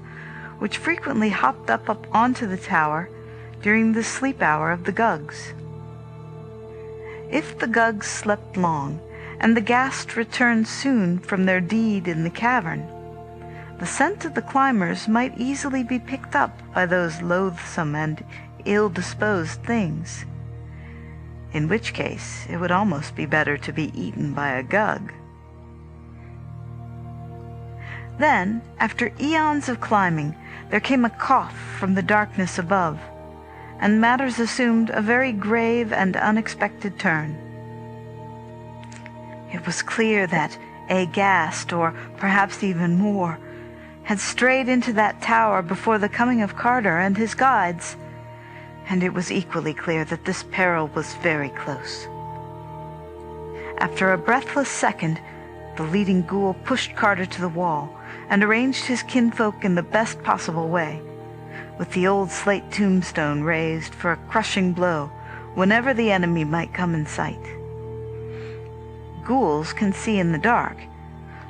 which frequently hopped up onto the tower during the sleep hour of the Gugs. If the Gugs slept long, and the ghast returned soon from their deed in the cavern, the scent of the climbers might easily be picked up by those loathsome and ill-disposed things, in which case it would almost be better to be eaten by a Gug. Then, after eons of climbing, there came a cough from the darkness above, and matters assumed a very grave and unexpected turn. It was clear that a ghast, or perhaps even more, had strayed into that tower before the coming of Carter and his guides, and it was equally clear that this peril was very close. After a breathless second, the leading ghoul pushed Carter to the wall and arranged his kinfolk in the best possible way, with the old slate tombstone raised for a crushing blow whenever the enemy might come in sight. Ghouls can see in the dark,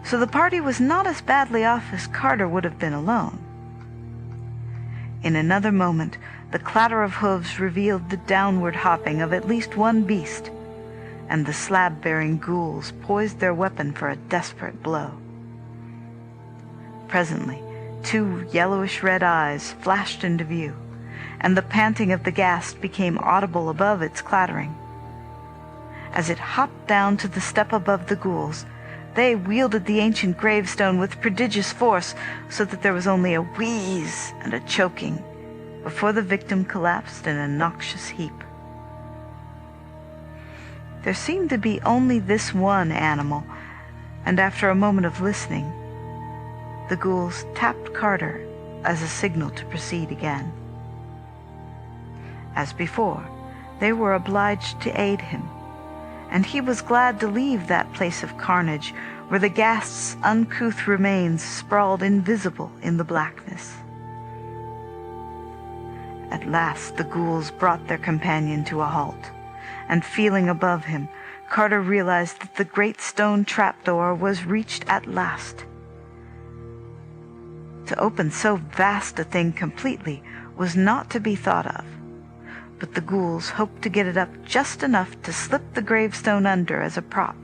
so the party was not as badly off as Carter would have been alone. In another moment, the clatter of hooves revealed the downward hopping of at least one beast, and the slab-bearing ghouls poised their weapon for a desperate blow. Presently, two yellowish-red eyes flashed into view, and the panting of the ghast became audible above its clattering. As it hopped down to the step above the ghouls, they wielded the ancient gravestone with prodigious force, so that there was only a wheeze and a choking before the victim collapsed in a noxious heap. There seemed to be only this one animal, and after a moment of listening, the ghouls tapped Carter as a signal to proceed again. As before, they were obliged to aid him, and he was glad to leave that place of carnage where the ghast's uncouth remains sprawled invisible in the blackness. At last the ghouls brought their companion to a halt, and feeling above him, Carter realized that the great stone trapdoor was reached at last. To open so vast a thing completely was not to be thought of, but the ghouls hoped to get it up just enough to slip the gravestone under as a prop,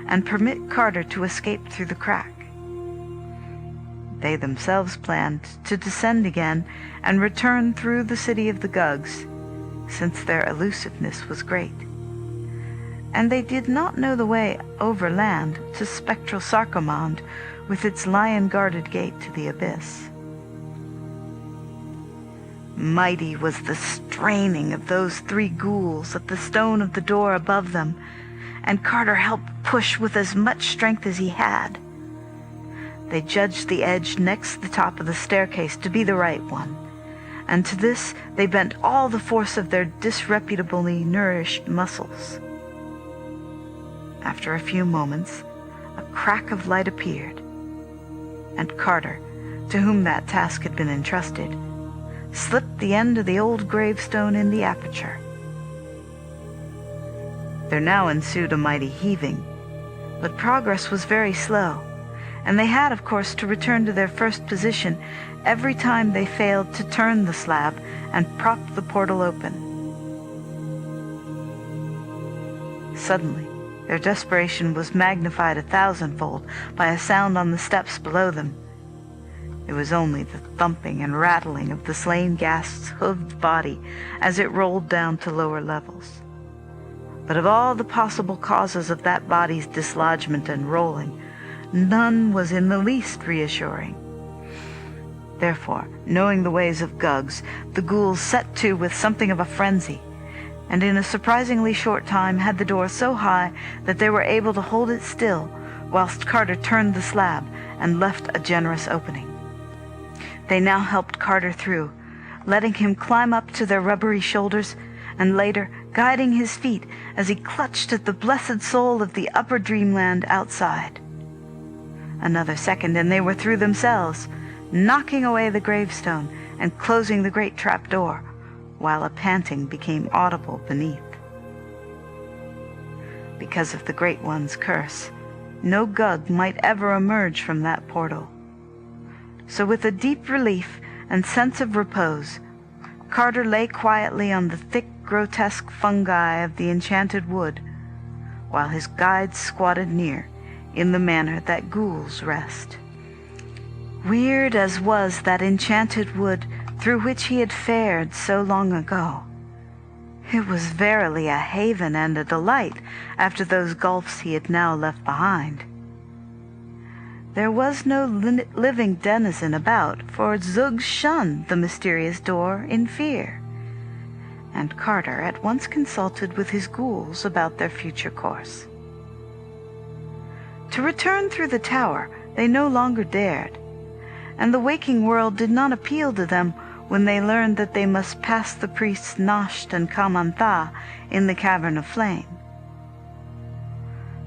and permit Carter to escape through the crack. They themselves planned to descend again and return through the city of the Gugs, since their elusiveness was great, and they did not know the way overland to spectral Sarkomand with its lion-guarded gate to the abyss. Mighty was the straining of those 3 ghouls at the stone of the door above them, and Carter helped push with as much strength as he had. They judged the edge next the top of the staircase to be the right one, and to this they bent all the force of their disreputably nourished muscles. After a few moments, a crack of light appeared, and Carter, to whom that task had been entrusted, slipped the end of the old gravestone in the aperture. There now ensued a mighty heaving, but progress was very slow, and they had, of course, to return to their first position every time they failed to turn the slab and prop the portal open. Suddenly, their desperation was magnified 1,000-fold by a sound on the steps below them. It was only the thumping and rattling of the slain ghast's hooved body as it rolled down to lower levels. But of all the possible causes of that body's dislodgement and rolling, none was in the least reassuring. Therefore, knowing the ways of Gugs, the ghouls set to with something of a frenzy, and in a surprisingly short time had the door so high that they were able to hold it still, whilst Carter turned the slab and left a generous opening. They now helped Carter through, letting him climb up to their rubbery shoulders, and later guiding his feet as he clutched at the blessed soul of the upper dreamland outside. Another second and they were through themselves, knocking away the gravestone and closing the great trapdoor, while a panting became audible beneath. Because of the Great One's curse, no Gug might ever emerge from that portal. So with a deep relief and sense of repose, Carter lay quietly on the thick, grotesque fungi of the enchanted wood, while his guides squatted near, in the manner that ghouls rest. Weird as was that enchanted wood through which he had fared so long ago, it was verily a haven and a delight after those gulfs he had now left behind. There was no living denizen about, for Zug shunned the mysterious door in fear, and Carter at once consulted with his ghouls about their future course. To return through the tower they no longer dared, and the waking world did not appeal to them when they learned that they must pass the priests Nasht and Kamantha in the Cavern of Flame.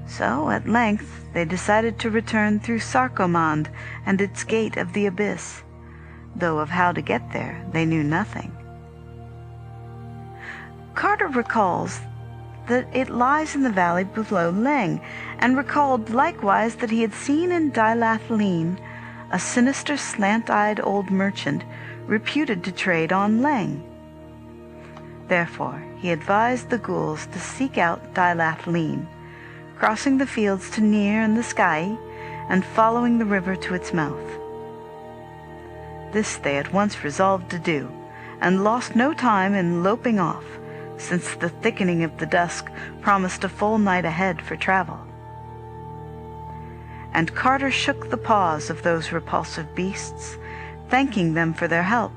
So, at length, they decided to return through Sarkomand and its gate of the abyss, though of how to get there they knew nothing. Carter recalls that it lies in the valley below Leng, and recalled likewise that he had seen in Dilathleen a sinister slant-eyed old merchant reputed to trade on Leng. Therefore, he advised the ghouls to seek out Dilathleen, crossing the fields to Nir and the Sky, and following the river to its mouth. This they at once resolved to do, and lost no time in loping off, since the thickening of the dusk promised a full night ahead for travel. And Carter shook the paws of those repulsive beasts, thanking them for their help,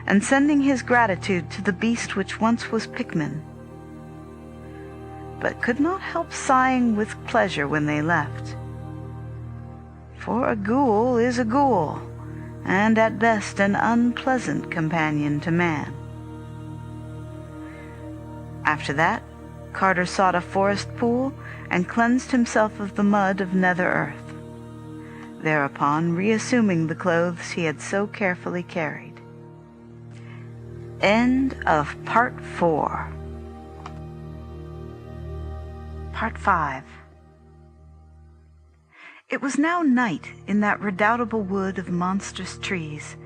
and sending his gratitude to the beast which once was Pikmin, but could not help sighing with pleasure when they left. For a ghoul is a ghoul, and at best an unpleasant companion to man. After that, Carter sought a forest pool and cleansed himself of the mud of nether earth, thereupon reassuming the clothes he had so carefully carried. End of Part 4. Part 5. It was now night in that redoubtable wood of monstrous trees,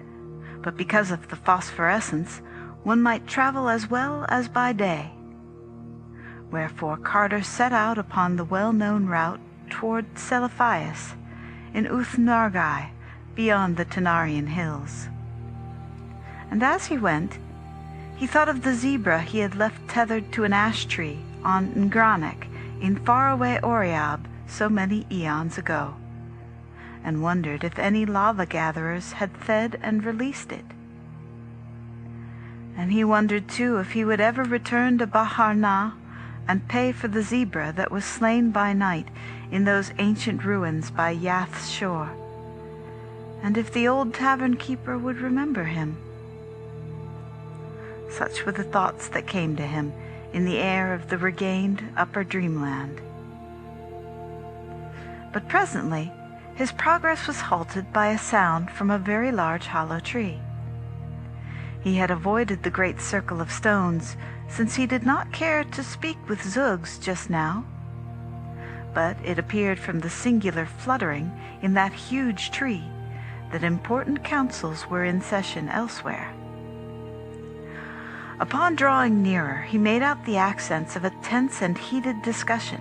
but because of the phosphorescence, one might travel as well as by day. Wherefore Carter set out upon the well-known route toward Seliphias, in Uth-Nargai, beyond the Tanarian hills. And as he went, he thought of the zebra he had left tethered to an ash tree on Ngranek in faraway Oriab so many eons ago, and wondered if any lava-gatherers had fed and released it. And he wondered too if he would ever return to Baharna and pay for the zebra that was slain by night in those ancient ruins by Yath's shore, and if the old tavern keeper would remember him. Such were the thoughts that came to him in the air of the regained upper dreamland. But presently his progress was halted by a sound from a very large hollow tree. He had avoided the great circle of stones, since he did not care to speak with Zugs just now. But it appeared from the singular fluttering in that huge tree that important councils were in session elsewhere. Upon drawing nearer, he made out the accents of a tense and heated discussion,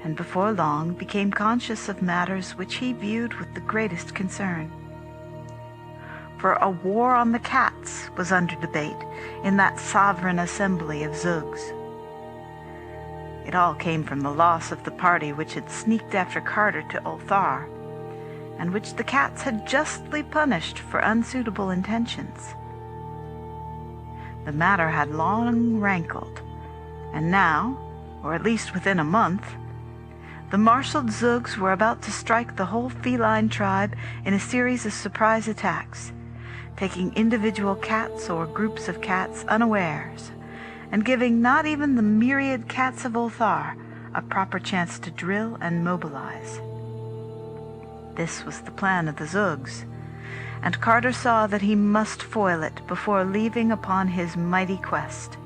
and before long became conscious of matters which he viewed with the greatest concern. For a war on the cats was under debate in that sovereign assembly of Zugs. It all came from the loss of the party which had sneaked after Carter to Ulthar, and which the cats had justly punished for unsuitable intentions. The matter had long rankled, and now, or at least within a month, the marshaled Zugs were about to strike the whole feline tribe in a series of surprise attacks, taking individual cats or groups of cats unawares, and giving not even the myriad cats of Ulthar a proper chance to drill and mobilize. This was the plan of the Zugs, and Carter saw that he must foil it before leaving upon his mighty quest.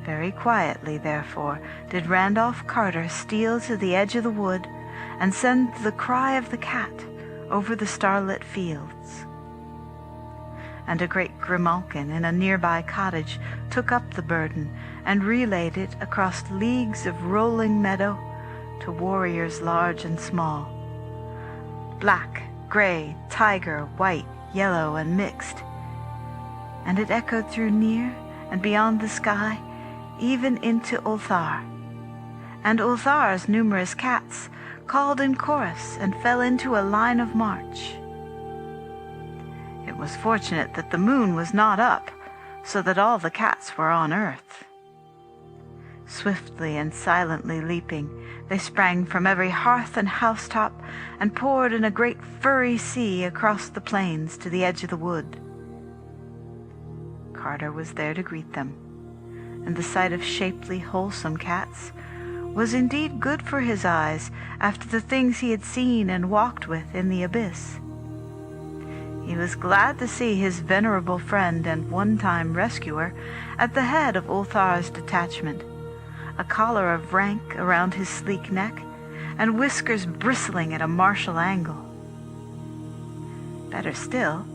Very quietly, therefore, did Randolph Carter steal to the edge of the wood and send the cry of the cat over the starlit fields. And a great grimalkin in a nearby cottage took up the burden and relayed it across leagues of rolling meadow to warriors large and small, black, gray, tiger, white, yellow, and mixed, and it echoed through near and beyond the sky, even into Ulthar, and Ulthar's numerous cats called in chorus and fell into a line of march. It was fortunate that the moon was not up, so that all the cats were on earth. Swiftly and silently leaping, they sprang from every hearth and housetop and poured in a great furry sea across the plains to the edge of the wood. Carter was there to greet them, and the sight of shapely, wholesome cats was indeed good for his eyes after the things he had seen and walked with in the abyss. He was glad to see his venerable friend and one-time rescuer at the head of Ulthar's detachment, a collar of rank around his sleek neck, and whiskers bristling at a martial angle. Better still,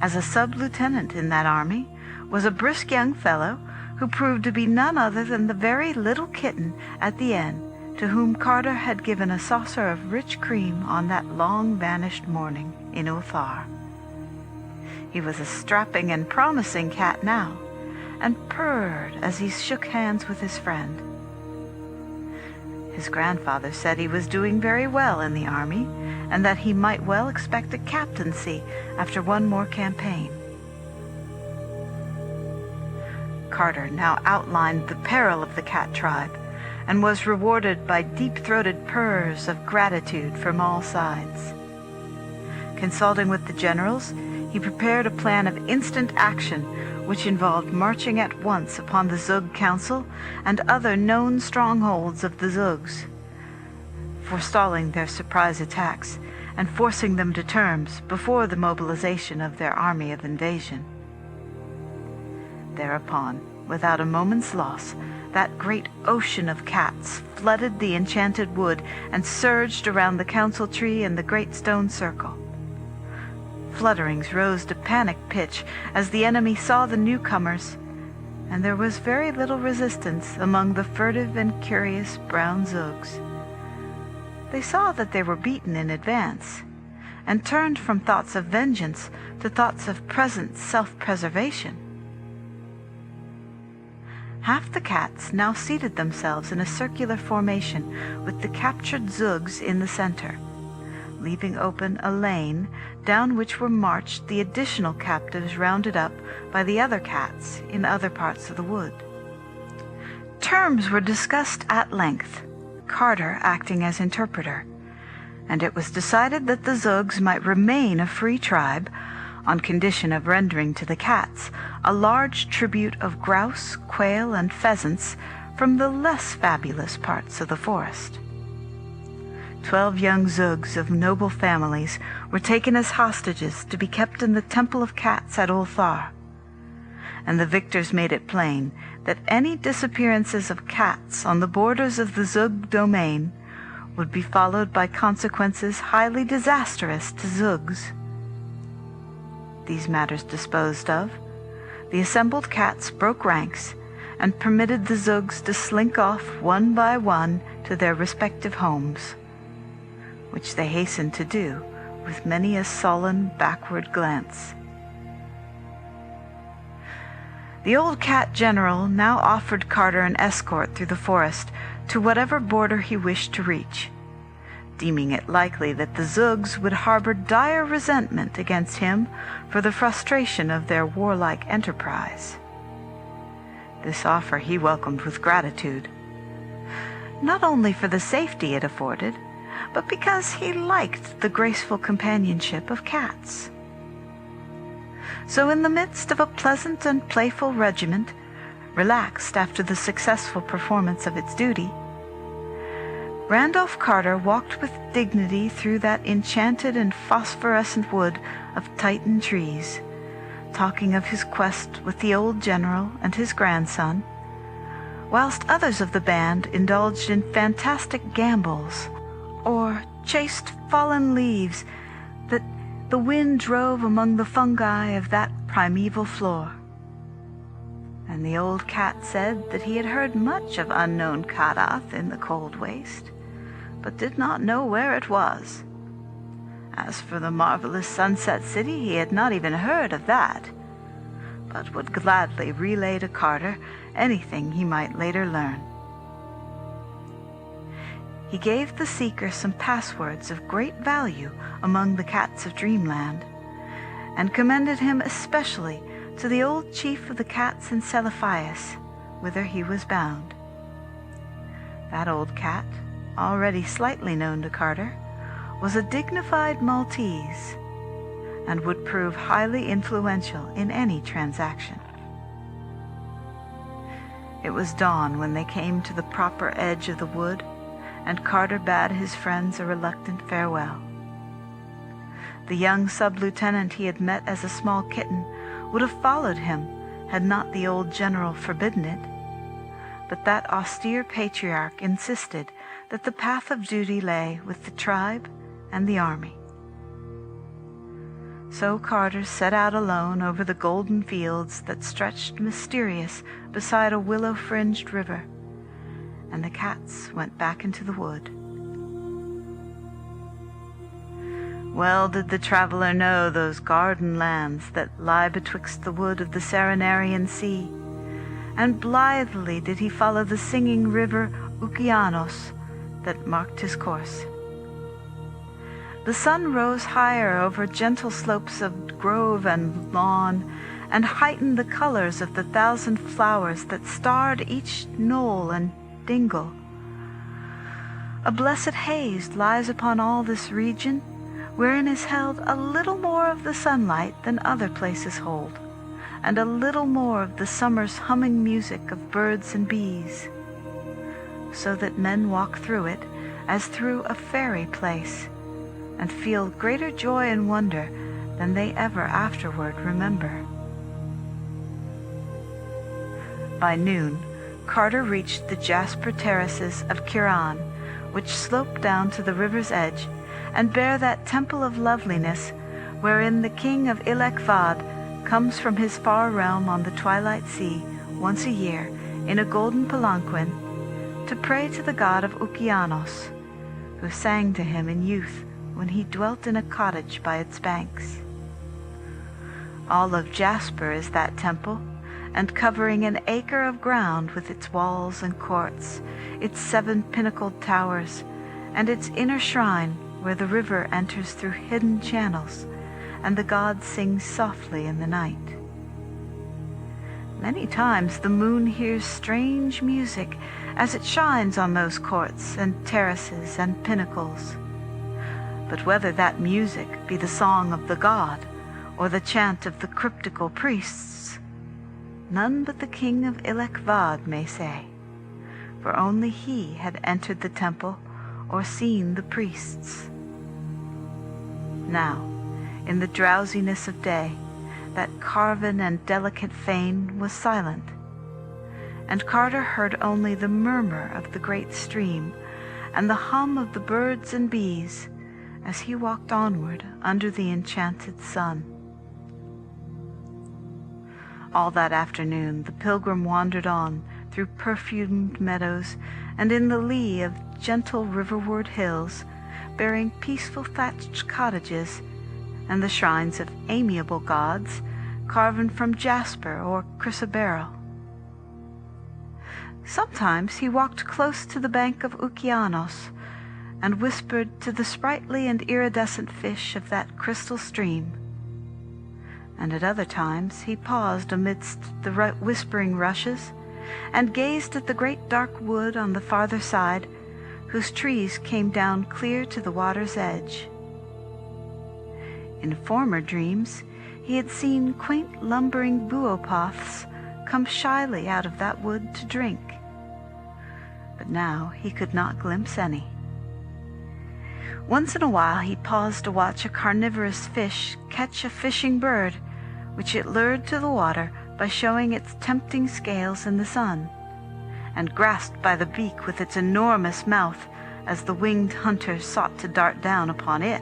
as a sub-lieutenant in that army was a brisk young fellow who proved to be none other than the very little kitten at the inn to whom Carter had given a saucer of rich cream on that long-vanished morning in Ulthar. He was a strapping and promising cat now, and purred as he shook hands with his friend. His grandfather said he was doing very well in the army, and that he might well expect a captaincy after one more campaign. Carter now outlined the peril of the cat tribe, and was rewarded by deep-throated purrs of gratitude from all sides. Consulting with the generals, he prepared a plan of instant action which involved marching at once upon the Zug Council and other known strongholds of the Zugs, forestalling their surprise attacks and forcing them to terms before the mobilization of their army of invasion. Thereupon, without a moment's loss, that great ocean of cats flooded the enchanted wood and surged around the council tree and the great stone circle. Flutterings rose to panic pitch as the enemy saw the newcomers, and there was very little resistance among the furtive and curious brown Zugs. They saw that they were beaten in advance, and turned from thoughts of vengeance to thoughts of present self-preservation. Half the cats now seated themselves in a circular formation with the captured Zugs in the center, leaving open a lane down which were marched the additional captives rounded up by the other cats in other parts of the wood. Terms were discussed at length, Carter acting as interpreter, and it was decided that the Zugs might remain a free tribe on condition of rendering to the cats a large tribute of grouse, quail, and pheasants from the less fabulous parts of the forest. 12 young Zugs of noble families were taken as hostages to be kept in the Temple of Cats at Ulthar, and the victors made it plain that any disappearances of cats on the borders of the Zug domain would be followed by consequences highly disastrous to Zugs. These matters disposed of, the assembled cats broke ranks and permitted the Zugs to slink off one by one to their respective homes, which they hastened to do with many a sullen backward glance. The old cat general now offered Carter an escort through the forest to whatever border he wished to reach, deeming it likely that the Zugs would harbor dire resentment against him for the frustration of their warlike enterprise. This offer he welcomed with gratitude, not only for the safety it afforded, but because he liked the graceful companionship of cats. So in the midst of a pleasant and playful regiment, relaxed after the successful performance of its duty, Randolph Carter walked with dignity through that enchanted and phosphorescent wood of Titan trees, talking of his quest with the old general and his grandson, whilst others of the band indulged in fantastic gambols, or chased fallen leaves that the wind drove among the fungi of that primeval floor. And the old cat said that he had heard much of unknown Kadath in the cold waste, but did not know where it was. As for the marvelous Sunset City, he had not even heard of that, but would gladly relay to Carter anything he might later learn. He gave the seeker some passwords of great value among the cats of Dreamland, and commended him especially to the old chief of the cats in Celiphias, whither he was bound. That old cat, already slightly known to Carter, was a dignified Maltese, and would prove highly influential in any transaction. It was dawn when they came to the proper edge of the wood, and Carter bade his friends a reluctant farewell. The young sub-lieutenant he had met as a small kitten would have followed him had not the old general forbidden it, but that austere patriarch insisted that the path of duty lay with the tribe and the army. So Carter set out alone over the golden fields that stretched mysterious beside a willow-fringed river, and the cats went back into the wood. Well did the traveler know those garden lands that lie betwixt the wood of the Serenarian Sea, and blithely did he follow the singing river Okeanos that marked his course. The sun rose higher over gentle slopes of grove and lawn, and heightened the colors of the thousand flowers that starred each knoll and dingle. A blessed haze lies upon all this region, wherein is held a little more of the sunlight than other places hold, and a little more of the summer's humming music of birds and bees, so that men walk through it as through a fairy place, and feel greater joy and wonder than they ever afterward remember. By noon, Carter reached the jasper terraces of Kiran, which slope down to the river's edge, and bear that temple of loveliness wherein the king of Ilek-Vad comes from his far realm on the twilight sea once a year in a golden palanquin to pray to the god of Okeanos, who sang to him in youth when he dwelt in a cottage by its banks. All of jasper is that temple, and covering an acre of ground with its walls and courts, its 7 pinnacled towers, and its inner shrine where the river enters through hidden channels, and the gods sing softly in the night. Many times the moon hears strange music as it shines on those courts and terraces and pinnacles. But whether that music be the song of the god or the chant of the cryptical priests, none but the king of Ilek-Vad may say, for only he had entered the temple or seen the priests. Now, in the drowsiness of day, that carven and delicate fane was silent, and Carter heard only the murmur of the great stream and the hum of the birds and bees as he walked onward under the enchanted sun. All that afternoon the pilgrim wandered on through perfumed meadows and in the lee of gentle riverward hills, bearing peaceful thatched cottages and the shrines of amiable gods carven from jasper or chrysoberyl. Sometimes he walked close to the bank of Okeanos and whispered to the sprightly and iridescent fish of that crystal stream, and at other times he paused amidst the whispering rushes and gazed at the great dark wood on the farther side, whose trees came down clear to the water's edge. In former dreams he had seen quaint lumbering buopoths come shyly out of that wood to drink, but now he could not glimpse any. Once in a while he paused to watch a carnivorous fish catch a fishing bird, which it lured to the water by showing its tempting scales in the sun, and grasped by the beak with its enormous mouth as the winged hunter sought to dart down upon it.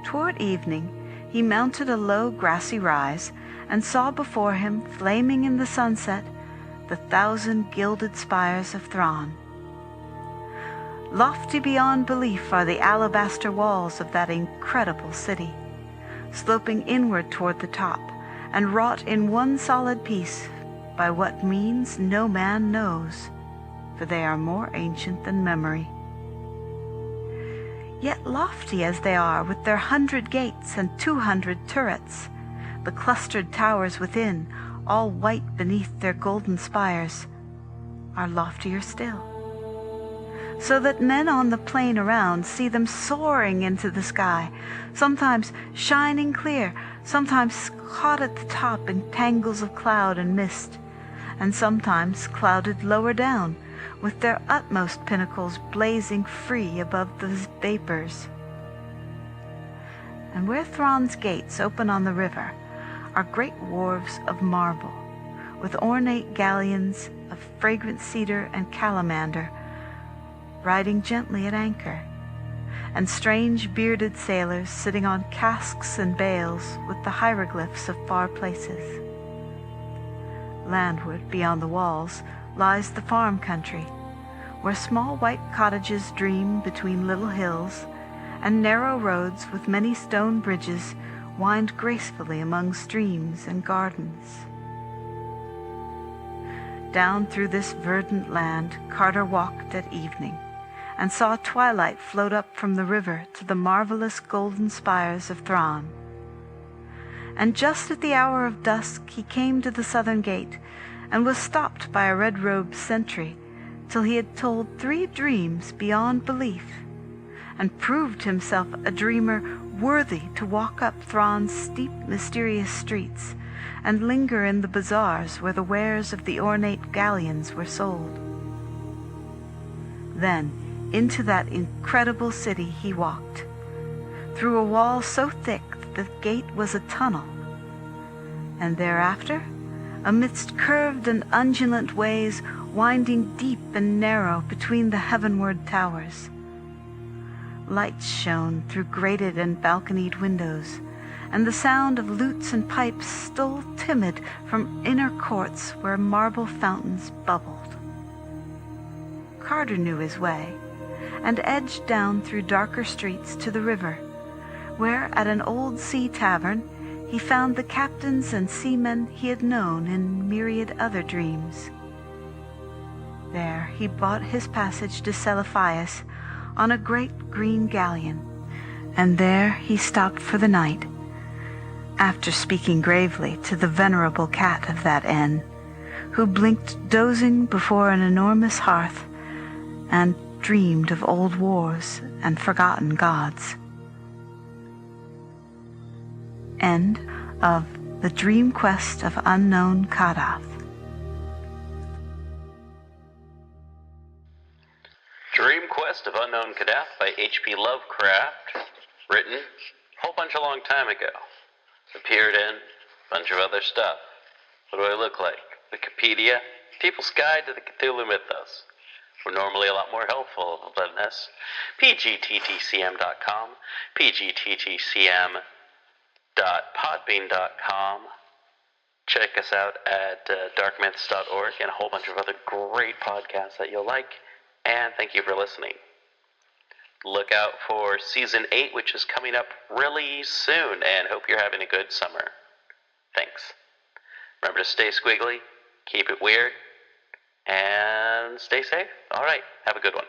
Toward evening he mounted a low grassy rise and saw before him, flaming in the sunset, the 1,000 gilded spires of Thrawn. Lofty beyond belief are the alabaster walls of that incredible city, sloping inward toward the top, and wrought in one solid piece by what means no man knows, for they are more ancient than memory. Yet lofty as they are, with their 100 gates and 200 turrets, the clustered towers within, all white beneath their golden spires, are loftier still, so that men on the plain around see them soaring into the sky, sometimes shining clear, sometimes caught at the top in tangles of cloud and mist, and sometimes clouded lower down, with their utmost pinnacles blazing free above the vapors. And where Thrawn's gates open on the river are great wharves of marble, with ornate galleons of fragrant cedar and calamander riding gently at anchor, and strange bearded sailors sitting on casks and bales with the hieroglyphs of far places. Landward, beyond the walls, lies the farm country, where small white cottages dream between little hills, and narrow roads with many stone bridges wind gracefully among streams and gardens. Down through this verdant land Carter walked at evening, and saw twilight float up from the river to the marvelous golden spires of Thrawn. And just at the hour of dusk he came to the southern gate, and was stopped by a red-robed sentry till he had told 3 dreams beyond belief, and proved himself a dreamer worthy to walk up Thrawn's steep, mysterious streets, and linger in the bazaars where the wares of the ornate galleons were sold. Then into that incredible city he walked, through a wall so thick that the gate was a tunnel, and thereafter, amidst curved and undulant ways winding deep and narrow between the heavenward towers. Lights shone through grated and balconied windows, and the sound of lutes and pipes stole timid from inner courts where marble fountains bubbled. Carter knew his way, and edged down through darker streets to the river, where at an old sea tavern he found the captains and seamen he had known in myriad other dreams. There he bought his passage to Celiphias on a great green galleon, and there he stopped for the night, after speaking gravely to the venerable cat of that inn, who blinked dozing before an enormous hearth and dreamed of old wars and forgotten gods. End of The Dream Quest of Unknown Kadath. Dream Quest of Unknown Kadath by H.P. Lovecraft. Written a whole bunch a long time ago. Appeared in a bunch of other stuff. What do I look like? Wikipedia? People's Guide to the Cthulhu Mythos. We're normally a lot more helpful than this. pgttcm.com, pgttcm.podbean.com. Check us out at darkmyths.org and a whole bunch of other great podcasts that you'll like. And thank you for listening. Look out for Season 8, which is coming up really soon, and hope you're having a good summer. Thanks. Remember to stay squiggly, keep it weird, and stay safe. All right, have a good one.